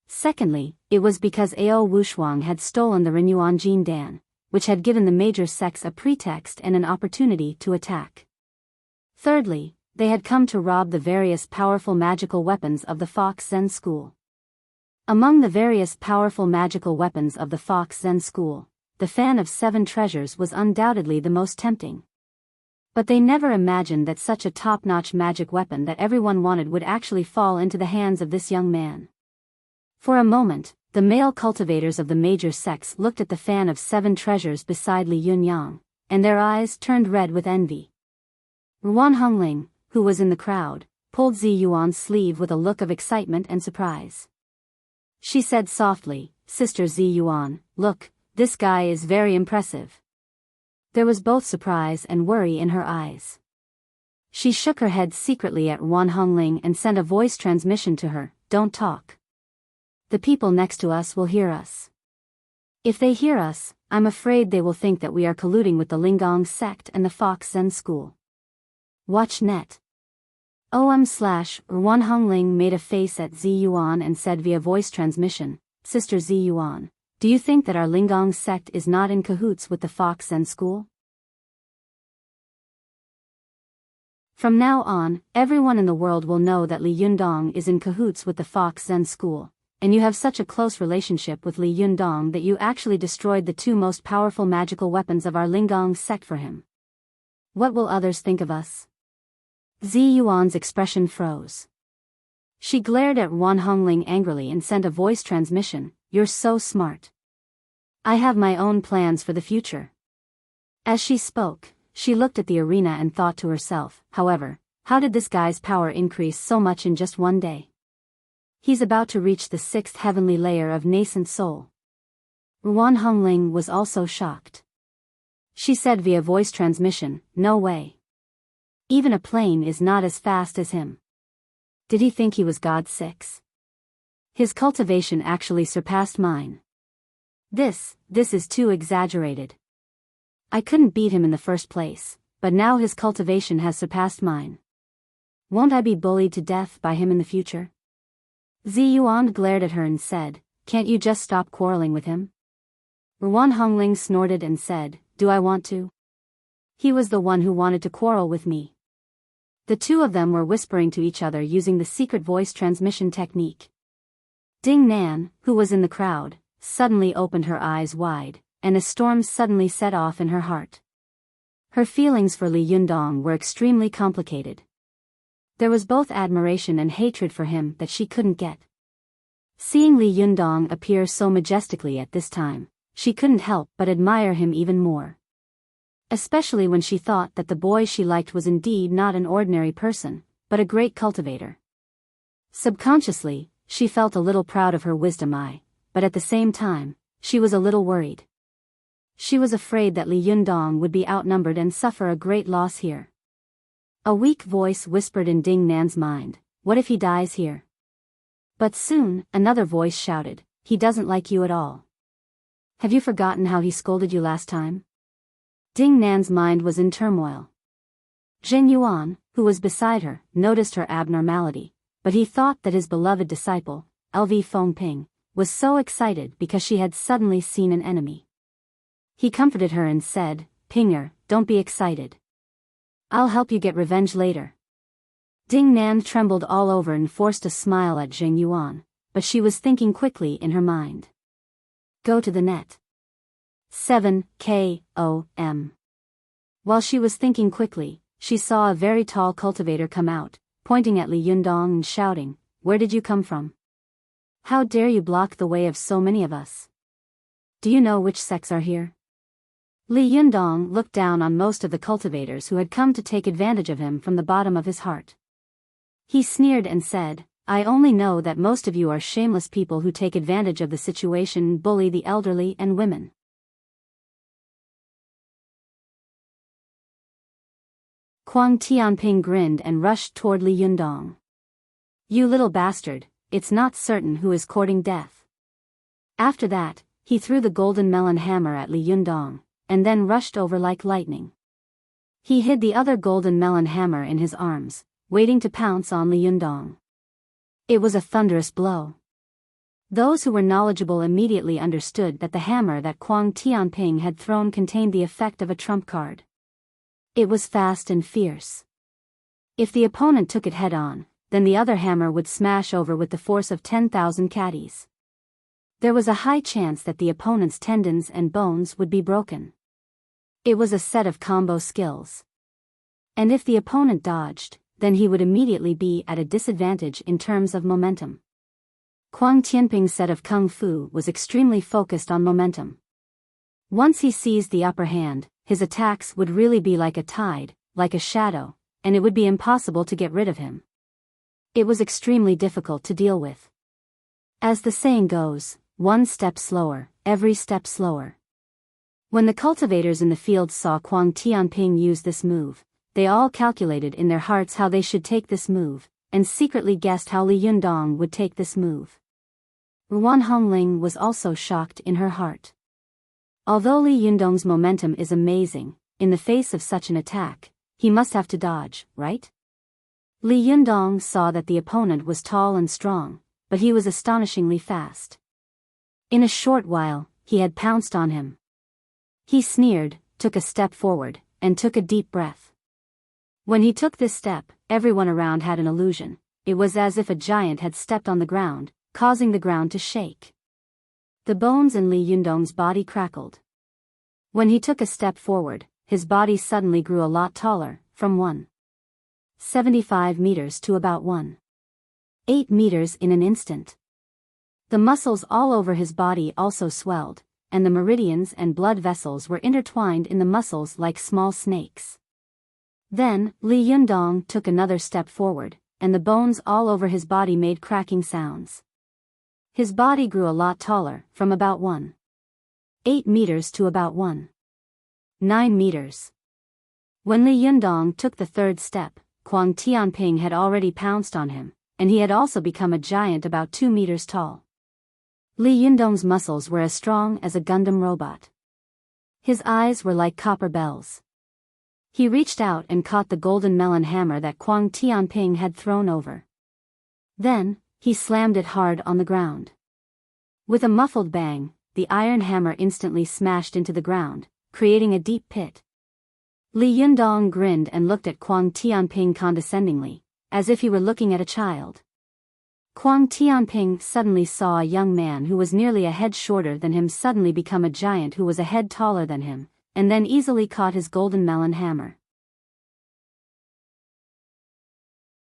Secondly, it was because Ao Wushuang had stolen the Renyuan Jin Dan, which had given the major sects a pretext and an opportunity to attack. Thirdly, they had come to rob the various powerful magical weapons of the Fox Zen school. Among the various powerful magical weapons of the Fox Zen school, the fan of 7 treasures was undoubtedly the most tempting. But they never imagined that such a top-notch magic weapon that everyone wanted would actually fall into the hands of this young man. For a moment, the male cultivators of the major sects looked at the fan of 7 treasures beside Li Yunyang, and their eyes turned red with envy. Ruan Hongling, who was in the crowd, pulled Zi Yuan's sleeve with a look of excitement and surprise. She said softly, "Sister Zi Yuan, look, This guy is very impressive. There was both surprise and worry in her eyes. She shook her head secretly at Wan Hongling and sent a voice transmission to her, "Don't talk. The people next to us will hear us. If they hear us, I'm afraid they will think that we are colluding with the Lingong sect and the Fox Zen school. Watch net." Wan Hongling made a face at Zi Yuan and said via voice transmission, "Sister Zi Yuan, do you think that our Lingong sect is not in cahoots with the Fox Zen school? From now on, everyone in the world will know that Li Yundong is in cahoots with the Fox Zen school, and you have such a close relationship with Li Yundong that you actually destroyed the two most powerful magical weapons of our Lingong sect for him. What will others think of us?" Zi Yuan's expression froze. She glared at Wan Hongling angrily and sent a voice transmission, "You're so smart. I have my own plans for the future." As she spoke, she looked at the arena and thought to herself, however, how did this guy's power increase so much in just one day? He's about to reach the 6th heavenly layer of nascent soul. Wan Hongling was also shocked. She said via voice transmission, "No way. Even a plane is not as fast as him. Did he think he was God 6? His cultivation actually surpassed mine. This is too exaggerated. I couldn't beat him in the first place, but now his cultivation has surpassed mine. Won't I be bullied to death by him in the future?" Zi Yuan glared at her and said, "Can't you just stop quarreling with him?" Wan Hongling snorted and said, "Do I want to? He was the one who wanted to quarrel with me." The two of them were whispering to each other using the secret voice transmission technique. Ding Nan, who was in the crowd, suddenly opened her eyes wide, and a storm suddenly set off in her heart. Her feelings for Li Yundong were extremely complicated. There was both admiration and hatred for him that she couldn't get. Seeing Li Yundong appear so majestically at this time, she couldn't help but admire him even more. Especially when she thought that the boy she liked was indeed not an ordinary person, but a great cultivator. Subconsciously, she felt a little proud of her wisdom but at the same time, she was a little worried. She was afraid that Li Yundong would be outnumbered and suffer a great loss here. A weak voice whispered in Ding Nan's mind, "What if he dies here?" But soon, another voice shouted, "He doesn't like you at all. Have you forgotten how he scolded you last time?" Ding Nan's mind was in turmoil. Zheng Yuan, who was beside her, noticed her abnormality, but he thought that his beloved disciple, LV Fengping, was so excited because she had suddenly seen an enemy. He comforted her and said, "Pinger, don't be excited. I'll help you get revenge later." Ding Nan trembled all over and forced a smile at Zheng Yuan, but she was thinking quickly in her mind. Go to the net. 7 KOM. While she was thinking quickly, she saw a very tall cultivator come out, pointing at Li Yundong and shouting, "Where did you come from? How dare you block the way of so many of us? Do you know which sects are here?" Li Yundong looked down on most of the cultivators who had come to take advantage of him from the bottom of his heart. He sneered and said, "I only know that most of you are shameless people who take advantage of the situation and bully the elderly and women." Huang Tianping grinned and rushed toward Li Yundong. "You little bastard, it's not certain who is courting death." After that, he threw the golden melon hammer at Li Yundong, and then rushed over like lightning. He hid the other golden melon hammer in his arms, waiting to pounce on Li Yundong. It was a thunderous blow. Those who were knowledgeable immediately understood that the hammer that Huang Tianping had thrown contained the effect of a trump card. It was fast and fierce. If the opponent took it head-on, then the other hammer would smash over with the force of 10,000 caddies. There was a high chance that the opponent's tendons and bones would be broken. It was a set of combo skills. And if the opponent dodged, then he would immediately be at a disadvantage in terms of momentum. Huang Tianping's set of Kung Fu was extremely focused on momentum. Once he seized the upper hand, his attacks would really be like a tide, like a shadow, and it would be impossible to get rid of him. It was extremely difficult to deal with. As the saying goes, one step slower, every step slower. When the cultivators in the fields saw Kuang Tianping use this move, they all calculated in their hearts how they should take this move, and secretly guessed how Li Yundong would take this move. Ruan Hongling was also shocked in her heart. Although Li Yundong's momentum is amazing, in the face of such an attack, he must have to dodge, right? Li Yundong saw that the opponent was tall and strong, but he was astonishingly fast. In a short while, he had pounced on him. He sneered, took a step forward, and took a deep breath. When he took this step, everyone around had an illusion. It was as if a giant had stepped on the ground, causing the ground to shake. The bones in Li Yundong's body crackled. When he took a step forward, his body suddenly grew a lot taller, from 1.75 meters to about 1.8 meters in an instant. The muscles all over his body also swelled, and the meridians and blood vessels were intertwined in the muscles like small snakes. Then, Li Yundong took another step forward, and the bones all over his body made cracking sounds. His body grew a lot taller, from about 1.8 meters to about 1.9 meters. When Li Yundong took the third step, Kuang Tianping had already pounced on him, and he had also become a giant about 2 meters tall. Li Yundong's muscles were as strong as a Gundam robot. His eyes were like copper bells. He reached out and caught the golden melon hammer that Kuang Tianping had thrown over. Then, he slammed it hard on the ground. With a muffled bang, the iron hammer instantly smashed into the ground, creating a deep pit. Li Yundong grinned and looked at Kuang Tianping condescendingly, as if he were looking at a child. Kuang Tianping suddenly saw a young man who was nearly a head shorter than him suddenly become a giant who was a head taller than him, and then easily caught his golden melon hammer.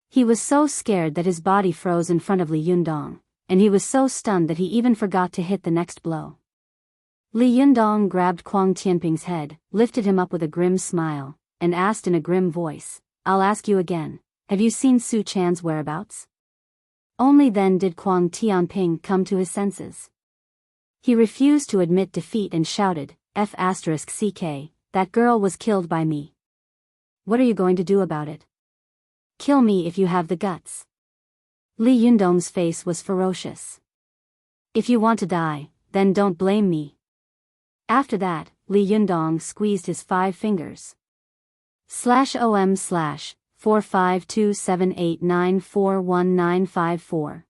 He was so scared that his body froze in front of Li Yundong, and he was so stunned that he even forgot to hit the next blow. Li Yundong grabbed Kuang Tianping's head, lifted him up with a grim smile, and asked in a grim voice, "I'll ask you again, have you seen Su Chan's whereabouts?" Only then did Kuang Tianping come to his senses. He refused to admit defeat and shouted, "F***CK, that girl was killed by me. What are you going to do about it? Kill me if you have the guts." Li Yundong's face was ferocious. "If you want to die, then don't blame me." After that, Li Yundong squeezed his 5 fingers. /OM/45278941954.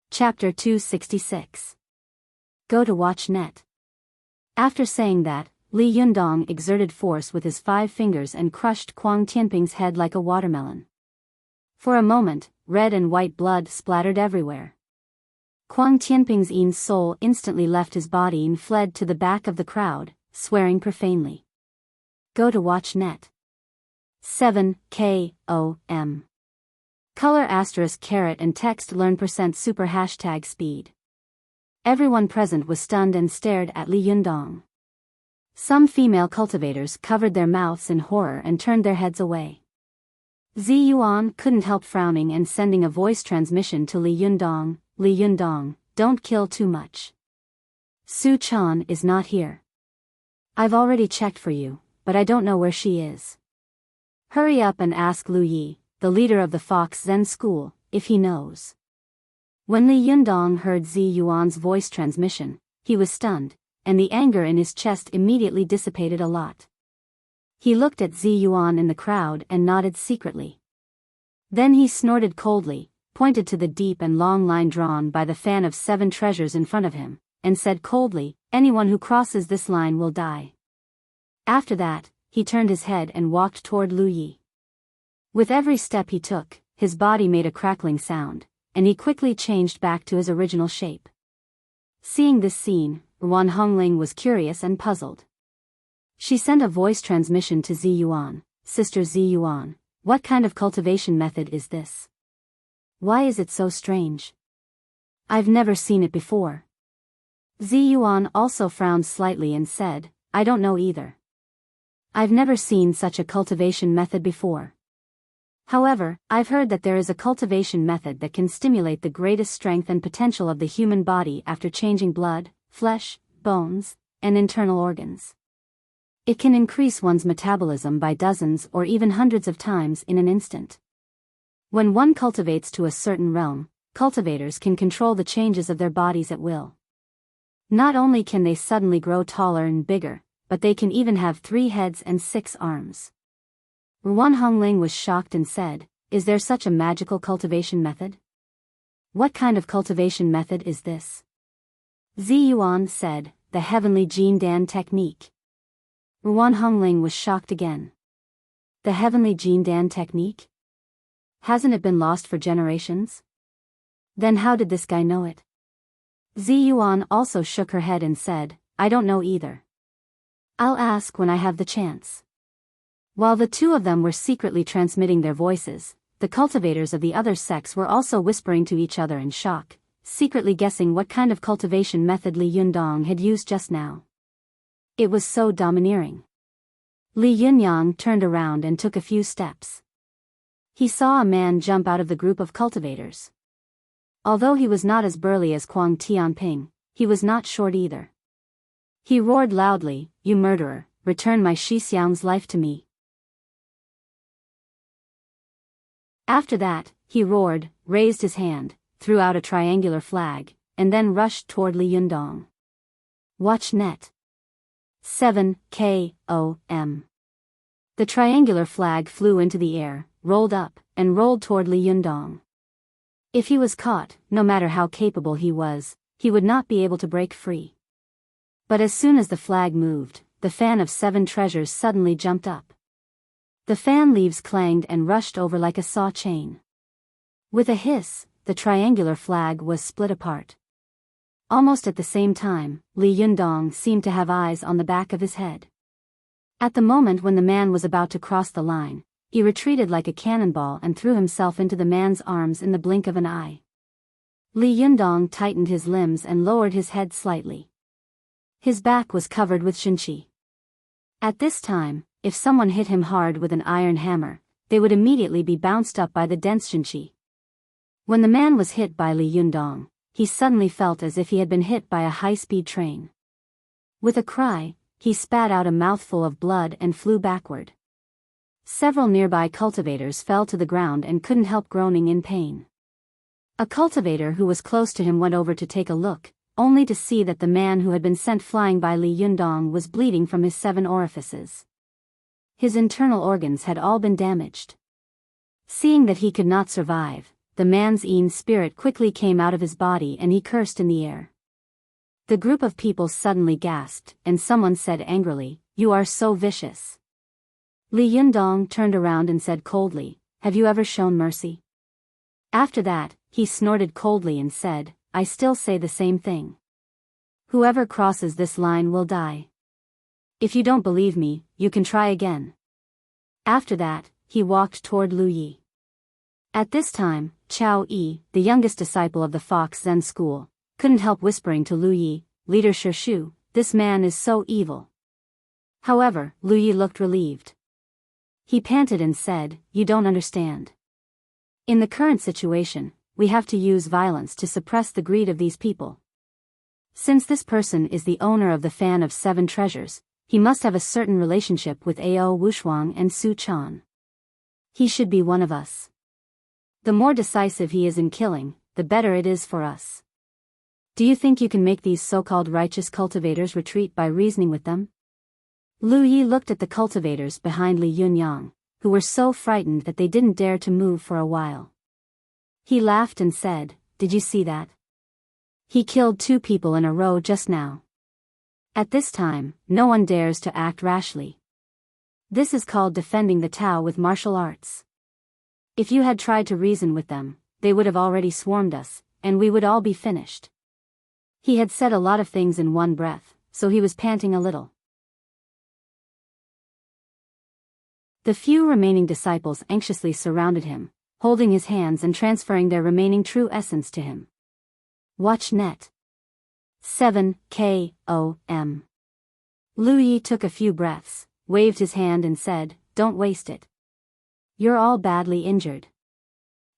Chapter 266. Go to watch net. After saying that, Li Yundong exerted force with his 5 fingers and crushed Kuang Tianping's head like a watermelon. For a moment, red and white blood splattered everywhere. Kuang Tianping's soul instantly left his body and fled to the back of the crowd, swearing profanely. Go to watch net. 7 KOM. Color *caret and text learn %super #speed. Everyone present was stunned and stared at Li Yundong. Some female cultivators covered their mouths in horror and turned their heads away. Zi Yuan couldn't help frowning and sending a voice transmission to Li Yundong, "Li Yundong, don't kill too much. Su Chan is not here. I've already checked for you, but I don't know where she is. Hurry up and ask Lu Yi, the leader of the Fox Zen School, if he knows." When Li Yundong heard Zi Yuan's voice transmission, he was stunned, and the anger in his chest immediately dissipated a lot. He looked at Zi Yuan in the crowd and nodded secretly. Then he snorted coldly, pointed to the deep and long line drawn by the fan of 7 treasures in front of him, and said coldly, "Anyone who crosses this line will die." After that, he turned his head and walked toward Lu Yi. With every step he took, his body made a crackling sound, and he quickly changed back to his original shape. Seeing this scene, Ruan Hongling was curious and puzzled. She sent a voice transmission to Zi Yuan, "Sister Zi Yuan, what kind of cultivation method is this? Why is it so strange? I've never seen it before." Zi Yuan also frowned slightly and said, "I don't know either. I've never seen such a cultivation method before." However, I've heard that there is a cultivation method that can stimulate the greatest strength and potential of the human body after changing blood, flesh, bones, and internal organs. It can increase one's metabolism by dozens or even hundreds of times in an instant. When one cultivates to a certain realm, cultivators can control the changes of their bodies at will. Not only can they suddenly grow taller and bigger, but they can even have 3 heads and 6 arms. Ruan Hongling was shocked and said, "Is there such a magical cultivation method? What kind of cultivation method is this?" Zi Yuan said, "The heavenly Jin Dan technique." Ruan Hongling was shocked again. The heavenly Jin Dan technique? Hasn't it been lost for generations? Then how did this guy know it? Zi Yuan also shook her head and said, "I don't know either. I'll ask when I have the chance." While the two of them were secretly transmitting their voices, the cultivators of the other sex were also whispering to each other in shock, secretly guessing what kind of cultivation method Li Yundong had used just now. It was so domineering. Li Yunyang turned around and took a few steps. He saw a man jump out of the group of cultivators. Although he was not as burly as Kuang Tianping, he was not short either. He roared loudly, "You murderer, return my Shixiang's life to me." After that, he roared, raised his hand, threw out a triangular flag, and then rushed toward Li Yundong. Watch net. 7 KOM. The triangular flag flew into the air, rolled up, and rolled toward Li Yundong. If he was caught, no matter how capable he was, he would not be able to break free. But as soon as the flag moved, the fan of 7 treasures suddenly jumped up. The fan leaves clanged and rushed over like a saw chain. With a hiss, the triangular flag was split apart. Almost at the same time, Li Yundong seemed to have eyes on the back of his head. At the moment when the man was about to cross the line, he retreated like a cannonball and threw himself into the man's arms in the blink of an eye. Li Yundong tightened his limbs and lowered his head slightly. His back was covered with shinchi. At this time, if someone hit him hard with an iron hammer, they would immediately be bounced up by the dense shinchi. When the man was hit by Li Yundong, he suddenly felt as if he had been hit by a high-speed train. With a cry, he spat out a mouthful of blood and flew backward. Several nearby cultivators fell to the ground and couldn't help groaning in pain. A cultivator who was close to him went over to take a look, only to see that the man who had been sent flying by Li Yundong was bleeding from his 7 orifices. His internal organs had all been damaged. Seeing that he could not survive, the man's Yin spirit quickly came out of his body and he cursed in the air. The group of people suddenly gasped, and someone said angrily, "You are so vicious." Li Yundong turned around and said coldly, "Have you ever shown mercy?" After that, he snorted coldly and said, "I still say the same thing. Whoever crosses this line will die. If you don't believe me, you can try again." After that, he walked toward Lu Yi. At this time, Chao Yi, the youngest disciple of the Fox Zen school, couldn't help whispering to Lu Yi, "Leader Shishu, this man is so evil." However, Lu Yi looked relieved. He panted and said, "You don't understand. In the current situation, we have to use violence to suppress the greed of these people. Since this person is the owner of the fan of 7 treasures, he must have a certain relationship with Ao Wushuang and Su Chan. He should be one of us. The more decisive he is in killing, the better it is for us. Do you think you can make these so-called righteous cultivators retreat by reasoning with them?" Lu Yi looked at the cultivators behind Li Yunyang, who were so frightened that they didn't dare to move for a while. He laughed and said, "Did you see that? He killed 2 people in a row just now. At this time, no one dares to act rashly. This is called defending the Tao with martial arts. If you had tried to reason with them, they would have already swarmed us, and we would all be finished." He had said a lot of things in one breath, so he was panting a little. The few remaining disciples anxiously surrounded him, holding his hands and transferring their remaining true essence to him. Watch net. 7 KOM. Lu Yi took a few breaths, waved his hand and said, "Don't waste it. You're all badly injured.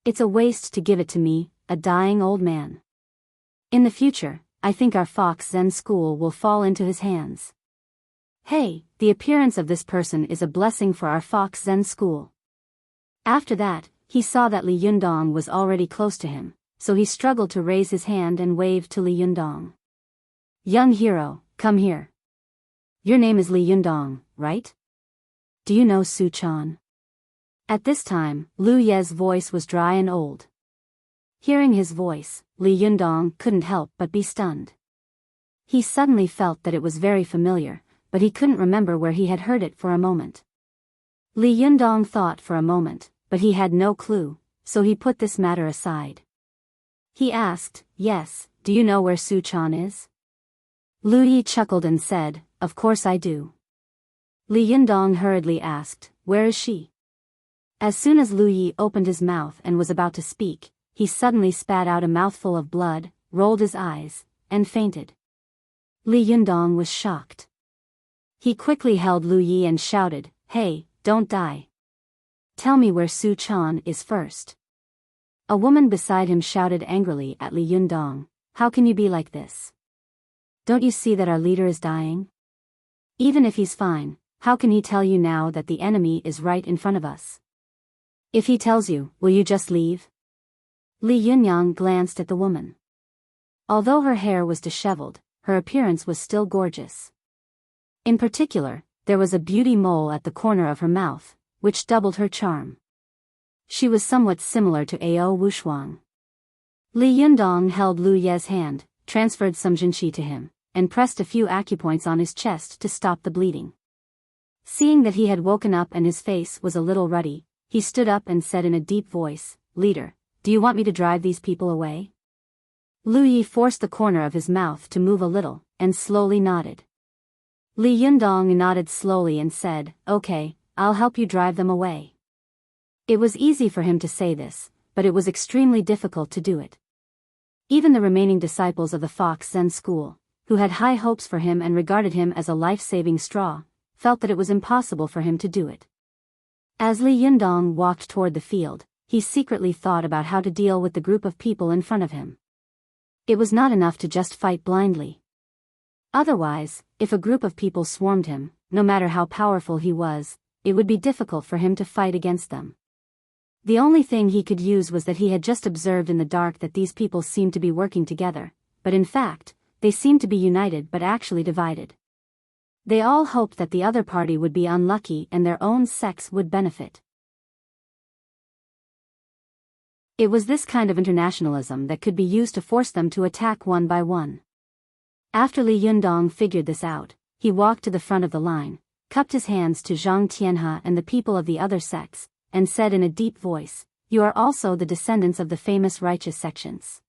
It's a waste to give it to me, a dying old man. In the future, I think our Fox Zen school will fall into his hands. Hey, the appearance of this person is a blessing for our Fox Zen school. After that, he saw that Li Yundong was already close to him, so he struggled to raise his hand and waved to Li Yundong. Young hero, come here. Your name is Li Yundong, right? Do you know Su Chan? At this time, Lu Ye's voice was dry and old. Hearing his voice, Li Yundong couldn't help but be stunned. He suddenly felt that it was very familiar, but he couldn't remember where he had heard it for a moment. Li Yundong thought for a moment, but he had no clue, so he put this matter aside. He asked, yes, do you know where Su Chan is? Lu Yi chuckled and said, of course I do. Li Yundong hurriedly asked, where is she? As soon as Lu Yi opened his mouth and was about to speak, he suddenly spat out a mouthful of blood, rolled his eyes, and fainted. Li Yundong was shocked. He quickly held Lu Yi and shouted, hey, don't die. Tell me where Su Chan is first. A woman beside him shouted angrily at Li Yundong, how can you be like this? Don't you see that our leader is dying? Even if he's fine, how can he tell you now that the enemy is right in front of us? If he tells you, will you just leave? Li Yunyang glanced at the woman. Although her hair was disheveled, her appearance was still gorgeous. In particular, there was a beauty mole at the corner of her mouth, which doubled her charm. She was somewhat similar to Ao Wushuang. Li Yundong held Lu Ye's hand, transferred some jinqi to him, and pressed a few acupoints on his chest to stop the bleeding. Seeing that he had woken up and his face was a little ruddy, he stood up and said in a deep voice, Leader, do you want me to drive these people away? Lu Yi forced the corner of his mouth to move a little, and slowly nodded. Li Yundong nodded slowly and said, okay, I'll help you drive them away. It was easy for him to say this, but it was extremely difficult to do it. Even the remaining disciples of the Fox Zen school, who had high hopes for him and regarded him as a life-saving straw, felt that it was impossible for him to do it. As Li Yundong walked toward the field, he secretly thought about how to deal with the group of people in front of him. It was not enough to just fight blindly. Otherwise, if a group of people swarmed him, no matter how powerful he was, it would be difficult for him to fight against them. The only thing he could use was that he had just observed in the dark that these people seemed to be working together, but in fact, they seemed to be united but actually divided. They all hoped that the other party would be unlucky and their own sects would benefit. It was this kind of internationalism that could be used to force them to attack one by one. After Li Yundong figured this out, he walked to the front of the line, cupped his hands to Zhang Tianhe and the people of the other sects, and said in a deep voice, you are also the descendants of the famous righteous sections.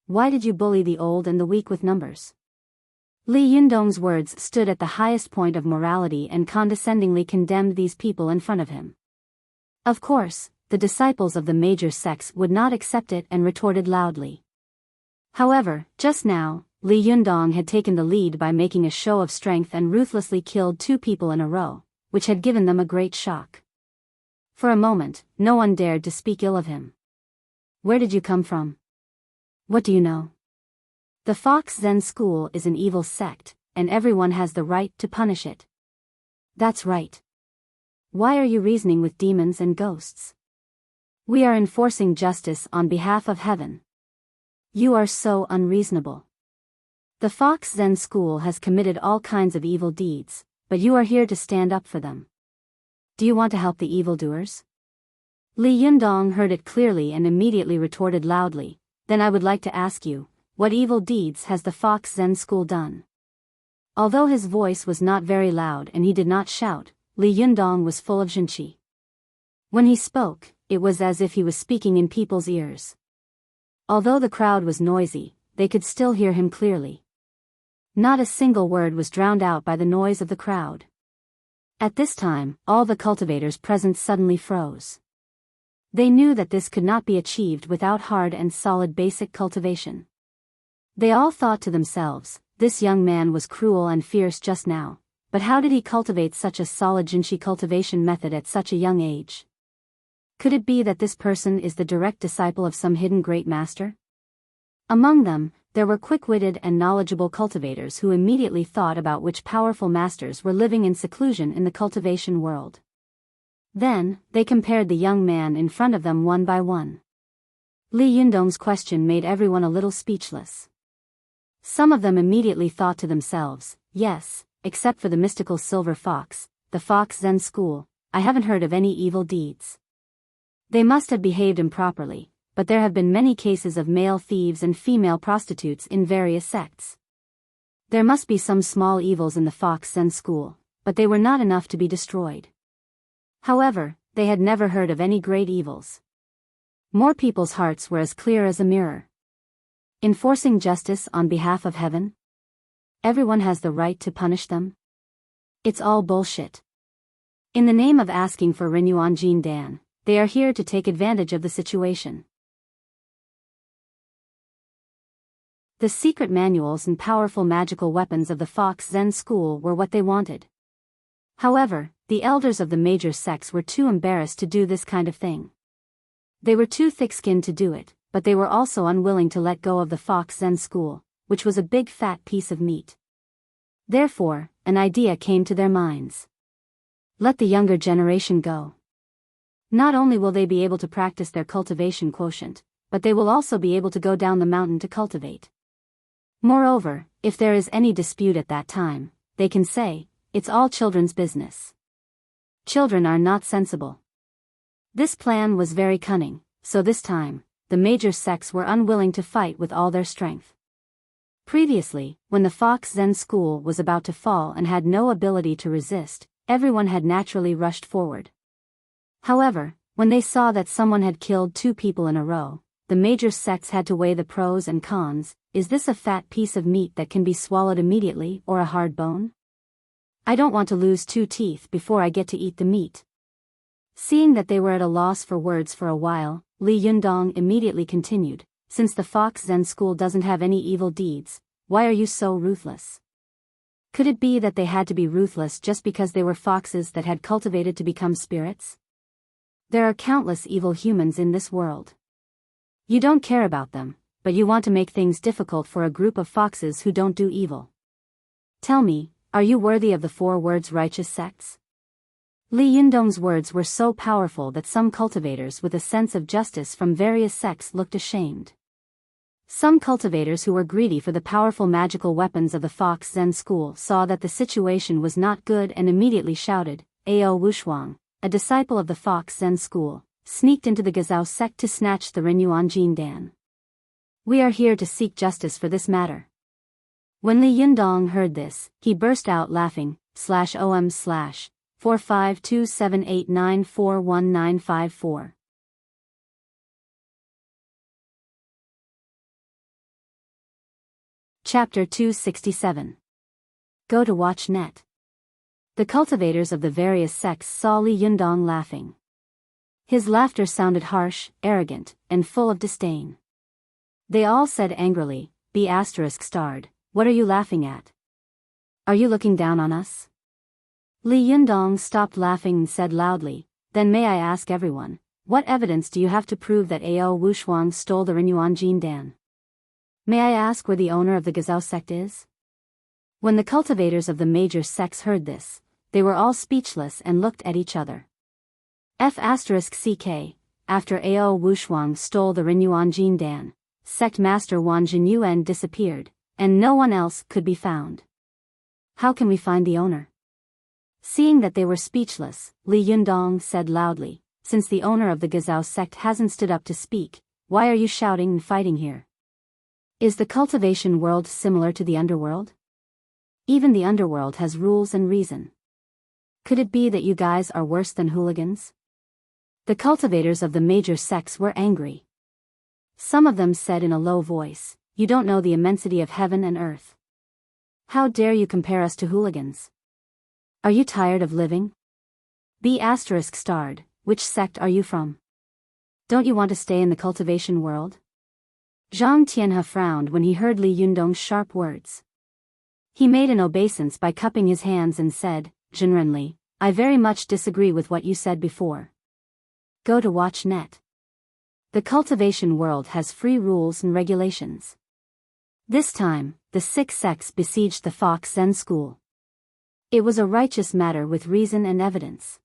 Why did you bully the old and the weak with numbers? Li Yundong's words stood at the highest point of morality and condescendingly condemned these people in front of him. Of course, the disciples of the major sects would not accept it and retorted loudly. However, just now, Li Yundong had taken the lead by making a show of strength and ruthlessly killed 2 people in a row, which had given them a great shock. For a moment, no one dared to speak ill of him. Where did you come from? What do you know? The Fox Zen school is an evil sect, and everyone has the right to punish it. That's right. Why are you reasoning with demons and ghosts? We are enforcing justice on behalf of heaven. You are so unreasonable. The Fox Zen school has committed all kinds of evil deeds, but you are here to stand up for them. Do you want to help the evildoers? Li Yundong heard it clearly and immediately retorted loudly, then I would like to ask you, what evil deeds has the Fox Zen school done? Although his voice was not very loud and he did not shout, Li Yundong was full of jinqi. When he spoke, it was as if he was speaking in people's ears. Although the crowd was noisy, they could still hear him clearly. Not a single word was drowned out by the noise of the crowd. At this time, all the cultivators present suddenly froze. They knew that this could not be achieved without hard and solid basic cultivation. They all thought to themselves, this young man was cruel and fierce just now, but how did he cultivate such a solid jinqi cultivation method at such a young age? Could it be that this person is the direct disciple of some hidden great master? Among them, there were quick-witted and knowledgeable cultivators who immediately thought about which powerful masters were living in seclusion in the cultivation world. Then, they compared the young man in front of them one by one. Li Yundong's question made everyone a little speechless. Some of them immediately thought to themselves, yes, except for the mystical silver fox, the Fox Zen school, I haven't heard of any evil deeds. They must have behaved improperly, but there have been many cases of male thieves and female prostitutes in various sects. There must be some small evils in the Fox Zen school, but they were not enough to be destroyed. However, they had never heard of any great evils. More people's hearts were as clear as a mirror. Enforcing justice on behalf of heaven? Everyone has the right to punish them? It's all bullshit. In the name of asking for Renyuan Jin Dan, they are here to take advantage of the situation. The secret manuals and powerful magical weapons of the Fox Zen school were what they wanted. However, the elders of the major sects were too embarrassed to do this kind of thing. They were too thick-skinned to do it, but they were also unwilling to let go of the Fox Zen school, which was a big fat piece of meat. Therefore, an idea came to their minds. Let the younger generation go. Not only will they be able to practice their cultivation quotient, but they will also be able to go down the mountain to cultivate. Moreover, if there is any dispute at that time, they can say, it's all children's business. Children are not sensible. This plan was very cunning, so this time, the major sects were unwilling to fight with all their strength. Previously, when the Fox Zen school was about to fall and had no ability to resist, everyone had naturally rushed forward. However, when they saw that someone had killed 2 people in a row, the major sects had to weigh the pros and cons. Is this a fat piece of meat that can be swallowed immediately or a hard bone? I don't want to lose 2 teeth before I get to eat the meat. Seeing that they were at a loss for words for a while, Li Yundong immediately continued, since the Fox Zen school doesn't have any evil deeds, why are you so ruthless? Could it be that they had to be ruthless just because they were foxes that had cultivated to become spirits? There are countless evil humans in this world. You don't care about them, but you want to make things difficult for a group of foxes who don't do evil. Tell me, are you worthy of the 4 words righteous sects? Li Yundong's words were so powerful that some cultivators with a sense of justice from various sects looked ashamed. Some cultivators who were greedy for the powerful magical weapons of the Fox Zen school saw that the situation was not good and immediately shouted, Ao Wushuang, a disciple of the Fox Zen school, sneaked into the Gazao sect to snatch the Renyuan Jin Dan. We are here to seek justice for this matter. When Li Yundong heard this, he burst out laughing, /OM/45278941954. Chapter 267. Go to watch net. The cultivators of the various sects saw Li Yundong laughing. His laughter sounded harsh, arrogant, and full of disdain. They all said angrily, B*****, what are you laughing at? Are you looking down on us? Li Yundong stopped laughing and said loudly, then may I ask everyone, what evidence do you have to prove that Ao Wushuang stole the Renyuan Jin Dan? May I ask where the owner of the Gazao sect is? When the cultivators of the major sects heard this, they were all speechless and looked at each other. F***ck, after Ao Wushuang stole the Renyuan Jin Dan, sect master Wan Jinyuan disappeared, and no one else could be found. How can we find the owner? Seeing that they were speechless, Li Yundong said loudly, since the owner of the Gazao sect hasn't stood up to speak, why are you shouting and fighting here? Is the cultivation world similar to the underworld? Even the underworld has rules and reason. Could it be that you guys are worse than hooligans? The cultivators of the major sects were angry. Some of them said in a low voice, you don't know the immensity of heaven and earth. How dare you compare us to hooligans? Are you tired of living? B****, which sect are you from? Don't you want to stay in the cultivation world? Zhang Tianhe frowned when he heard Li Yundong's sharp words. He made an obeisance by cupping his hands and said, Zhenrenli, I very much disagree with what you said before. Go to watch net. The cultivation world has free rules and regulations. This time, the 6 sects besieged the Fox Zen school. It was a righteous matter with reason and evidence.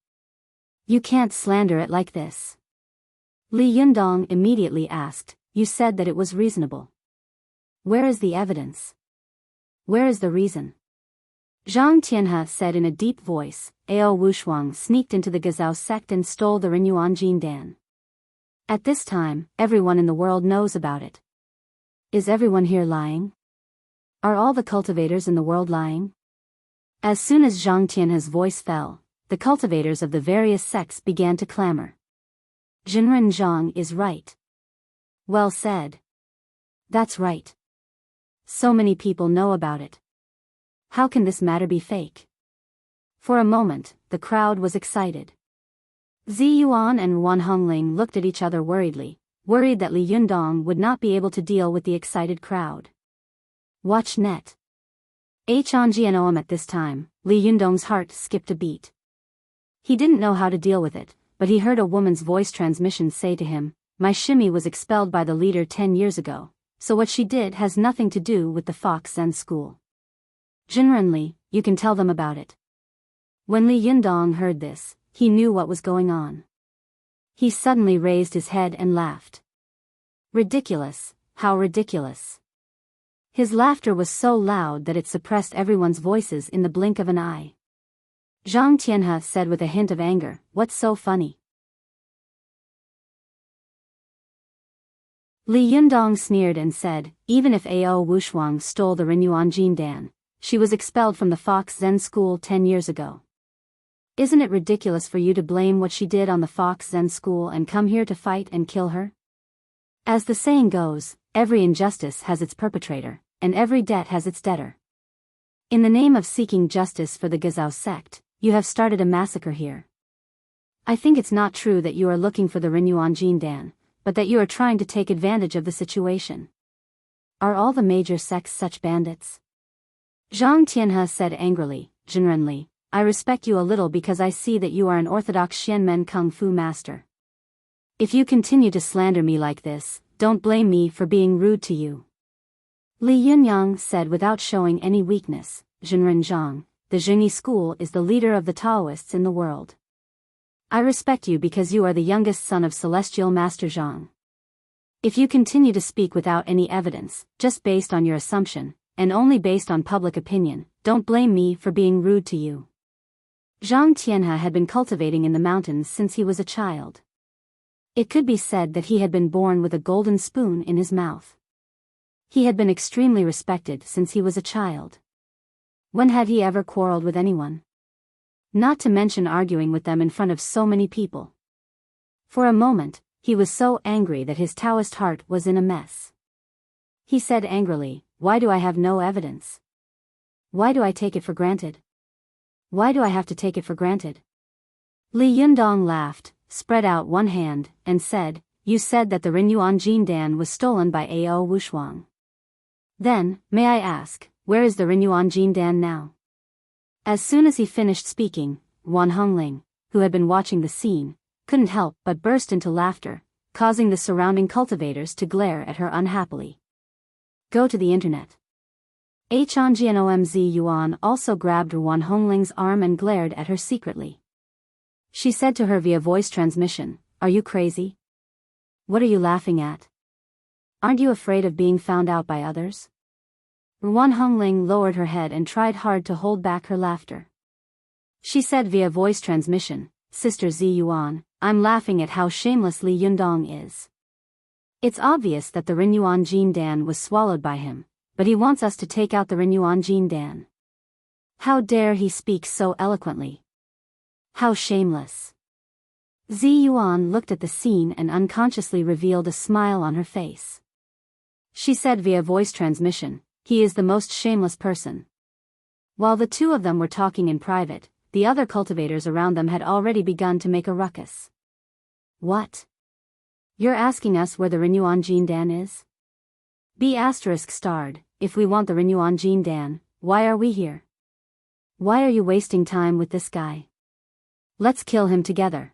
You can't slander it like this. Li Yundong immediately asked, you said that it was reasonable. Where is the evidence? Where is the reason? Zhang Tianhe said in a deep voice, Ao Wushuang sneaked into the Gazao sect and stole the Renyuan Jindan. At this time, everyone in the world knows about it. Is everyone here lying? Are all the cultivators in the world lying? As soon as Zhang Tianhe's voice fell, the cultivators of the various sects began to clamor. Jinren Zhang is right. Well said. That's right. So many people know about it. How can this matter be fake? For a moment, the crowd was excited. Zi Yuan and Wan Hongling looked at each other worriedly, worried that Li Yundong would not be able to deal with the excited crowd. Watch net. Hongjianoam at this time, Li Yundong's heart skipped a beat. He didn't know how to deal with it, but he heard a woman's voice transmission say to him, my shimmy was expelled by the leader 10 years ago, so what she did has nothing to do with the Fox Zen school. Jinren Li, you can tell them about it. When Li Yundong heard this, he knew what was going on. He suddenly raised his head and laughed. Ridiculous, how ridiculous. His laughter was so loud that it suppressed everyone's voices in the blink of an eye. Zhang Tianhe said with a hint of anger, what's so funny? Li Yundong sneered and said, even if Ao Wushuang stole the Renyuan Jindan, she was expelled from the Fox Zen school 10 years ago. Isn't it ridiculous for you to blame what she did on the Fox Zen school and come here to fight and kill her? As the saying goes, every injustice has its perpetrator, and every debt has its debtor. In the name of seeking justice for the Gazao sect, you have started a massacre here. I think it's not true that you are looking for the Renyuan Jindan, but that you are trying to take advantage of the situation. Are all the major sects such bandits? Zhang Tianhe said angrily, Jinren Li, I respect you a little because I see that you are an orthodox Xianmen Kung Fu master. If you continue to slander me like this, don't blame me for being rude to you. Li Yunyang said without showing any weakness, Jinren Zhang, the Zhengyi school is the leader of the Taoists in the world. I respect you because you are the youngest son of Celestial Master Zhang. If you continue to speak without any evidence, just based on your assumption, and only based on public opinion, don't blame me for being rude to you. Zhang Tianhe had been cultivating in the mountains since he was a child. It could be said that he had been born with a golden spoon in his mouth. He had been extremely respected since he was a child. When had he ever quarreled with anyone? Not to mention arguing with them in front of so many people. For a moment, he was so angry that his Taoist heart was in a mess. He said angrily, why do I have no evidence? Why do I take it for granted? Why do I have to take it for granted? Li Yundong laughed, spread out one hand, and said, you said that the Renyuan Jindan was stolen by Ao Wushuang. Then, may I ask, where is the Renyuan Jindan now? As soon as he finished speaking, Wan Hongling, who had been watching the scene, couldn't help but burst into laughter, causing the surrounding cultivators to glare at her unhappily. Go to the internet. Hongjianomz Yuan also grabbed Wan Hongling's arm and glared at her secretly. She said to her via voice transmission, are you crazy? What are you laughing at? Aren't you afraid of being found out by others? Wan Hongling lowered her head and tried hard to hold back her laughter. She said via voice transmission, Sister Zi Yuan, I'm laughing at how shameless Li Yundong is. It's obvious that the Renyuan Jindan was swallowed by him, but he wants us to take out the Renyuan Jindan. How dare he speak so eloquently? How shameless. Zi Yuan looked at the scene and unconsciously revealed a smile on her face. She said via voice transmission, he is the most shameless person. While the two of them were talking in private, the other cultivators around them had already begun to make a ruckus. What? You're asking us where the Renyuan Jindan is? B****, if we want the Renyuan Jindan, why are we here? Why are you wasting time with this guy? Let's kill him together.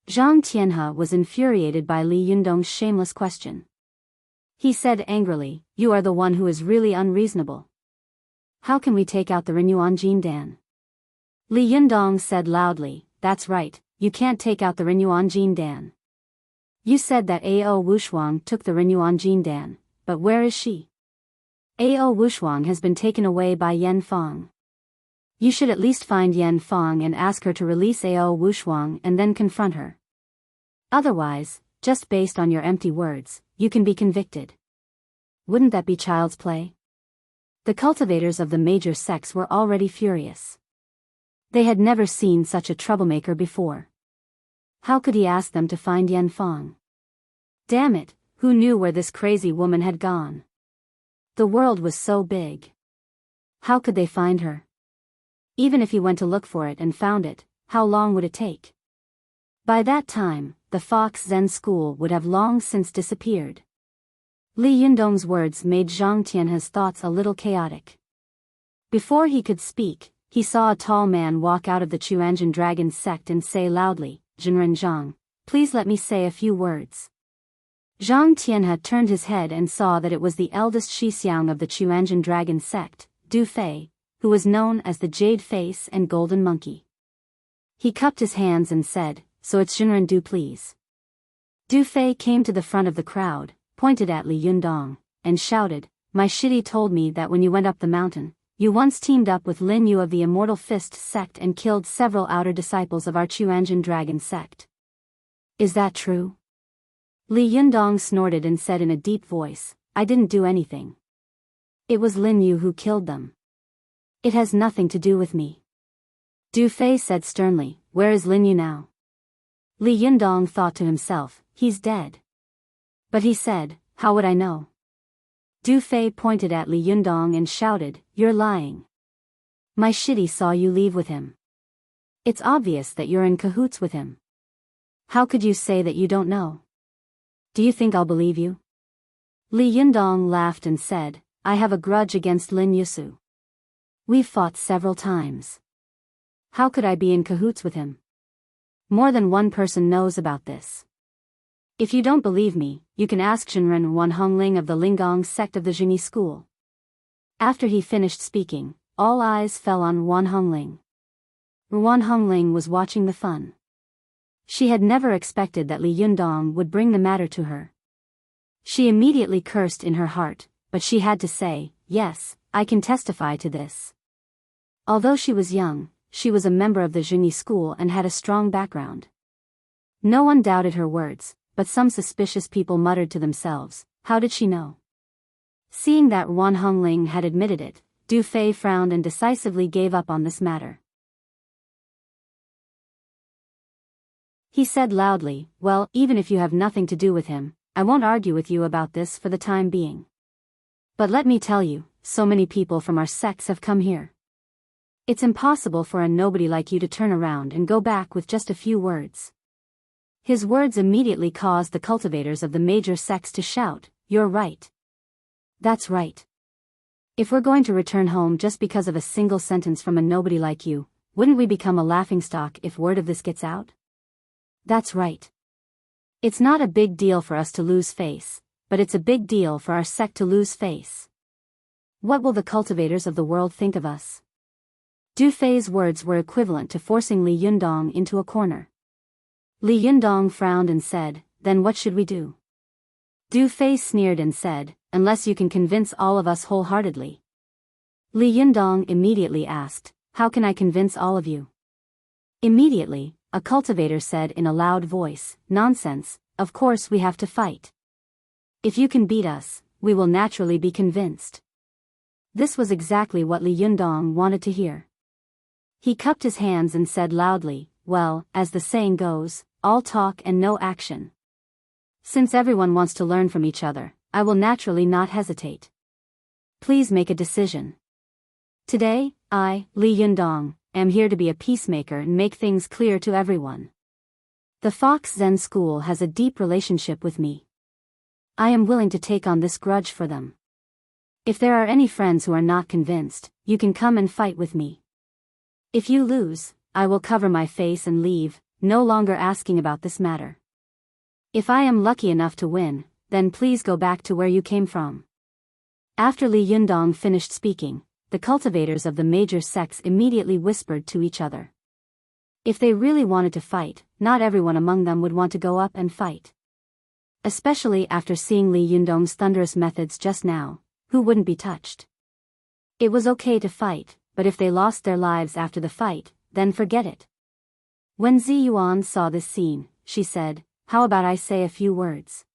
Zhang Tianhe was infuriated by Li Yundong's shameless question. He said angrily, "You are the one who is really unreasonable. How can we take out the Renyuan Jindan?" Li Yundong said loudly, "That's right, you can't take out the Renyuan Jindan. You said that Ao Wushuang took the Renyuan Jindan, but where is she? Ao Wushuang has been taken away by Yan Fang. You should at least find Yan Fang and ask her to release Ao Wushuang and then confront her. Otherwise, just based on your empty words, you can be convicted. Wouldn't that be child's play?" The cultivators of the major sects were already furious. They had never seen such a troublemaker before. How could he ask them to find Yan Fang? Damn it, who knew where this crazy woman had gone? The world was so big. How could they find her? Even if he went to look for it and found it, how long would it take? By that time, the Fox Zen school would have long since disappeared. Li Yundong's words made Zhang Tianhe's thoughts a little chaotic. Before he could speak, he saw a tall man walk out of the Chuanjian Dragon sect and say loudly, "Jinren Zhang, please let me say a few words." Zhang Tianhe turned his head and saw that it was the eldest Shixiang of the Chuanjian Dragon sect, Du Fei, who was known as the Jade Face and Golden Monkey. He cupped his hands and said, "So it's Jinren Du, please." Du Fei came to the front of the crowd, pointed at Li Yundong, and shouted, "My shitty told me that when you went up the mountain, you once teamed up with Lin Yu of the Immortal Fist sect and killed several outer disciples of our Chuanjian Dragon sect. Is that true?" Li Yundong snorted and said in a deep voice, "I didn't do anything. It was Lin Yu who killed them. It has nothing to do with me." Du Fei said sternly, "Where is Lin Yu now?" Li Yundong thought to himself, "He's dead." But he said, "How would I know?" Du Fei pointed at Li Yundong and shouted, "You're lying. My shitty saw you leave with him. It's obvious that you're in cahoots with him. How could you say that you don't know? Do you think I'll believe you?" Li Yundong laughed and said, "I have a grudge against Lin Yusu. We've fought several times. How could I be in cahoots with him? More than one person knows about this. If you don't believe me, you can ask Jinren Wan Hongling of the Linggong sect of the Juni school." After he finished speaking, all eyes fell on Wan Hongling. Wan Hongling was watching the fun. She had never expected that Li Yundong would bring the matter to her. She immediately cursed in her heart, but she had to say, "Yes, I can testify to this." Although she was young, she was a member of the Juni school and had a strong background. No one doubted her words, but some suspicious people muttered to themselves, "How did she know?" Seeing that Wan Hongling had admitted it, Du Fei frowned and decisively gave up on this matter. He said loudly, "Well, even if you have nothing to do with him, I won't argue with you about this for the time being. But let me tell you, so many people from our sects have come here. It's impossible for a nobody like you to turn around and go back with just a few words." His words immediately caused the cultivators of the major sects to shout, "You're right. That's right. If we're going to return home just because of a single sentence from a nobody like you, wouldn't we become a laughingstock if word of this gets out? That's right. It's not a big deal for us to lose face, but it's a big deal for our sect to lose face. What will the cultivators of the world think of us?" Du Fei's words were equivalent to forcing Li Yundong into a corner. Li Yundong frowned and said, "Then what should we do?" Du Fei sneered and said, "Unless you can convince all of us wholeheartedly." Li Yundong immediately asked, "How can I convince all of you?" Immediately, a cultivator said in a loud voice, "Nonsense, of course we have to fight. If you can beat us, we will naturally be convinced." This was exactly what Li Yundong wanted to hear. He cupped his hands and said loudly, "Well, as the saying goes, all talk and no action. Since everyone wants to learn from each other, I will naturally not hesitate. Please make a decision. Today, I, Li Yundong, am here to be a peacemaker and make things clear to everyone. The Fox Zen School has a deep relationship with me. I am willing to take on this grudge for them. If there are any friends who are not convinced, you can come and fight with me. If you lose, I will cover my face and leave, no longer asking about this matter. If I am lucky enough to win, then please go back to where you came from. After Li Yundong finished speaking, the cultivators of the major sects immediately whispered to each other. If they really wanted to fight, not everyone among them would want to go up and fight. Especially after seeing Li Yundong's thunderous methods just now, who wouldn't be touched? It was okay to fight, but if they lost their lives after the fight, then forget it. When Zi Yuan saw this scene, she said, "How about I say a few words?"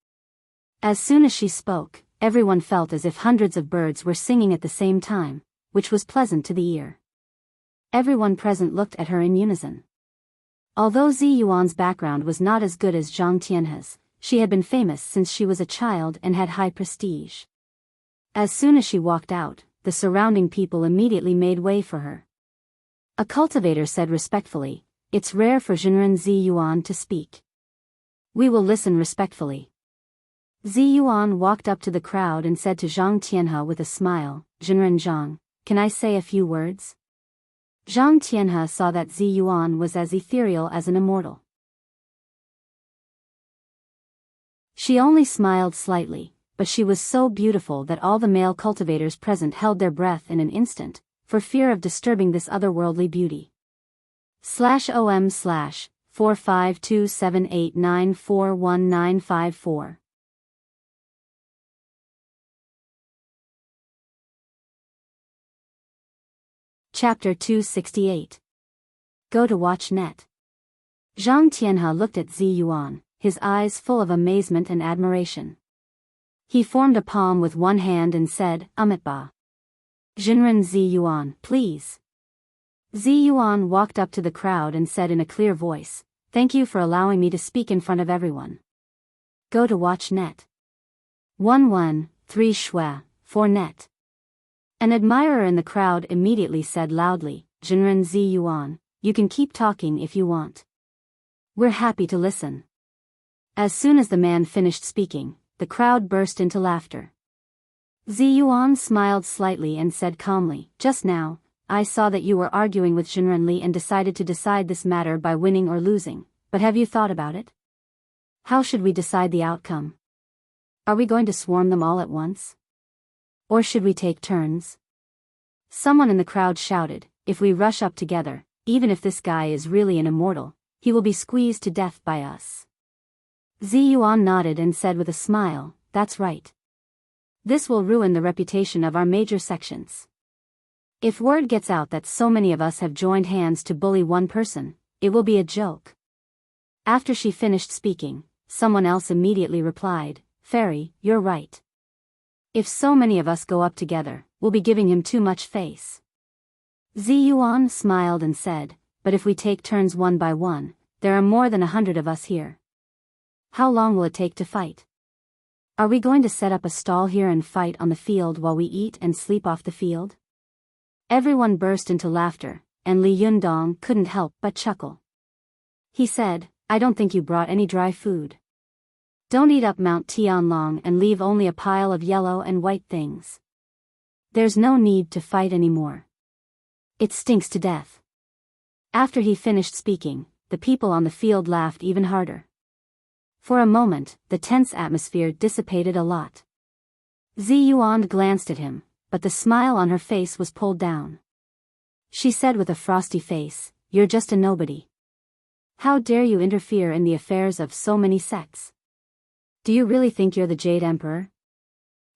As soon as she spoke, everyone felt as if hundreds of birds were singing at the same time, which was pleasant to the ear. Everyone present looked at her in unison. Although Zi Yuan's background was not as good as Zhang Tianhe's, she had been famous since she was a child and had high prestige. As soon as she walked out, the surrounding people immediately made way for her. A cultivator said respectfully, "It's rare for Zhenren Zi Yuan to speak. We will listen respectfully." Zi Yuan walked up to the crowd and said to Zhang Tianhe with a smile, "Zhenren Zhang, can I say a few words?" Zhang Tianhe saw that Zi Yuan was as ethereal as an immortal. She only smiled slightly, but she was so beautiful that all the male cultivators present held their breath in an instant, for fear of disturbing this otherworldly beauty. /OM/45278941954 Chapter 268. Go to watch net. Zhang Tianhe looked at Zi Yuan, his eyes full of amazement and admiration. He formed a palm with one hand and said, "Amitba. Zhenren Zi Yuan, please." Zi Yuan walked up to the crowd and said in a clear voice, "Thank you for allowing me to speak in front of everyone. Go to watch net. 113 Shui, 4 net." An admirer in the crowd immediately said loudly, "Zhenren Zi Yuan, you can keep talking if you want. We're happy to listen." As soon as the man finished speaking, the crowd burst into laughter. Zi Yuan smiled slightly and said calmly, "Just now, I saw that you were arguing with Zhenren Li and decided to decide this matter by winning or losing, but have you thought about it? How should we decide the outcome? Are we going to swarm them all at once? Or should we take turns?" Someone in the crowd shouted, "If we rush up together, even if this guy is really an immortal, he will be squeezed to death by us." Zi Yuan nodded and said with a smile, "That's right. This will ruin the reputation of our major sections. If word gets out that so many of us have joined hands to bully one person, it will be a joke." After she finished speaking, someone else immediately replied, "Fairy, you're right. If so many of us go up together, we'll be giving him too much face." Zi Yuan smiled and said, "But if we take turns one by one, there are more than 100 of us here. How long will it take to fight? Are we going to set up a stall here and fight on the field while we eat and sleep off the field?" Everyone burst into laughter, and Li Yundong couldn't help but chuckle. He said, "I don't think you brought any dry food. Don't eat up Mount Tianlong and leave only a pile of yellow and white things. There's no need to fight anymore. It stinks to death." After he finished speaking, the people on the field laughed even harder. For a moment, the tense atmosphere dissipated a lot. Zi Yuan glanced at him, but the smile on her face was pulled down. She said with a frosty face, "You're just a nobody. How dare you interfere in the affairs of so many sects? Do you really think you're the Jade Emperor?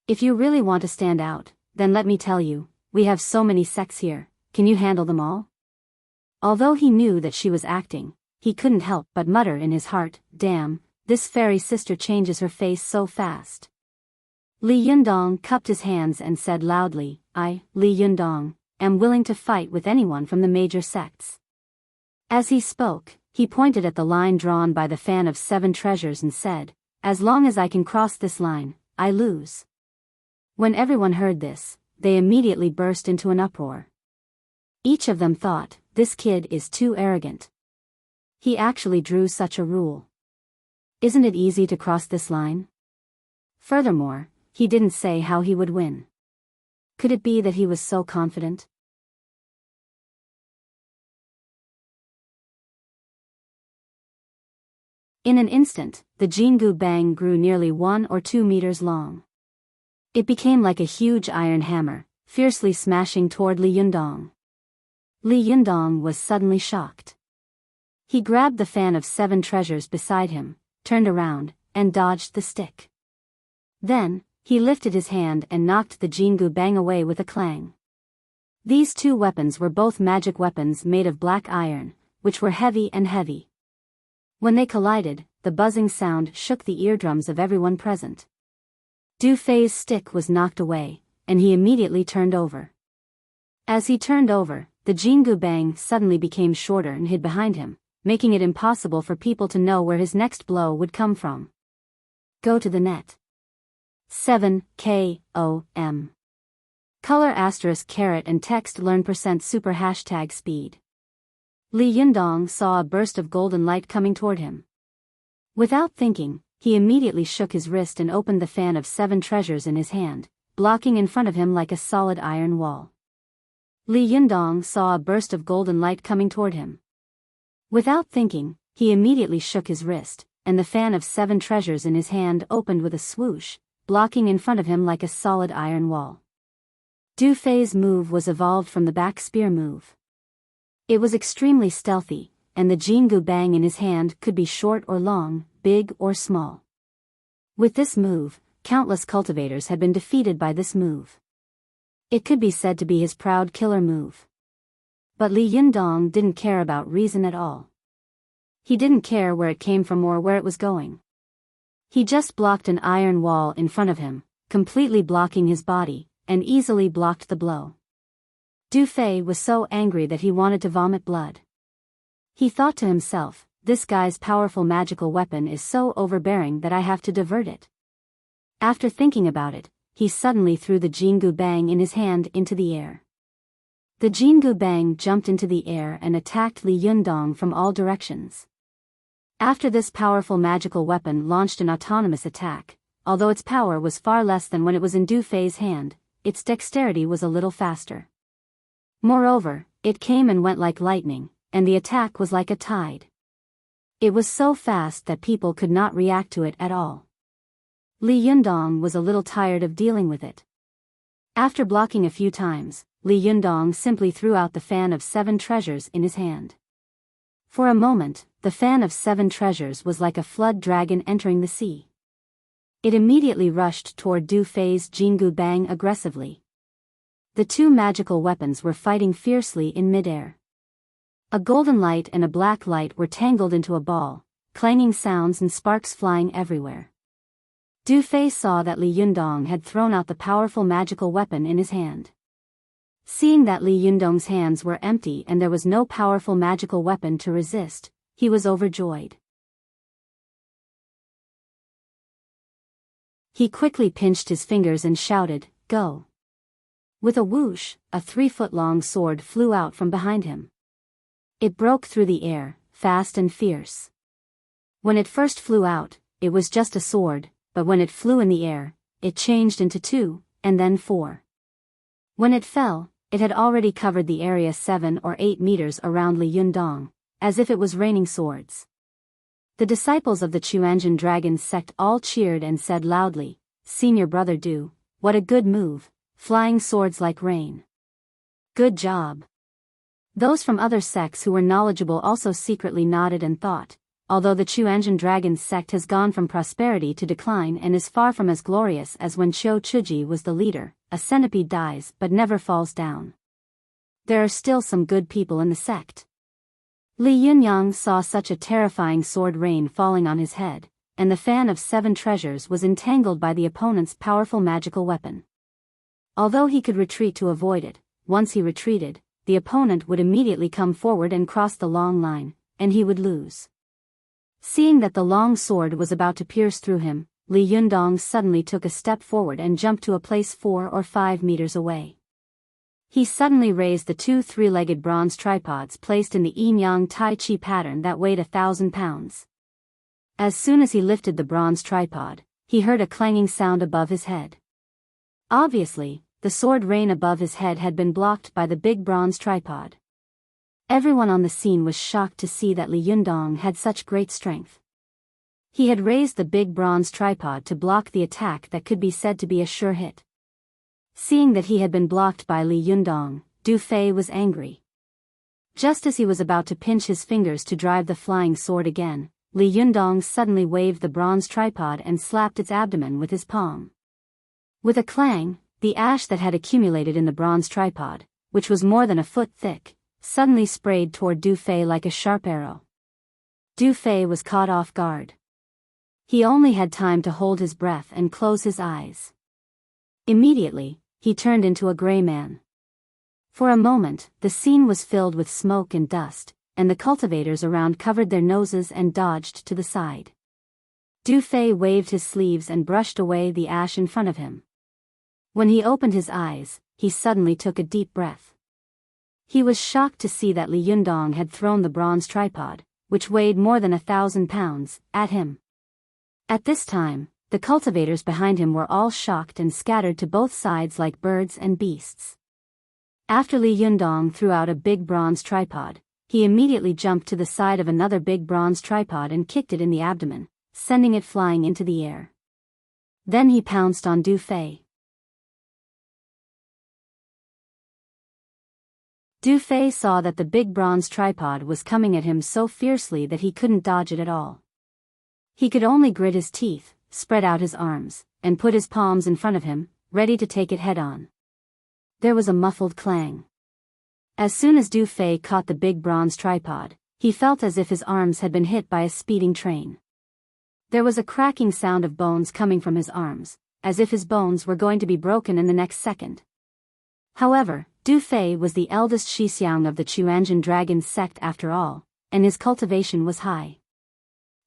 If you really want to stand out, then let me tell you, we have so many sects here, can you handle them all?" Although he knew that she was acting, he couldn't help but mutter in his heart, "Damn, this fairy sister changes her face so fast." Li Yundong cupped his hands and said loudly, "I, Li Yundong, am willing to fight with anyone from the major sects." As he spoke, he pointed at the line drawn by the fan of 7 treasures and said, "As long as I can cross this line, I lose." When everyone heard this, they immediately burst into an uproar. Each of them thought, "This kid is too arrogant. He actually drew such a rule. Isn't it easy to cross this line?" Furthermore, he didn't say how he would win. Could it be that he was so confident? In an instant, the Jingu Bang grew nearly 1 or 2 meters long. It became like a huge iron hammer, fiercely smashing toward Li Yundong. Li Yundong was suddenly shocked. He grabbed the fan of 7 treasures beside him, turned around, and dodged the stick. Then, he lifted his hand and knocked the Jingu Bang away with a clang. These 2 weapons were both magic weapons made of black iron, which were heavy and heavy. When they collided, the buzzing sound shook the eardrums of everyone present. Du Fei's stick was knocked away, and he immediately turned over. As he turned over, the Jingu Bang suddenly became shorter and hid behind him, making it impossible for people to know where his next blow would come from. Go to the net. 7 KOM. Color *caret and text learn %super #speed. Li Yundong saw a burst of golden light coming toward him. Without thinking, he immediately shook his wrist and opened the fan of 7 treasures in his hand, blocking in front of him like a solid iron wall. Li Yundong saw a burst of golden light coming toward him. Without thinking, he immediately shook his wrist, and the fan of 7 treasures in his hand opened with a swoosh, blocking in front of him like a solid iron wall. Du Fei's move was evolved from the back spear move. It was extremely stealthy, and the Jingu Bang in his hand could be short or long, big or small. With this move, countless cultivators had been defeated by this move. It could be said to be his proud killer move. But Li Yundong didn't care about reason at all. He didn't care where it came from or where it was going. He just blocked an iron wall in front of him, completely blocking his body, and easily blocked the blow. Du Fei was so angry that he wanted to vomit blood. He thought to himself, this guy's powerful magical weapon is so overbearing that I have to divert it. After thinking about it, he suddenly threw the Jingu Bang in his hand into the air. The Jingu Bang jumped into the air and attacked Li Yundong from all directions. After this powerful magical weapon launched an autonomous attack, although its power was far less than when it was in Du Fei's hand, its dexterity was a little faster. Moreover, it came and went like lightning, and the attack was like a tide. It was so fast that people could not react to it at all. Li Yundong was a little tired of dealing with it. After blocking a few times, Li Yundong simply threw out the fan of 7 treasures in his hand. For a moment, the fan of 7 treasures was like a flood dragon entering the sea. It immediately rushed toward Du Fei's Jingu Bang aggressively. The 2 magical weapons were fighting fiercely in midair. A golden light and a black light were tangled into a ball, clanging sounds and sparks flying everywhere. Du Fei saw that Li Yundong had thrown out the powerful magical weapon in his hand. Seeing that Li Yundong's hands were empty and there was no powerful magical weapon to resist, he was overjoyed. He quickly pinched his fingers and shouted, "Go!" With a whoosh, a 3-foot-long sword flew out from behind him. It broke through the air, fast and fierce. When it first flew out, it was just a sword, but when it flew in the air, it changed into 2, and then 4. When it fell, it had already covered the area 7 or 8 meters around Li Yundong, as if it was raining swords. The disciples of the Chuanjin Dragon sect all cheered and said loudly, "Senior Brother Du, what a good move, flying swords like rain. Good job." Those from other sects who were knowledgeable also secretly nodded and thought, although the Chuanjin Dragon sect has gone from prosperity to decline and is far from as glorious as when Qiu Chuji was the leader, a centipede dies but never falls down. There are still some good people in the sect. Li Yunyang saw such a terrifying sword rain falling on his head, and the fan of 7 treasures was entangled by the opponent's powerful magical weapon. Although he could retreat to avoid it, once he retreated, the opponent would immediately come forward and cross the long line, and he would lose. Seeing that the long sword was about to pierce through him, Li Yundong suddenly took a step forward and jumped to a place 4 or 5 meters away. He suddenly raised the 2 3-legged bronze tripods placed in the yin-yang tai chi pattern that weighed 1,000 pounds. As soon as he lifted the bronze tripod, he heard a clanging sound above his head. Obviously, the sword rain above his head had been blocked by the big bronze tripod. Everyone on the scene was shocked to see that Li Yundong had such great strength. He had raised the big bronze tripod to block the attack that could be said to be a sure hit. Seeing that he had been blocked by Li Yundong, Du Fei was angry. Just as he was about to pinch his fingers to drive the flying sword again, Li Yundong suddenly waved the bronze tripod and slapped its abdomen with his palm. With a clang, the ash that had accumulated in the bronze tripod, which was more than a foot thick, suddenly sprayed toward Du Fei like a sharp arrow. Du Fei was caught off guard. He only had time to hold his breath and close his eyes. Immediately, he turned into a gray man. For a moment, the scene was filled with smoke and dust, and the cultivators around covered their noses and dodged to the side. Du Fei waved his sleeves and brushed away the ash in front of him. When he opened his eyes, he suddenly took a deep breath. He was shocked to see that Li Yundong had thrown the bronze tripod, which weighed more than 1,000 pounds, at him. At this time, the cultivators behind him were all shocked and scattered to both sides like birds and beasts. After Li Yundong threw out a big bronze tripod, he immediately jumped to the side of another big bronze tripod and kicked it in the abdomen, sending it flying into the air. Then he pounced on Du Fei. Du Fei saw that the big bronze tripod was coming at him so fiercely that he couldn't dodge it at all. He could only grit his teeth, spread out his arms, and put his palms in front of him, ready to take it head-on. There was a muffled clang. As soon as Du Fei caught the big bronze tripod, he felt as if his arms had been hit by a speeding train. There was a cracking sound of bones coming from his arms, as if his bones were going to be broken in the next second. However, Du Fei was the eldest Shixiang of the Chuanjin dragon sect after all, and his cultivation was high.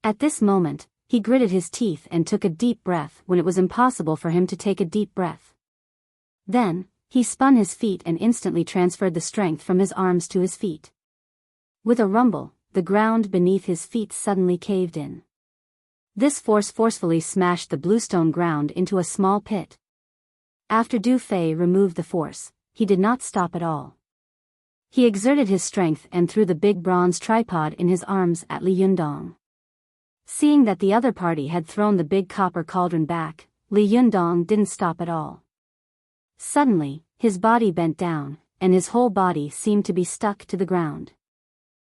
At this moment, he gritted his teeth and took a deep breath when it was impossible for him to take a deep breath. Then, he spun his feet and instantly transferred the strength from his arms to his feet. With a rumble, the ground beneath his feet suddenly caved in. This force forcefully smashed the bluestone ground into a small pit. After Du Fei removed the force, he did not stop at all. He exerted his strength and threw the big bronze tripod in his arms at Li Yundong. Seeing that the other party had thrown the big copper cauldron back, Li Yundong didn't stop at all. Suddenly, his body bent down, and his whole body seemed to be stuck to the ground.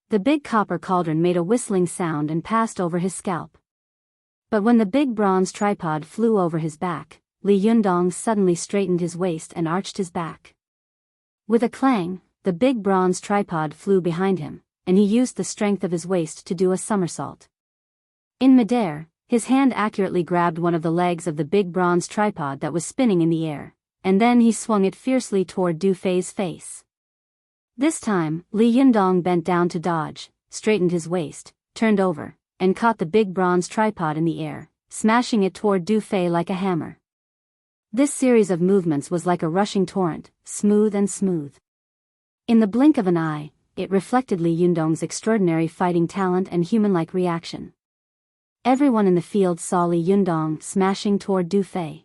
The big copper cauldron made a whistling sound and passed over his scalp. But when the big bronze tripod flew over his back, Li Yundong suddenly straightened his waist and arched his back. With a clang, the big bronze tripod flew behind him, and he used the strength of his waist to do a somersault. In midair, his hand accurately grabbed one of the legs of the big bronze tripod that was spinning in the air, and then he swung it fiercely toward Du Fei's face. This time, Li Yundong bent down to dodge, straightened his waist, turned over, and caught the big bronze tripod in the air, smashing it toward Du Fei like a hammer. This series of movements was like a rushing torrent, smooth and smooth. In the blink of an eye, it reflected Li Yundong's extraordinary fighting talent and human-like reaction. Everyone in the field saw Li Yundong smashing toward Du Fei.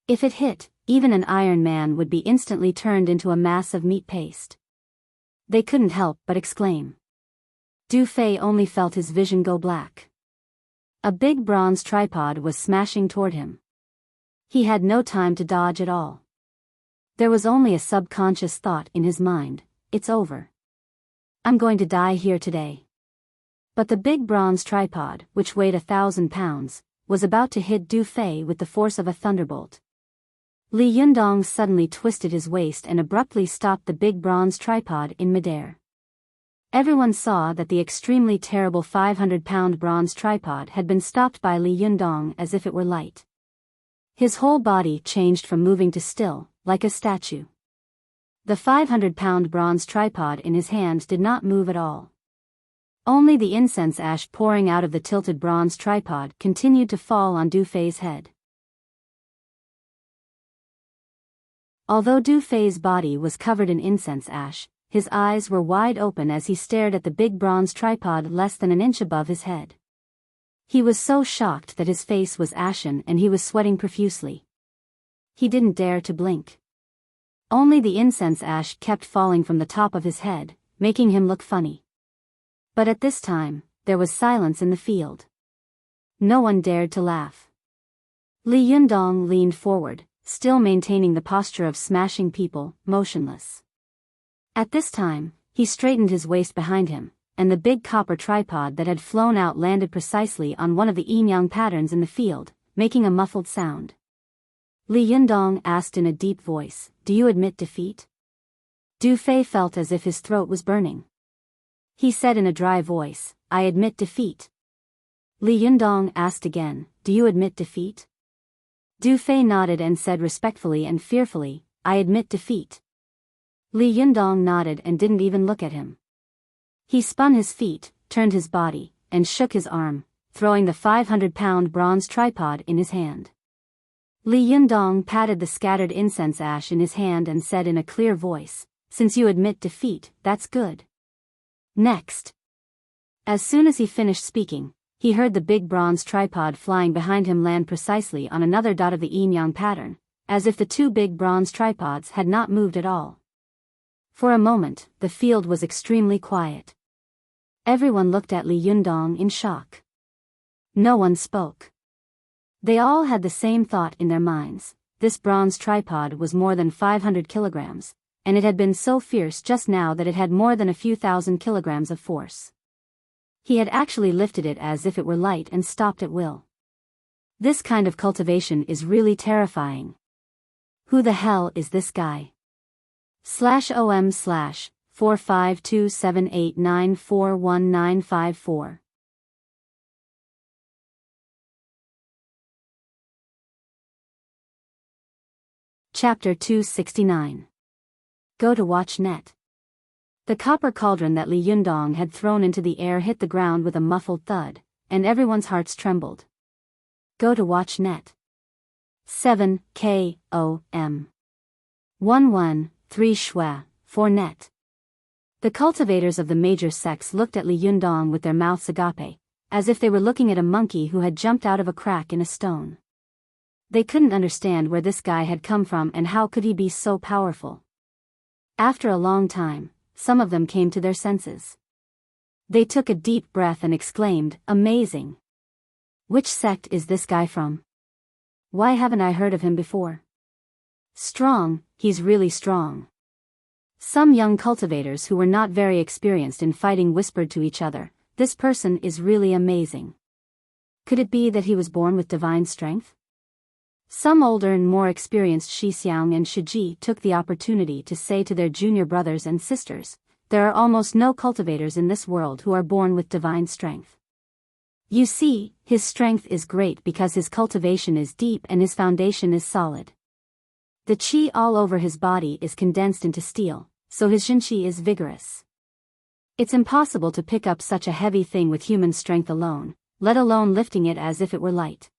If it hit, even an Iron Man would be instantly turned into a mass of meat paste. They couldn't help but exclaim. Du Fei only felt his vision go black. A big bronze tripod was smashing toward him. He had no time to dodge at all. There was only a subconscious thought in his mind, it's over. I'm going to die here today. But the big bronze tripod, which weighed 1,000 pounds, was about to hit Du Fei with the force of a thunderbolt. Li Yundong suddenly twisted his waist and abruptly stopped the big bronze tripod in midair. Everyone saw that the extremely terrible 500-pound bronze tripod had been stopped by Li Yundong as if it were light. His whole body changed from moving to still, like a statue. The 500-pound bronze tripod in his hand did not move at all. Only the incense ash pouring out of the tilted bronze tripod continued to fall on Du Fei's head. Although Du Fei's body was covered in incense ash, his eyes were wide open as he stared at the big bronze tripod less than an inch above his head. He was so shocked that his face was ashen and he was sweating profusely. He didn't dare to blink. Only the incense ash kept falling from the top of his head, making him look funny. But at this time, there was silence in the field. No one dared to laugh. Li Yundong leaned forward, still maintaining the posture of smashing people, motionless. At this time, he straightened his waist behind him, and the big copper tripod that had flown out landed precisely on one of the yin-yang patterns in the field, making a muffled sound. Li Yundong asked in a deep voice, "Do you admit defeat?" Du Fei felt as if his throat was burning. He said in a dry voice, "I admit defeat." Li Yundong asked again, "Do you admit defeat?" Du Fei nodded and said respectfully and fearfully, "I admit defeat." Li Yundong nodded and didn't even look at him. He spun his feet, turned his body, and shook his arm, throwing the 500-pound bronze tripod in his hand. Li Yundong patted the scattered incense ash in his hand and said in a clear voice, "Since you admit defeat, that's good. Next." As soon as he finished speaking, he heard the big bronze tripod flying behind him land precisely on another dot of the yin-yang pattern, as if the two big bronze tripods had not moved at all. For a moment, the field was extremely quiet. Everyone looked at Li Yundong in shock. No one spoke. They all had the same thought in their minds: this bronze tripod was more than 500 kilograms, and it had been so fierce just now that it had more than a few thousand kilograms of force. He had actually lifted it as if it were light and stopped at will. This kind of cultivation is really terrifying. Who the hell is this guy? /OM/45278941954. Chapter 269. Go to watch net. The copper cauldron that Li Yundong had thrown into the air hit the ground with a muffled thud, and everyone's hearts trembled. Go to watch net. 7 KOM 113 Shua 4 net. The cultivators of the major sects looked at Li Yundong with their mouths agape, as if they were looking at a monkey who had jumped out of a crack in a stone. They couldn't understand where this guy had come from and how could he be so powerful. After a long time, some of them came to their senses. They took a deep breath and exclaimed, "Amazing! Which sect is this guy from? Why haven't I heard of him before? Strong, he's really strong." Some young cultivators who were not very experienced in fighting whispered to each other, "This person is really amazing. Could it be that he was born with divine strength?" Some older and more experienced Shixiang and Shiji took the opportunity to say to their junior brothers and sisters, "There are almost no cultivators in this world who are born with divine strength. You see, his strength is great because his cultivation is deep and his foundation is solid. The qi all over his body is condensed into steel, so his xinqi is vigorous. It's impossible to pick up such a heavy thing with human strength alone, let alone lifting it as if it were light.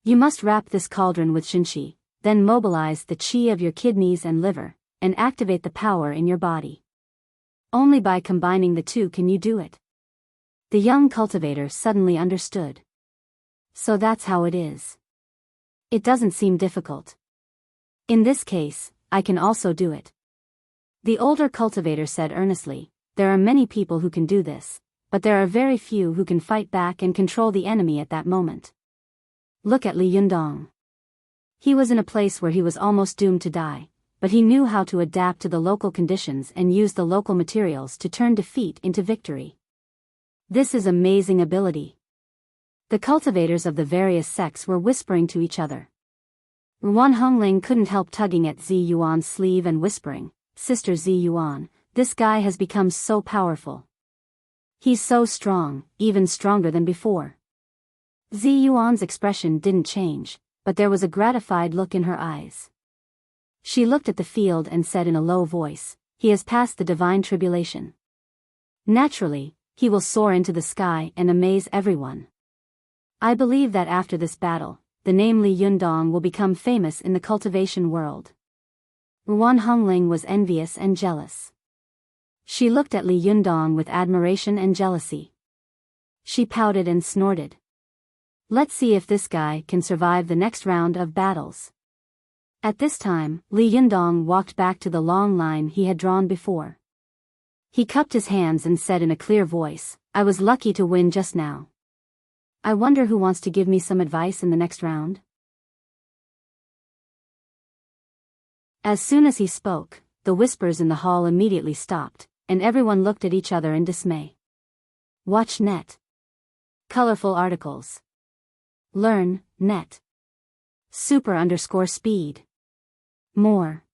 You must wrap this cauldron with xinqi, then mobilize the qi of your kidneys and liver, and activate the power in your body. Only by combining the two can you do it." The young cultivator suddenly understood. So that's how it is. It doesn't seem difficult. In this case, I can also do it. The older cultivator said earnestly, "There are many people who can do this, but there are very few who can fight back and control the enemy at that moment. Look at Li Yundong. He was in a place where he was almost doomed to die, but he knew how to adapt to the local conditions and use the local materials to turn defeat into victory. This is amazing ability." The cultivators of the various sects were whispering to each other. Ruan Hongling couldn't help tugging at Zi Yuan's sleeve and whispering, "Sister Zi Yuan, this guy has become so powerful. He's so strong, even stronger than before." Zi Yuan's expression didn't change, but there was a gratified look in her eyes. She looked at the field and said in a low voice, "He has passed the divine tribulation. Naturally, he will soar into the sky and amaze everyone. I believe that after this battle, the name Li Yundong will become famous in the cultivation world." Ruan Hongling was envious and jealous. She looked at Li Yundong with admiration and jealousy. She pouted and snorted. "Let's see if this guy can survive the next round of battles." At this time, Li Yundong walked back to the long line he had drawn before. He cupped his hands and said in a clear voice, "I was lucky to win just now. I wonder who wants to give me some advice in the next round? As soon as he spoke, the whispers in the hall immediately stopped, and everyone looked at each other in dismay. Watch net. Colorful articles. Learn, net. Super_speed. More.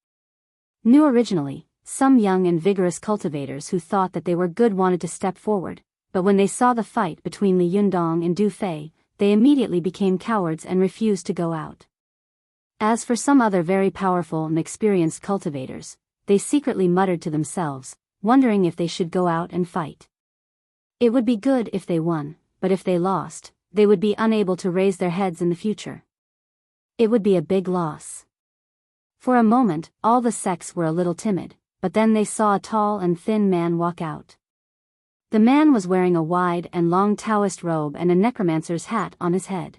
New originally, some young and vigorous cultivators who thought that they were good wanted to step forward, but when they saw the fight between Li Yundong and Du Fei, they immediately became cowards and refused to go out. As for some other very powerful and experienced cultivators, they secretly muttered to themselves, wondering if they should go out and fight. It would be good if they won, but if they lost, they would be unable to raise their heads in the future. It would be a big loss. For a moment, all the sects were a little timid, but then they saw a tall and thin man walk out. The man was wearing a wide and long Taoist robe and a necromancer's hat on his head.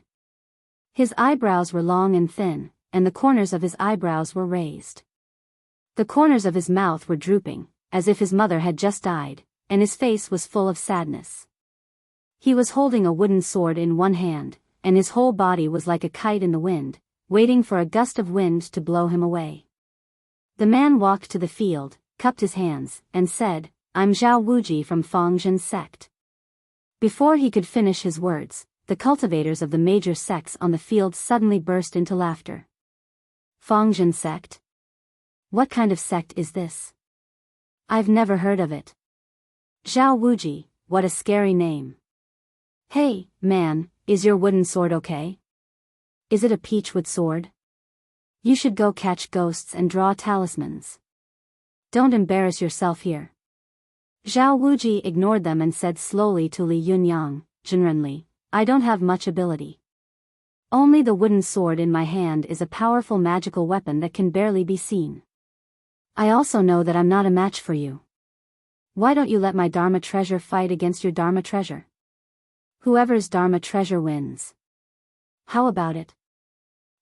His eyebrows were long and thin, and the corners of his eyebrows were raised. The corners of his mouth were drooping, as if his mother had just died, and his face was full of sadness. He was holding a wooden sword in one hand, and his whole body was like a kite in the wind, waiting for a gust of wind to blow him away. The man walked to the field, cupped his hands, and said, "I'm Zhao Wuji from Fangzhen sect." Before he could finish his words, the cultivators of the major sects on the field suddenly burst into laughter. Fangzhen sect? What kind of sect is this? I've never heard of it. Zhao Wuji, what a scary name. Hey, man, is your wooden sword okay? Is it a peachwood sword? You should go catch ghosts and draw talismans. Don't embarrass yourself here. Zhao Wuji ignored them and said slowly to Li Yunyang, "Generally, I don't have much ability. Only the wooden sword in my hand is a powerful magical weapon that can barely be seen. I also know that I'm not a match for you. Why don't you let my Dharma treasure fight against your Dharma treasure? Whoever's Dharma treasure wins. How about it?"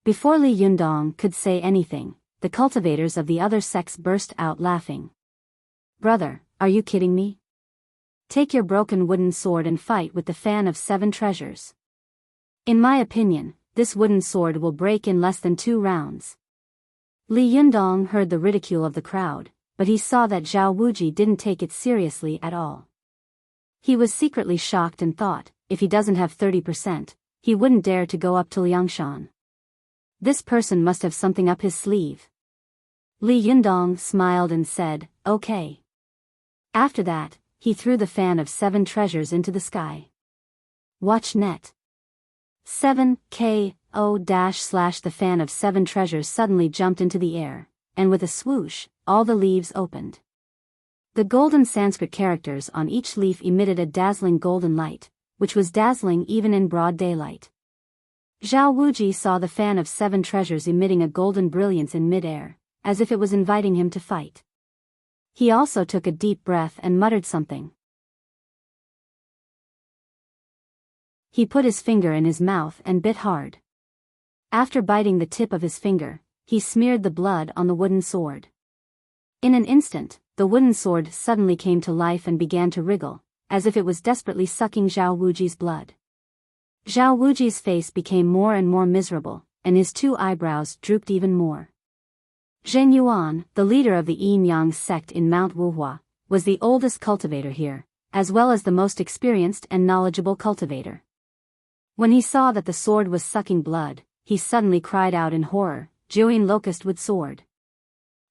Before Li Yundong could say anything, the cultivators of the other sects burst out laughing. "Brother, are you kidding me? Take your broken wooden sword and fight with the fan of 7 treasures. In my opinion, this wooden sword will break in less than 2 rounds. Li Yundong heard the ridicule of the crowd, but he saw that Zhao Wuji didn't take it seriously at all. He was secretly shocked and thought, if he doesn't have 30%, he wouldn't dare to go up to Liangshan. This person must have something up his sleeve. Li Yundong smiled and said, "Okay." After that, he threw the fan of 7 treasures into the sky. Watch net. 7KO- the fan of 7 treasures suddenly jumped into the air, and with a swoosh, all the leaves opened. The golden Sanskrit characters on each leaf emitted a dazzling golden light, which was dazzling even in broad daylight. Zhao Wuji saw the fan of 7 treasures emitting a golden brilliance in mid-air, as if it was inviting him to fight. He also took a deep breath and muttered something. He put his finger in his mouth and bit hard. After biting the tip of his finger, he smeared the blood on the wooden sword. In an instant, the wooden sword suddenly came to life and began to wriggle, as if it was desperately sucking Zhao Wuji's blood. Zhao Wuji's face became more and more miserable, and his 2 eyebrows drooped even more. Zheng Yuan, the leader of the Yin-Yang sect in Mount Wuhua, was the oldest cultivator here, as well as the most experienced and knowledgeable cultivator. When he saw that the sword was sucking blood, he suddenly cried out in horror, "Jiuyin locust wood sword."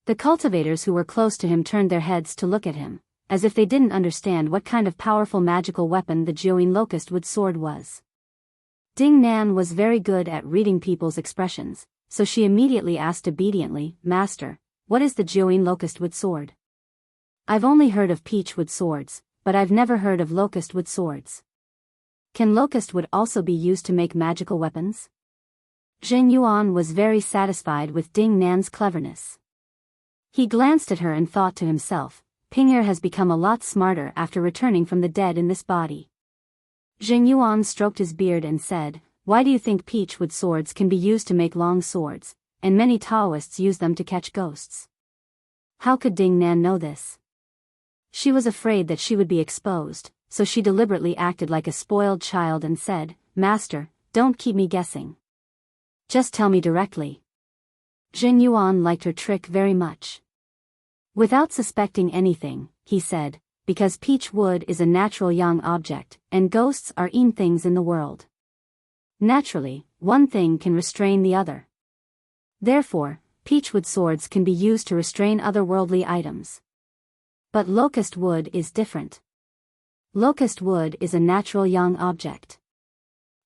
The cultivators who were close to him turned their heads to look at him, as if they didn't understand what kind of powerful magical weapon the Jiuyin locust wood sword was. Ding Nan was very good at reading people's expressions, so she immediately asked obediently, "Master, what is the Jiuyin locust wood sword? I've only heard of peach wood swords, but I've never heard of locust wood swords. Can locust wood also be used to make magical weapons?" Zheng Yuan was very satisfied with Ding Nan's cleverness. He glanced at her and thought to himself, "Ping'er has become a lot smarter after returning from the dead in this body." Zheng Yuan stroked his beard and said, "Why do you think peach wood swords can be used to make long swords, and many Taoists use them to catch ghosts?" How could Ding Nan know this? She was afraid that she would be exposed, so she deliberately acted like a spoiled child and said, Master, don't keep me guessing. Just tell me directly. Jin Yuan liked her trick very much. Without suspecting anything, he said, because peach wood is a natural yang object, and ghosts are yin things in the world. Naturally, one thing can restrain the other. Therefore, peachwood swords can be used to restrain otherworldly items. But locust wood is different. Locust wood is a natural yang object.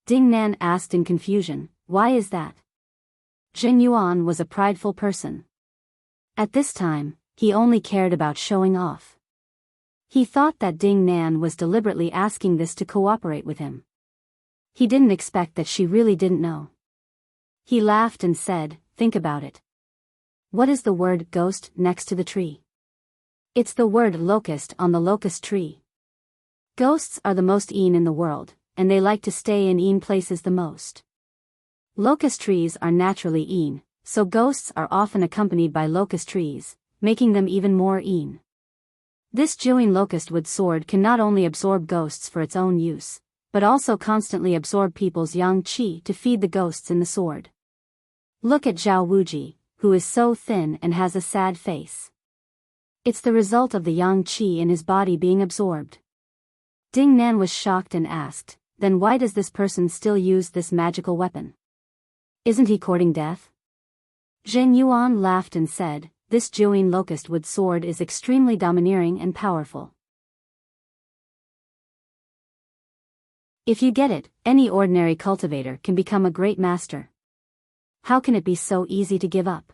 Ding Nan asked in confusion, why is that? Jin Yuan was a prideful person. At this time, he only cared about showing off. He thought that Ding Nan was deliberately asking this to cooperate with him. He didn't expect that she really didn't know. He laughed and said, think about it. What is the word ghost next to the tree? It's the word locust on the locust tree. Ghosts are the most yin in the world, and they like to stay in yin places the most. Locust trees are naturally yin, so ghosts are often accompanied by locust trees, making them even more yin. This Jiuyin locust wood sword can not only absorb ghosts for its own use, but also constantly absorb people's yang qi to feed the ghosts in the sword. Look at Zhao Wuji, who is so thin and has a sad face. It's the result of the yang qi in his body being absorbed. Ding Nan was shocked and asked, then why does this person still use this magical weapon? Isn't he courting death? Jin Yuan laughed and said, this Jiuyin locust wood sword is extremely domineering and powerful. If you get it, any ordinary cultivator can become a great master. How can it be so easy to give up?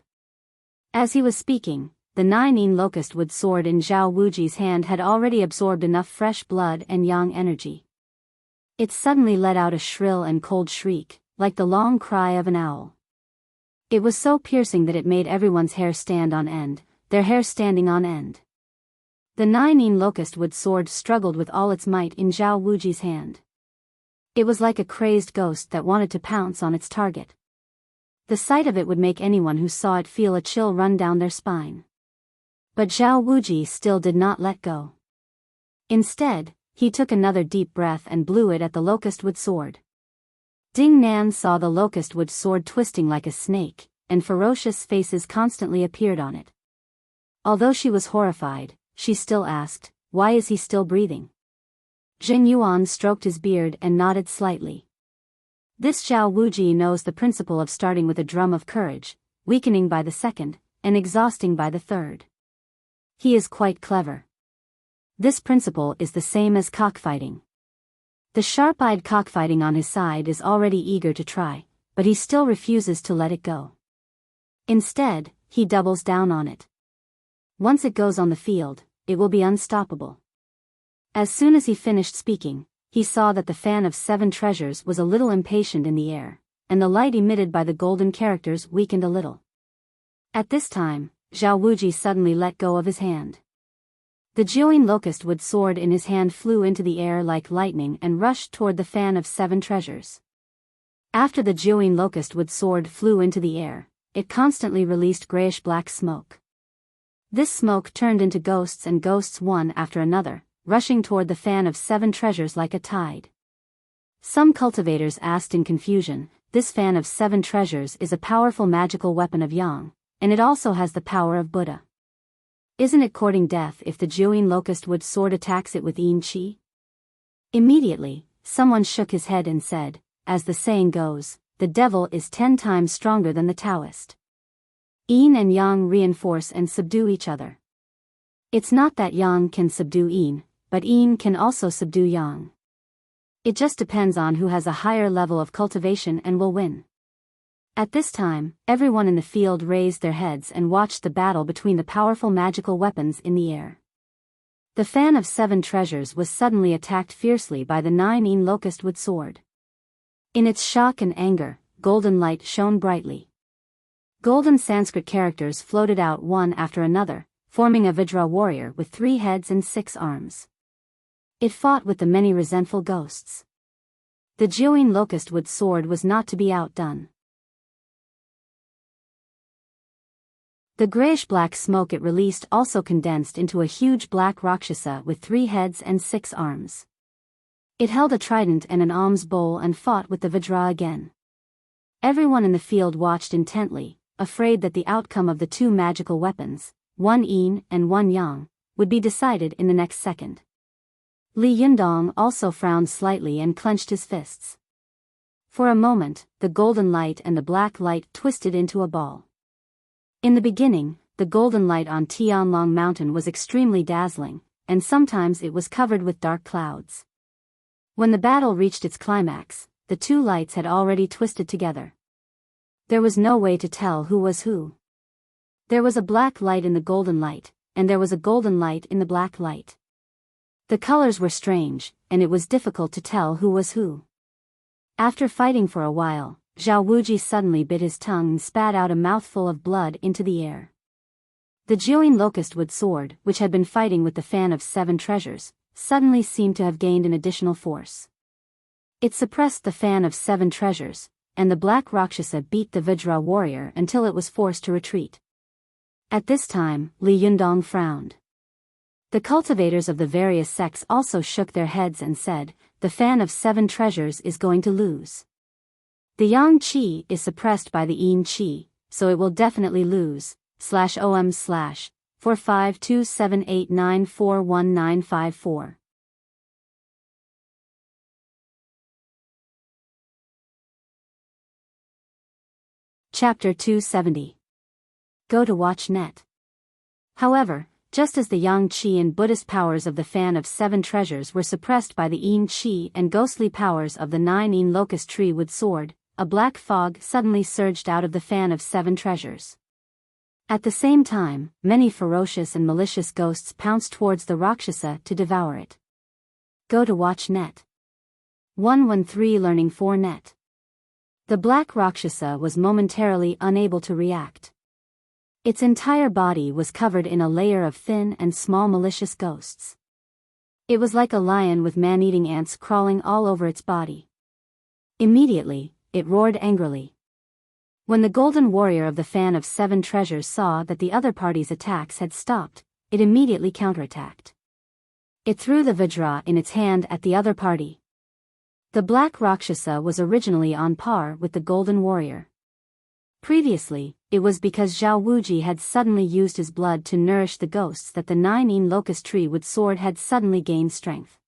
As he was speaking, the 9-yin locust wood sword in Zhao Wuji's hand had already absorbed enough fresh blood and yang energy. It suddenly let out a shrill and cold shriek, like the long cry of an owl. It was so piercing that it made everyone's hair stand on end, their hair standing on end. The 9-yin locust wood sword struggled with all its might in Zhao Wuji's hand. It was like a crazed ghost that wanted to pounce on its target. The sight of it would make anyone who saw it feel a chill run down their spine. But Zhao Wuji still did not let go. Instead, he took another deep breath and blew it at the locust wood sword. Ding Nan saw the locust wood sword twisting like a snake, and ferocious faces constantly appeared on it. Although she was horrified, she still asked, why is he still breathing? Jin Yuan stroked his beard and nodded slightly. This Zhao Wuji knows the principle of starting with a drum of courage, weakening by the second, and exhausting by the third. He is quite clever. This principle is the same as cockfighting. The sharp-eyed cockfighting on his side is already eager to try, but he still refuses to let it go. Instead, he doubles down on it. Once it goes on the field, it will be unstoppable. As soon as he finished speaking, he saw that the fan of 7 treasures was a little impatient in the air, and the light emitted by the golden characters weakened a little. At this time, Zhao Wuji suddenly let go of his hand. The Jiuyin locust wood sword in his hand flew into the air like lightning and rushed toward the fan of 7 treasures. After the Jiuyin locust wood sword flew into the air, it constantly released grayish-black smoke. This smoke turned into ghosts, and ghosts one after another, rushing toward the fan of 7 treasures like a tide. Some cultivators asked in confusion, this fan of 7 treasures is a powerful magical weapon of yang, and it also has the power of Buddha. Isn't it courting death if the Jiuyin locust wood sword attacks it with yin qi? Immediately, someone shook his head and said, as the saying goes, the devil is 10 times stronger than the Taoist. Yin and yang reinforce and subdue each other. It's not that yang can subdue yin, but yin can also subdue yang. It just depends on who has a higher level of cultivation and will win. At this time, everyone in the field raised their heads and watched the battle between the powerful magical weapons in the air. The fan of 7 treasures was suddenly attacked fiercely by the 9-yin locust wood sword. In its shock and anger, golden light shone brightly. Golden Sanskrit characters floated out one after another, forming a Vajra warrior with 3 heads and 6 arms. It fought with the many resentful ghosts. The Jiuyin locust wood sword was not to be outdone. The grayish-black smoke it released also condensed into a huge black Rakshasa with 3 heads and 6 arms. It held a trident and an alms bowl and fought with the Vajra again. Everyone in the field watched intently, afraid that the outcome of the two magical weapons, one yin and one yang, would be decided in the next second. Li Yundong also frowned slightly and clenched his fists. For a moment, the golden light and the black light twisted into a ball. In the beginning, the golden light on Tianlong Mountain was extremely dazzling, and sometimes it was covered with dark clouds. When the battle reached its climax, the two lights had already twisted together. There was no way to tell who was who. There was a black light in the golden light, and there was a golden light in the black light. The colors were strange, and it was difficult to tell who was who. After fighting for a while, Zhao Wuji suddenly bit his tongue and spat out a mouthful of blood into the air. The Jiuyin locust wood sword, which had been fighting with the fan of 7 treasures, suddenly seemed to have gained an additional force. It suppressed the fan of 7 treasures, and the black Rakshasa beat the Vajra warrior until it was forced to retreat. At this time, Li Yundong frowned. The cultivators of the various sects also shook their heads and said, "The fan of 7 treasures is going to lose. The yang qi is suppressed by the yin qi, so it will definitely lose, /om/45278941954." Chapter 270. Go to watch net. However, just as the yang qi and Buddhist powers of the fan of 7 treasures were suppressed by the yin qi and ghostly powers of the 9 yin locust tree wood sword, a black fog suddenly surged out of the fan of 7 treasures. At the same time, many ferocious and malicious ghosts pounced towards the Rakshasa to devour it. Go to watch net. 113 Learning 4 net. The black Rakshasa was momentarily unable to react. Its entire body was covered in a layer of thin and small malicious ghosts. It was like a lion with man-eating ants crawling all over its body. Immediately, it roared angrily. When the golden warrior of the fan of 7 treasures saw that the other party's attacks had stopped, it immediately counterattacked. It threw the Vajra in its hand at the other party. The black Rakshasa was originally on par with the golden warrior. Previously, it was because Zhao Wuji had suddenly used his blood to nourish the ghosts that the 9 yin locust tree wood sword had suddenly gained strength.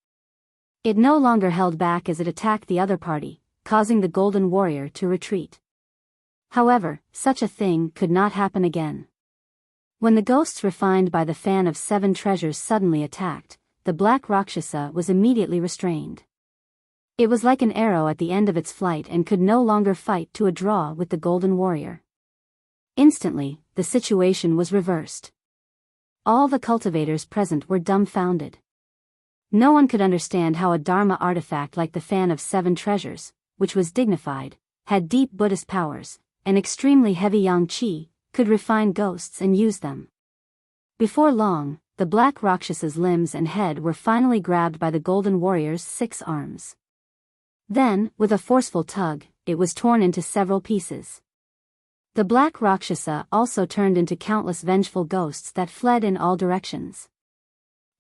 It no longer held back as it attacked the other party, causing the golden warrior to retreat. However, such a thing could not happen again. When the ghosts refined by the fan of 7 treasures suddenly attacked, the black Rakshasa was immediately restrained. It was like an arrow at the end of its flight and could no longer fight to a draw with the golden warrior. Instantly, the situation was reversed. All the cultivators present were dumbfounded. No one could understand how a Dharma artifact like the fan of 7 treasures, which was dignified, had deep Buddhist powers, and extremely heavy yang qi, could refine ghosts and use them. Before long, the black Rakshas's limbs and head were finally grabbed by the golden warrior's 6 arms. Then, with a forceful tug, it was torn into several pieces. The black Rakshasa also turned into countless vengeful ghosts that fled in all directions.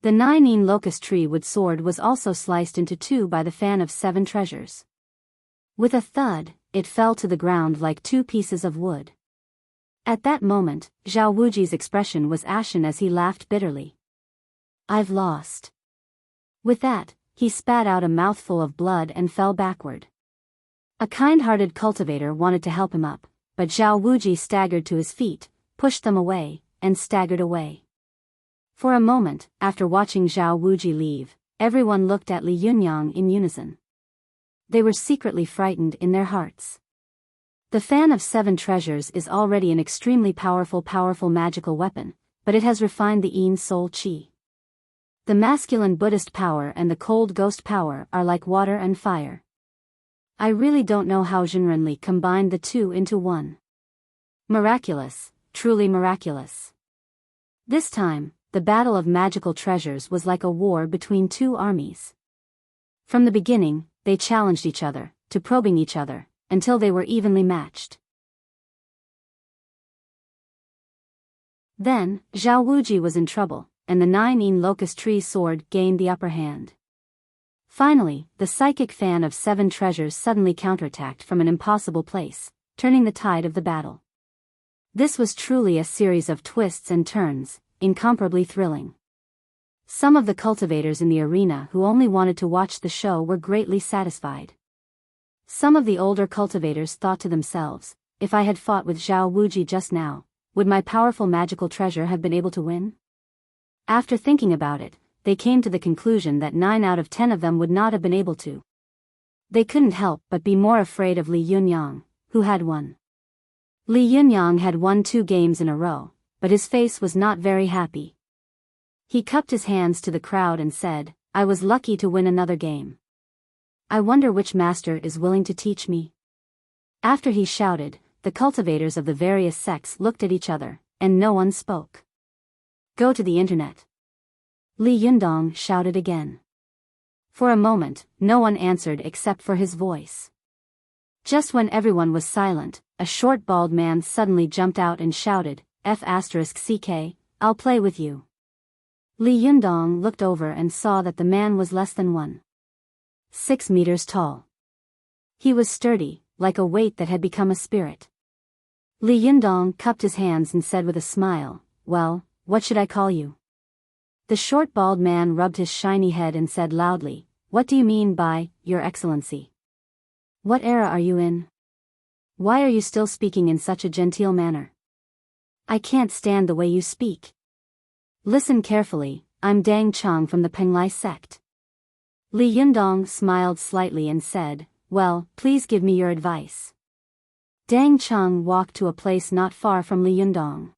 The 9 yin locust tree wood sword was also sliced into 2 by the fan of 7 treasures. With a thud, it fell to the ground like 2 pieces of wood. At that moment, Zhao Wuji's expression was ashen as he laughed bitterly. "I've lost." With that, he spat out a mouthful of blood and fell backward. A kind-hearted cultivator wanted to help him up, but Zhao Wuji staggered to his feet, pushed them away, and staggered away. For a moment, after watching Zhao Wuji leave, everyone looked at Li Yunyang in unison. They were secretly frightened in their hearts. The fan of 7 treasures is already an extremely powerful magical weapon, but it has refined the yin soul qi. The masculine Buddhist power and the cold ghost power are like water and fire. I really don't know how Zhenrenli combined the 2 into 1. Miraculous, truly miraculous. This time, the battle of magical treasures was like a war between 2 armies. From the beginning, they challenged each other, to probing each other, until they were evenly matched. Then, Zhao Wuji was in trouble, and the 9 yin locust tree sword gained the upper hand. Finally, the psychic fan of 7 treasures suddenly counterattacked from an impossible place, turning the tide of the battle. This was truly a series of twists and turns, incomparably thrilling. Some of the cultivators in the arena who only wanted to watch the show were greatly satisfied. Some of the older cultivators thought to themselves, if I had fought with Zhao Wuji just now, would my powerful magical treasure have been able to win? After thinking about it, they came to the conclusion that 9 out of 10 of them would not have been able to. They couldn't help but be more afraid of Li Yunyang, who had won. Li Yunyang had won 2 games in a row, but his face was not very happy. He cupped his hands to the crowd and said, I was lucky to win another game. I wonder which master is willing to teach me. After he shouted, the cultivators of the various sects looked at each other, and no one spoke. Go to the internet. Li Yundong shouted again. For a moment, no one answered except for his voice. Just when everyone was silent, a short bald man suddenly jumped out and shouted, F***CK, I'll play with you. Li Yundong looked over and saw that the man was less than 1.6 meters tall. He was sturdy, like a weight that had become a spirit. Li Yundong cupped his hands and said with a smile, well, what should I call you? The short bald man rubbed his shiny head and said loudly, what do you mean by, Your Excellency? What era are you in? Why are you still speaking in such a genteel manner? I can't stand the way you speak. Listen carefully, I'm Dang Chong from the Penglai sect. Li Yundong smiled slightly and said, well, please give me your advice. Dang Chong walked to a place not far from Li Yundong.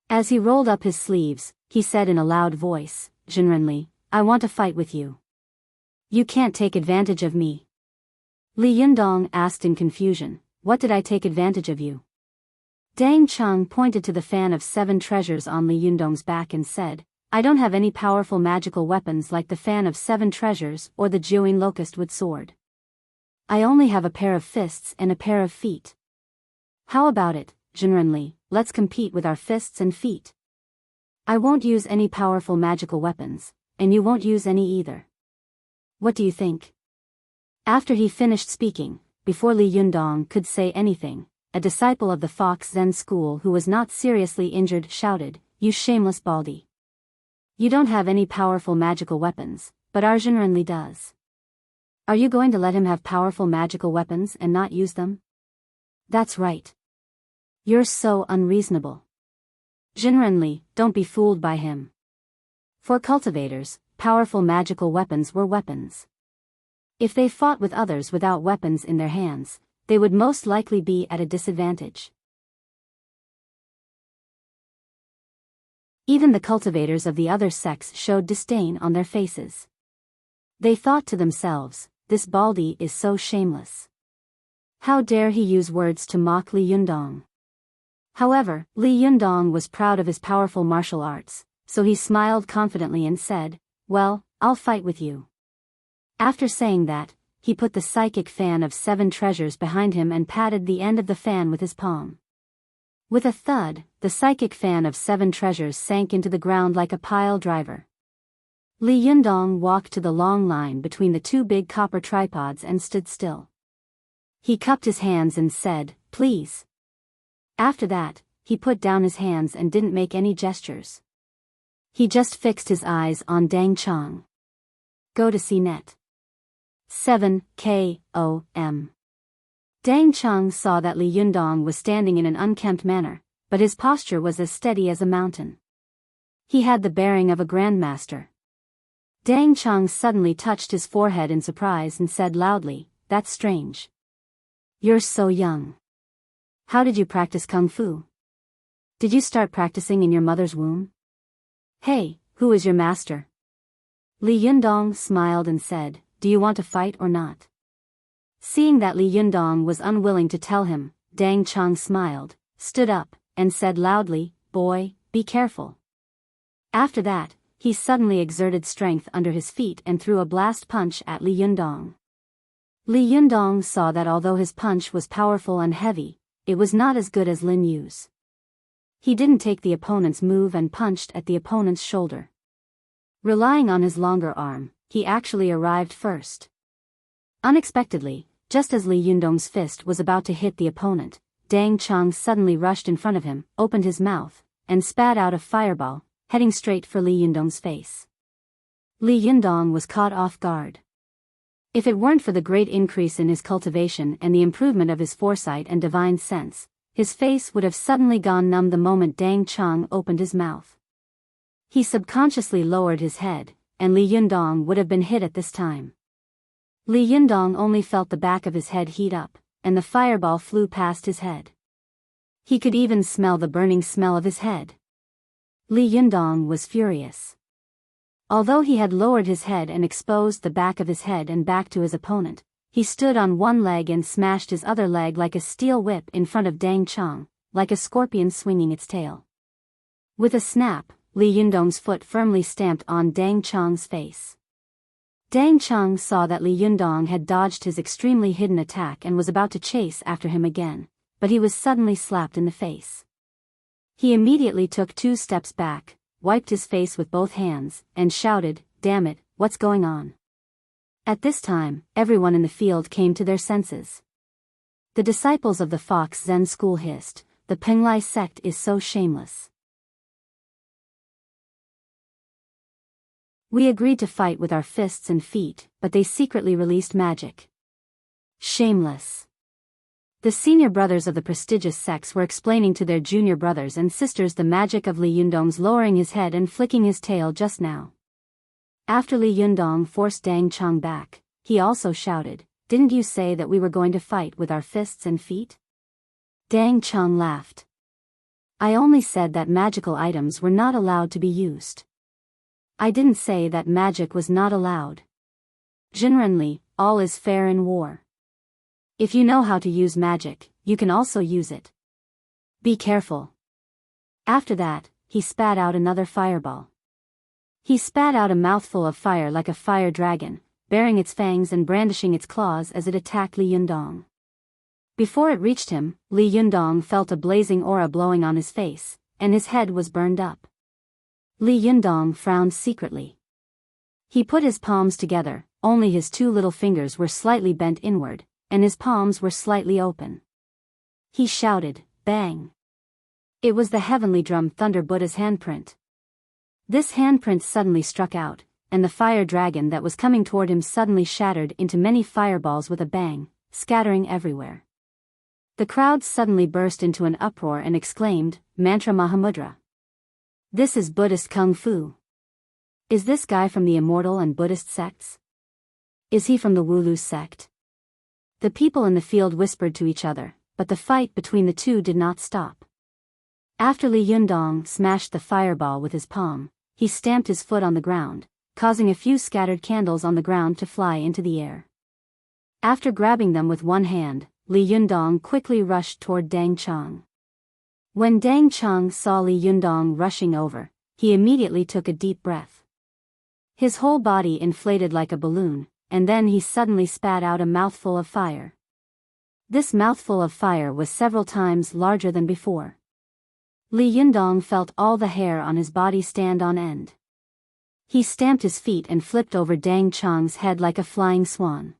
As he rolled up his sleeves, he said in a loud voice, Jinrenli, I want to fight with you. You can't take advantage of me. Li Yundong asked in confusion, what did I take advantage of you? Dang Chong pointed to the fan of 7 treasures on Li Yundong's back and said, I don't have any powerful magical weapons like the fan of 7 treasures or the Jiuyin locust wood sword. I only have a pair of fists and a pair of feet. How about it, Jinrenli, let's compete with our fists and feet. I won't use any powerful magical weapons, and you won't use any either. What do you think? After he finished speaking, before Li Yundong could say anything, a disciple of the Fox Zen school who was not seriously injured shouted, you shameless baldy. You don't have any powerful magical weapons, but our Jinrenli does. Are you going to let him have powerful magical weapons and not use them? That's right. You're so unreasonable. Jinrenli, don't be fooled by him. For cultivators, powerful magical weapons were weapons. If they fought with others without weapons in their hands, they would most likely be at a disadvantage. Even the cultivators of the other sects showed disdain on their faces. They thought to themselves, this baldy is so shameless. How dare he use words to mock Li Yundong? However, Li Yundong was proud of his powerful martial arts, so he smiled confidently and said, well, I'll fight with you. After saying that, he put the psychic fan of 7 treasures behind him and patted the end of the fan with his palm. With a thud, the psychic fan of 7 treasures sank into the ground like a pile driver. Li Yundong walked to the long line between the 2 big copper tripods and stood still. He cupped his hands and said, please. After that, he put down his hands and didn't make any gestures. He just fixed his eyes on Dang Chong. Go to CNET. 7 KOM. Dang Chong saw that Li Yundong was standing in an unkempt manner, but his posture was as steady as a mountain. He had the bearing of a grandmaster. Dang Chong suddenly touched his forehead in surprise and said loudly, that's strange. You're so young. How did you practice Kung Fu? Did you start practicing in your mother's womb? Hey, who is your master? Li Yundong smiled and said, do you want to fight or not? Seeing that Li Yundong was unwilling to tell him, Dang Chong smiled, stood up, and said loudly, boy, be careful. After that, he suddenly exerted strength under his feet and threw a blast punch at Li Yundong. Li Yundong saw that although his punch was powerful and heavy, it was not as good as Lin Yu's. He didn't take the opponent's move and punched at the opponent's shoulder. Relying on his longer arm, he actually arrived first. Unexpectedly, just as Li Yundong's fist was about to hit the opponent, Dang Chang suddenly rushed in front of him, opened his mouth, and spat out a fireball, heading straight for Li Yundong's face. Li Yundong was caught off guard. If it weren't for the great increase in his cultivation and the improvement of his foresight and divine sense, his face would have suddenly gone numb the moment Dang Chang opened his mouth. He subconsciously lowered his head, and Li Yundong would have been hit at this time. Li Yundong only felt the back of his head heat up, and the fireball flew past his head. He could even smell the burning smell of his head. Li Yundong was furious. Although he had lowered his head and exposed the back of his head and back to his opponent, he stood on one leg and smashed his other leg like a steel whip in front of Dang Chang, like a scorpion swinging its tail. With a snap, Li Yundong's foot firmly stamped on Dang Chang's face. Dang Chang saw that Li Yundong had dodged his extremely hidden attack and was about to chase after him again, but he was suddenly slapped in the face. He immediately took 2 steps back, wiped his face with both hands, and shouted, "Damn it, what's going on?" At this time, everyone in the field came to their senses. The disciples of the Fox Zen school hissed, "The Penglai sect is so shameless. We agreed to fight with our fists and feet, but they secretly released magic. Shameless." The senior brothers of the prestigious sects were explaining to their junior brothers and sisters the magic of Li Yundong's lowering his head and flicking his tail just now. After Li Yundong forced Dang Chang back, he also shouted, "Didn't you say that we were going to fight with our fists and feet?" Dang Chang laughed. "I only said that magical items were not allowed to be used. I didn't say that magic was not allowed. Generally, all is fair in war. If you know how to use magic, you can also use it. Be careful." After that, he spat out another fireball. He spat out a mouthful of fire like a fire dragon, baring its fangs and brandishing its claws as it attacked Li Yundong. Before it reached him, Li Yundong felt a blazing aura blowing on his face, and his head was burned up. Li Yundong frowned secretly. He put his palms together, only his 2 little fingers were slightly bent inward, and his palms were slightly open. He shouted, "Bang!" It was the heavenly drum Thunder Buddha's handprint. This handprint suddenly struck out, and the fire dragon that was coming toward him suddenly shattered into many fireballs with a bang, scattering everywhere. The crowd suddenly burst into an uproar and exclaimed, "Mantra Mahamudra. This is Buddhist Kung Fu. Is this guy from the immortal and Buddhist sects? Is he from the Wulu sect?" The people in the field whispered to each other, but the fight between the two did not stop. After Li Yundong smashed the fireball with his palm, he stamped his foot on the ground, causing a few scattered candles on the ground to fly into the air. After grabbing them with one hand, Li Yundong quickly rushed toward Dang Chang. When Dang Chang saw Li Yundong rushing over, he immediately took a deep breath. His whole body inflated like a balloon, and then he suddenly spat out a mouthful of fire. This mouthful of fire was several times larger than before. Li Yundong felt all the hair on his body stand on end. He stamped his feet and flipped over Dang Chang's head like a flying swan.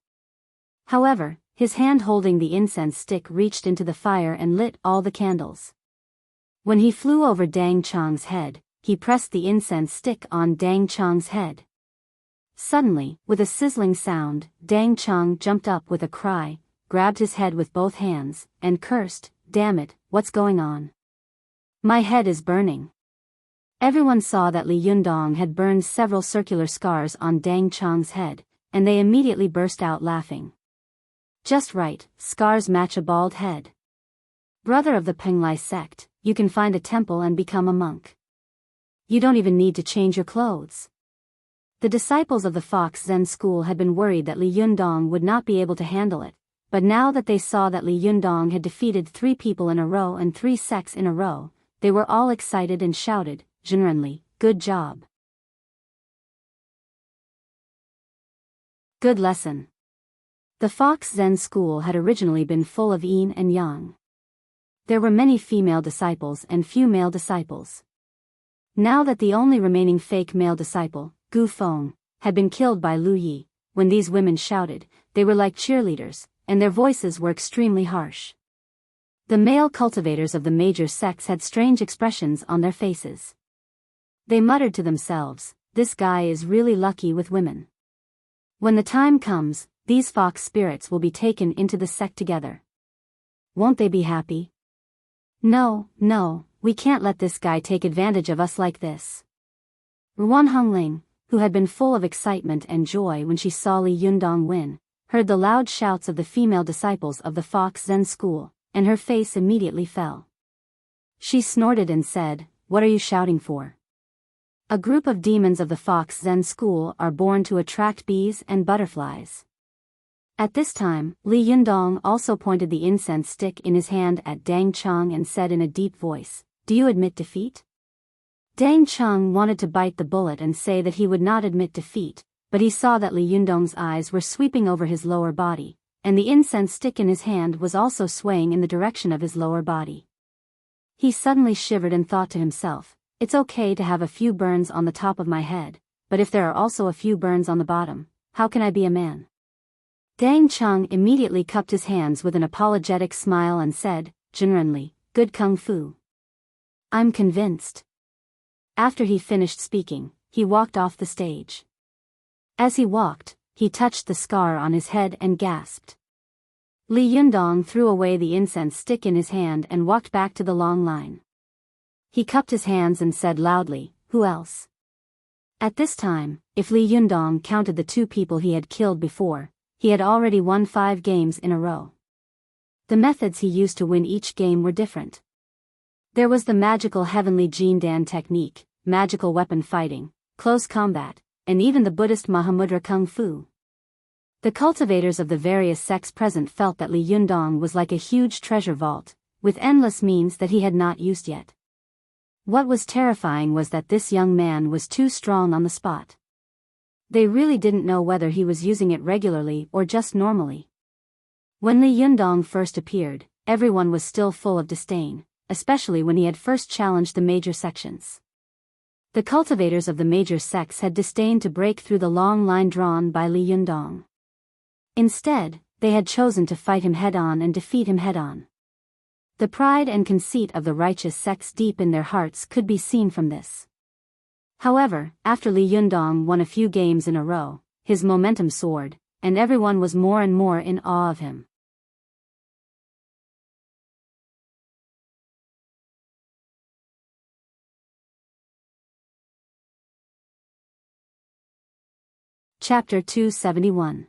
However, his hand holding the incense stick reached into the fire and lit all the candles. When he flew over Dang Chang's head, he pressed the incense stick on Dang Chang's head. Suddenly, with a sizzling sound, Dang Chang jumped up with a cry, grabbed his head with both hands, and cursed, "Damn it, what's going on? My head is burning." Everyone saw that Li Yundong had burned several circular scars on Dang Chang's head, and they immediately burst out laughing. Just right, scars match a bald head. Brother of the Penglai sect, you can find a temple and become a monk. You don't even need to change your clothes. The disciples of the Fox Zen school had been worried that Li Yundong would not be able to handle it, but now that they saw that Li Yundong had defeated 3 people in a row and 3 sects in a row, they were all excited and shouted, "Generally, good job. Good lesson." The Fox Zen school had originally been full of yin and yang. There were many female disciples and few male disciples. Now that the only remaining fake male disciple, Gu Feng, had been killed by Lu Yi. When these women shouted, they were like cheerleaders, and their voices were extremely harsh. The male cultivators of the major sects had strange expressions on their faces. They muttered to themselves, "This guy is really lucky with women. When the time comes, these fox spirits will be taken into the sect together. Won't they be happy? No, we can't let this guy take advantage of us like this." Ruan Hongling, who had been full of excitement and joy when she saw Li Yundong win, heard the loud shouts of the female disciples of the Fox Zen school, and her face immediately fell. She snorted and said, "What are you shouting for? A group of demons of the Fox Zen school are born to attract bees and butterflies." At this time, Li Yundong also pointed the incense stick in his hand at Dang Cheng and said in a deep voice, "Do you admit defeat?" Dang Cheng wanted to bite the bullet and say that he would not admit defeat, but he saw that Li Yundong's eyes were sweeping over his lower body, and the incense stick in his hand was also swaying in the direction of his lower body. He suddenly shivered and thought to himself, "It's okay to have a few burns on the top of my head, but if there are also a few burns on the bottom, how can I be a man?" Dang Cheng immediately cupped his hands with an apologetic smile and said, "Jinrenli, good kung fu. I'm convinced." After he finished speaking, he walked off the stage. As he walked, he touched the scar on his head and gasped. Li Yundong threw away the incense stick in his hand and walked back to the long line. He cupped his hands and said loudly, "Who else?" At this time, if Li Yundong counted the 2 people he had killed before, he had already won 5 games in a row. The methods he used to win each game were different. There was the magical heavenly Jin Dan technique, magical weapon fighting, close combat, and even the Buddhist Mahamudra Kung Fu. The cultivators of the various sects present felt that Li Yundong was like a huge treasure vault, with endless means that he had not used yet. What was terrifying was that this young man was too strong on the spot. They really didn't know whether he was using it regularly or just normally. When Li Yundong first appeared, everyone was still full of disdain, especially when he had first challenged the major sections. The cultivators of the major sects had disdained to break through the long line drawn by Li Yundong. Instead, they had chosen to fight him head-on and defeat him head-on. The pride and conceit of the righteous sects deep in their hearts could be seen from this. However, after Li Yundong won a few games in a row, his momentum soared, and everyone was more and more in awe of him. Chapter 271.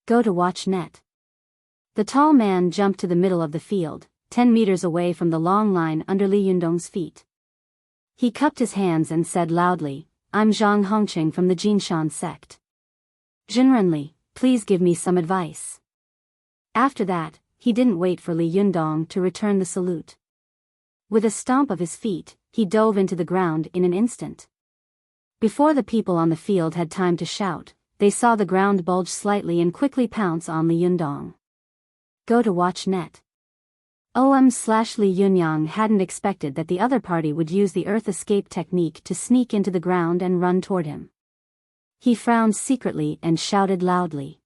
Go to watch net. The tall man jumped to the middle of the field, 10 meters away from the long line under Li Yundong's feet. He cupped his hands and said loudly, "I'm Zhang Hongqing from the Jinshan sect. Jinrenli, please give me some advice." After that, he didn't wait for Li Yundong to return the salute. With a stomp of his feet, he dove into the ground in an instant. Before the people on the field had time to shout, they saw the ground bulge slightly and quickly pounce on Li Yundong. Go to watch net. Li Yunyang hadn't expected that the other party would use the earth escape technique to sneak into the ground and run toward him. He frowned secretly and shouted loudly.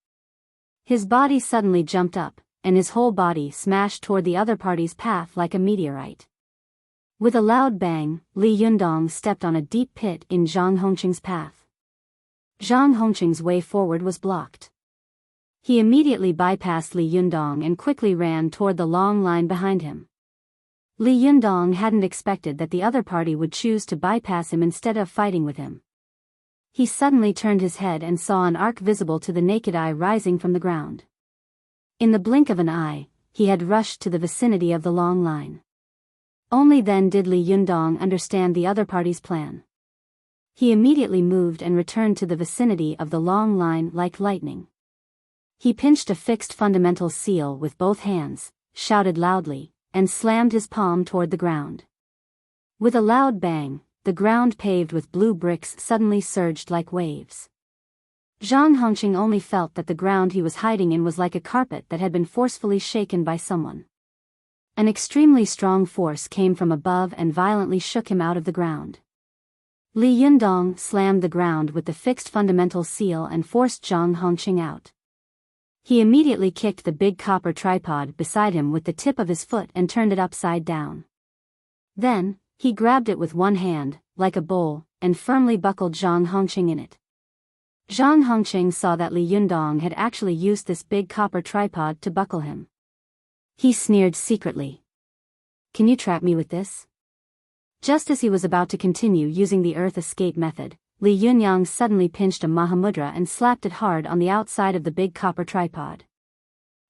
His body suddenly jumped up, and his whole body smashed toward the other party's path like a meteorite. With a loud bang, Li Yundong stepped on a deep pit in Zhang Hongqing's path. Zhang Hongqing's way forward was blocked. He immediately bypassed Li Yundong and quickly ran toward the long line behind him. Li Yundong hadn't expected that the other party would choose to bypass him instead of fighting with him. He suddenly turned his head and saw an arc visible to the naked eye rising from the ground. In the blink of an eye, he had rushed to the vicinity of the long line. Only then did Li Yundong understand the other party's plan. He immediately moved and returned to the vicinity of the long line like lightning. He pinched a fixed fundamental seal with both hands, shouted loudly, and slammed his palm toward the ground. With a loud bang, the ground paved with blue bricks suddenly surged like waves. Zhang Hongqing only felt that the ground he was hiding in was like a carpet that had been forcefully shaken by someone. An extremely strong force came from above and violently shook him out of the ground. Li Yundong slammed the ground with the fixed fundamental seal and forced Zhang Hongqing out. He immediately kicked the big copper tripod beside him with the tip of his foot and turned it upside down. Then, he grabbed it with one hand, like a bowl, and firmly buckled Zhang Hongqing in it. Zhang Hongqing saw that Li Yundong had actually used this big copper tripod to buckle him. He sneered secretly. "Can you trap me with this?" Just as he was about to continue using the earth escape method, Li Yunyang suddenly pinched a Mahamudra and slapped it hard on the outside of the big copper tripod.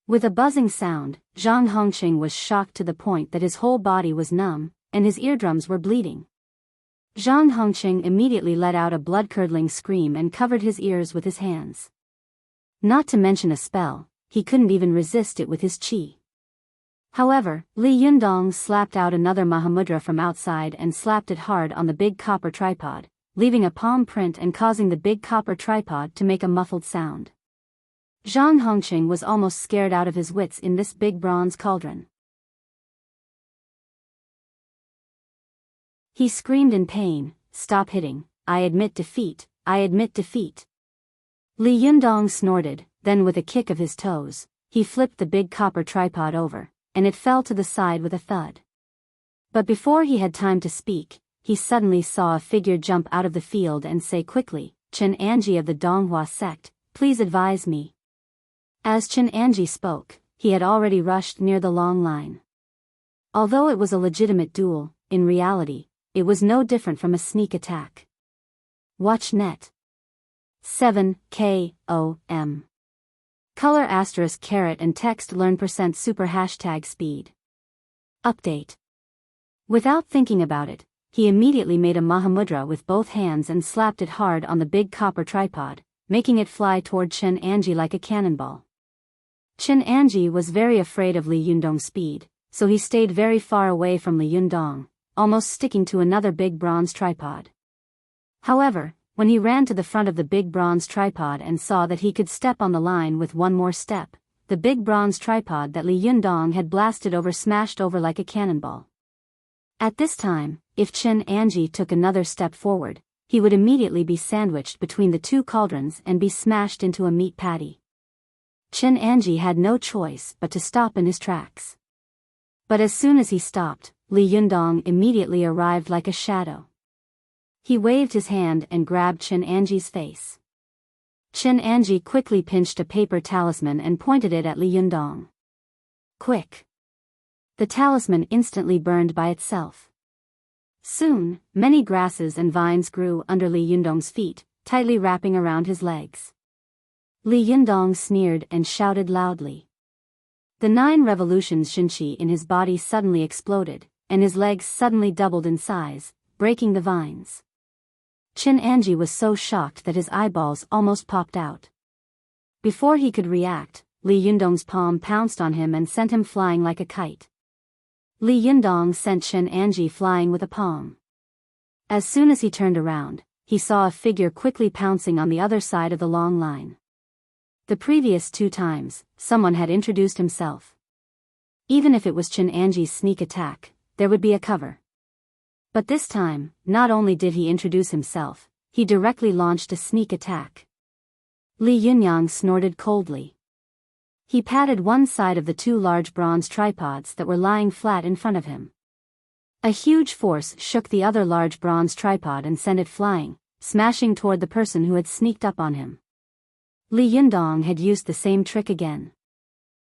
With a buzzing sound, Zhang Hongqing was shocked to the point that his whole body was numb, and his eardrums were bleeding. Zhang Hongqing immediately let out a blood-curdling scream and covered his ears with his hands. Not to mention a spell, he couldn't even resist it with his qi. However, Li Yundong slapped out another Mahamudra from outside and slapped it hard on the big copper tripod, leaving a palm print and causing the big copper tripod to make a muffled sound. Zhang Hongqing was almost scared out of his wits in this big bronze cauldron. He screamed in pain, "Stop hitting, I admit defeat, I admit defeat." Li Yundong snorted, then with a kick of his toes, he flipped the big copper tripod over, and it fell to the side with a thud. But before he had time to speak, he suddenly saw a figure jump out of the field and say quickly, "Chen Anji of the Donghua sect, please advise me." As Chen Anji spoke, he had already rushed near the long line. Although it was a legitimate duel, in reality, it was no different from a sneak attack. Watch net. 7 KOM. Color asterisk caret and text learn % super hashtag speed. Update. Without thinking about it, he immediately made a Mahamudra with both hands and slapped it hard on the big copper tripod, making it fly toward Chen Anji like a cannonball. Chen Anji was very afraid of Li Yundong's speed, so he stayed very far away from Li Yundong, almost sticking to another big bronze tripod. However, when he ran to the front of the big bronze tripod and saw that he could step on the line with one more step, the big bronze tripod that Li Yundong had blasted over smashed over like a cannonball. At this time, if Chen Anji took another step forward, he would immediately be sandwiched between the two cauldrons and be smashed into a meat patty. Chen Anji had no choice but to stop in his tracks. But as soon as he stopped, Li Yundong immediately arrived like a shadow. He waved his hand and grabbed Chen Anji's face. Chen Anji quickly pinched a paper talisman and pointed it at Li Yundong. Quick! The talisman instantly burned by itself. Soon, many grasses and vines grew under Li Yundong's feet, tightly wrapping around his legs. Li Yundong sneered and shouted loudly. The 9 revolutions Shinqi in his body suddenly exploded, and his legs suddenly doubled in size, breaking the vines. Chen Anji was so shocked that his eyeballs almost popped out. Before he could react, Li Yundong's palm pounced on him and sent him flying like a kite. Li Yundong sent Chen Anji flying with a palm. As soon as he turned around, he saw a figure quickly pouncing on the other side of the long line. The previous 2 times, someone had introduced himself. Even if it was Chen Anji's sneak attack, there would be a cover. But this time, not only did he introduce himself, he directly launched a sneak attack. Li Yunyang snorted coldly. He patted one side of the 2 large bronze tripods that were lying flat in front of him. A huge force shook the other large bronze tripod and sent it flying, smashing toward the person who had sneaked up on him. Li Yundong had used the same trick again.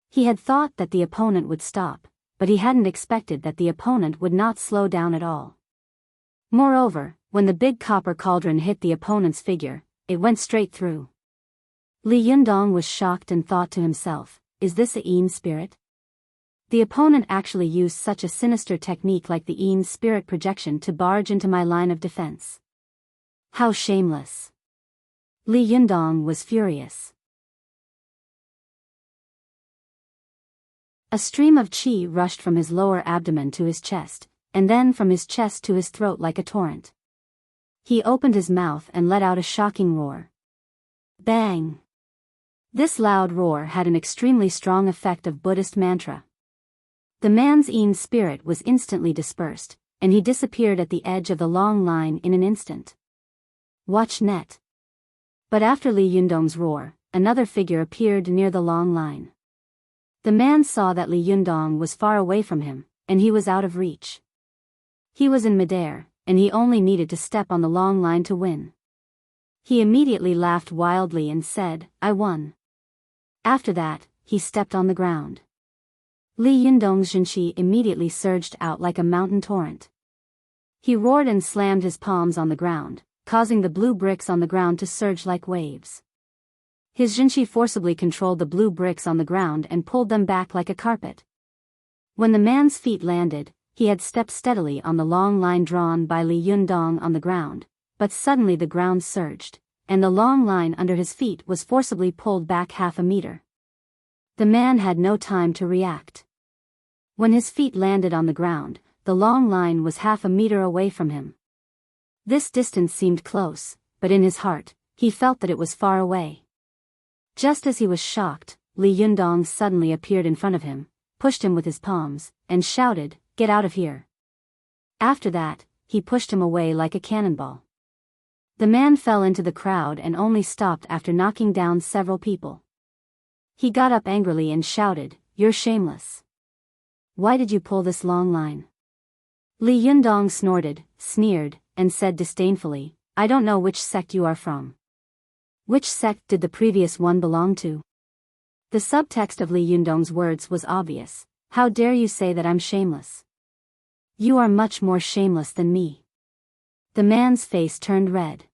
He had thought that the opponent would stop, but he hadn't expected that the opponent would not slow down at all. Moreover, when the big copper cauldron hit the opponent's figure, it went straight through. Li Yundong was shocked and thought to himself, is this a Yin spirit? The opponent actually used such a sinister technique like the Yin spirit projection to barge into my line of defense. How shameless! Li Yundong was furious. A stream of qi rushed from his lower abdomen to his chest, and then from his chest to his throat like a torrent. He opened his mouth and let out a shocking roar. Bang! This loud roar had an extremely strong effect of Buddhist mantra. The man's Yin spirit was instantly dispersed, and he disappeared at the edge of the long line in an instant. Watch net. But after Li Yundong's roar, another figure appeared near the long line. The man saw that Li Yundong was far away from him, and he was out of reach. He was in midair, and he only needed to step on the long line to win. He immediately laughed wildly and said, "I won." After that, he stepped on the ground. Li Yundong's Zhenqi immediately surged out like a mountain torrent. He roared and slammed his palms on the ground, causing the blue bricks on the ground to surge like waves. His Zhenqi forcibly controlled the blue bricks on the ground and pulled them back like a carpet. When the man's feet landed, he had stepped steadily on the long line drawn by Li Yundong on the ground, but suddenly the ground surged, and the long line under his feet was forcibly pulled back half a meter. The man had no time to react. When his feet landed on the ground, the long line was half a meter away from him. This distance seemed close, but in his heart, he felt that it was far away. Just as he was shocked, Li Yundong suddenly appeared in front of him, pushed him with his palms, and shouted, "Get out of here." After that, he pushed him away like a cannonball. The man fell into the crowd and only stopped after knocking down several people. He got up angrily and shouted, "You're shameless. Why did you pull this long line?" Li Yundong snorted, sneered, and said disdainfully, "I don't know which sect you are from. Which sect did the previous one belong to?" The subtext of Li Yundong's words was obvious. "How dare you say that I'm shameless? You are much more shameless than me." The man's face turned red.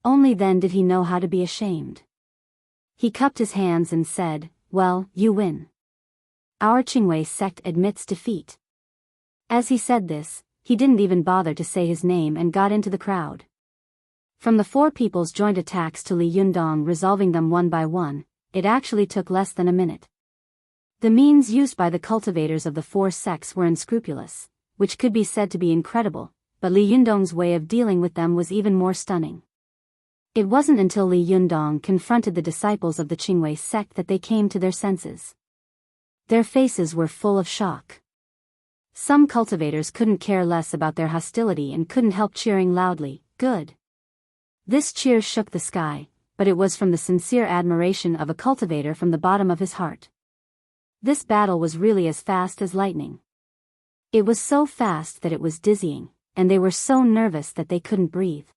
Only then did he know how to be ashamed. He cupped his hands and said, "Well, you win. Our Qingwei sect admits defeat." As he said this, he didn't even bother to say his name and got into the crowd. From the four people's joint attacks to Li Yundong resolving them one by one, it actually took less than a minute. The means used by the cultivators of the four sects were unscrupulous, which could be said to be incredible, but Li Yundong's way of dealing with them was even more stunning. It wasn't until Li Yundong confronted the disciples of the Qingwei sect that they came to their senses. Their faces were full of shock. Some cultivators couldn't care less about their hostility and couldn't help cheering loudly, "Good." This cheer shook the sky, but it was from the sincere admiration of a cultivator from the bottom of his heart. This battle was really as fast as lightning. It was so fast that it was dizzying, and they were so nervous that they couldn't breathe.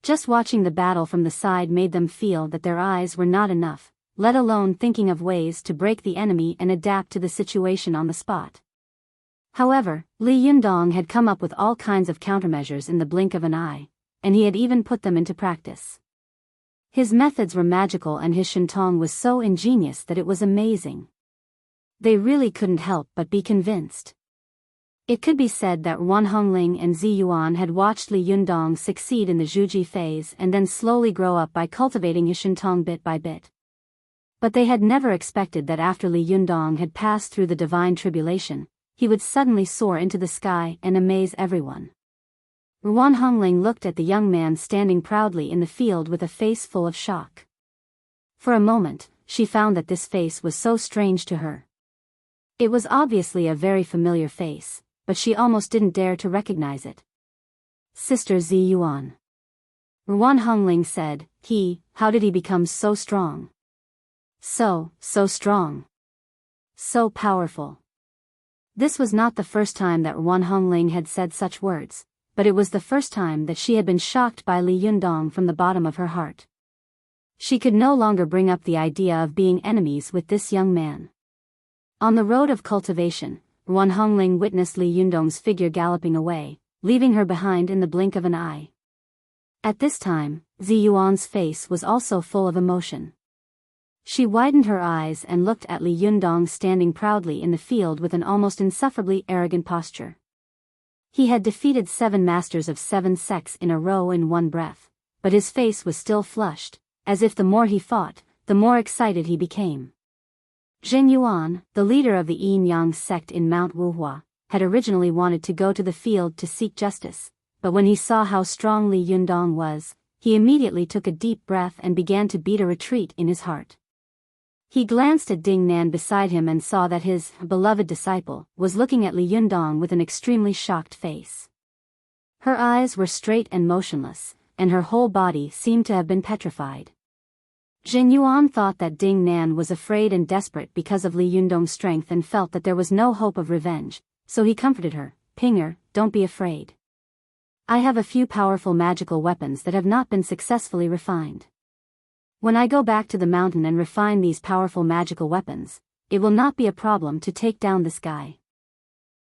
Just watching the battle from the side made them feel that their eyes were not enough, let alone thinking of ways to break the enemy and adapt to the situation on the spot. However, Li Yundong had come up with all kinds of countermeasures in the blink of an eye, and he had even put them into practice. His methods were magical and his shentong was so ingenious that it was amazing. They really couldn't help but be convinced. It could be said that Wan Hongling and Zi Yuan had watched Li Yundong succeed in the Zhuji phase and then slowly grow up by cultivating his shentong bit by bit. But they had never expected that after Li Yundong had passed through the divine tribulation, he would suddenly soar into the sky and amaze everyone. Wan Hongling looked at the young man standing proudly in the field with a face full of shock. For a moment, she found that this face was so strange to her. It was obviously a very familiar face, but she almost didn't dare to recognize it. "Sister Zi Yuan." Wan Hongling said, How did he become so strong? So strong. So powerful." This was not the first time that Wan Hongling had said such words, but it was the first time that she had been shocked by Li Yundong from the bottom of her heart. She could no longer bring up the idea of being enemies with this young man. On the road of cultivation, Wan Hongling witnessed Li Yundong's figure galloping away, leaving her behind in the blink of an eye. At this time, Zi Yuan's face was also full of emotion. She widened her eyes and looked at Li Yundong standing proudly in the field with an almost insufferably arrogant posture. He had defeated 7 masters of 7 sects in a row in one breath, but his face was still flushed, as if the more he fought, the more excited he became. Zheng Yuan, the leader of the Yin-Yang sect in Mount Wuhua, had originally wanted to go to the field to seek justice, but when he saw how strong Li Yundong was, he immediately took a deep breath and began to beat a retreat in his heart. He glanced at Ding Nan beside him and saw that his beloved disciple was looking at Li Yundong with an extremely shocked face. Her eyes were straight and motionless, and her whole body seemed to have been petrified. Zheng Yuan thought that Ding Nan was afraid and desperate because of Li Yundong's strength and felt that there was no hope of revenge, so he comforted her, "Pinger, don't be afraid. I have a few powerful magical weapons that have not been successfully refined. When I go back to the mountain and refine these powerful magical weapons, it will not be a problem to take down this guy."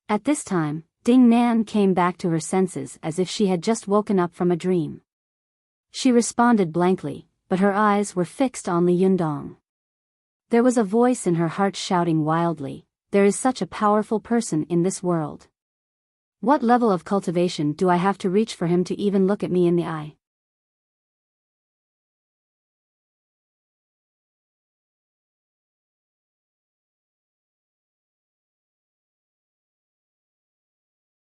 At this time, Ding Nan came back to her senses as if she had just woken up from a dream. She responded blankly, but her eyes were fixed on Li Yundong. There was a voice in her heart shouting wildly, "There is such a powerful person in this world. What level of cultivation do I have to reach for him to even look at me in the eye?"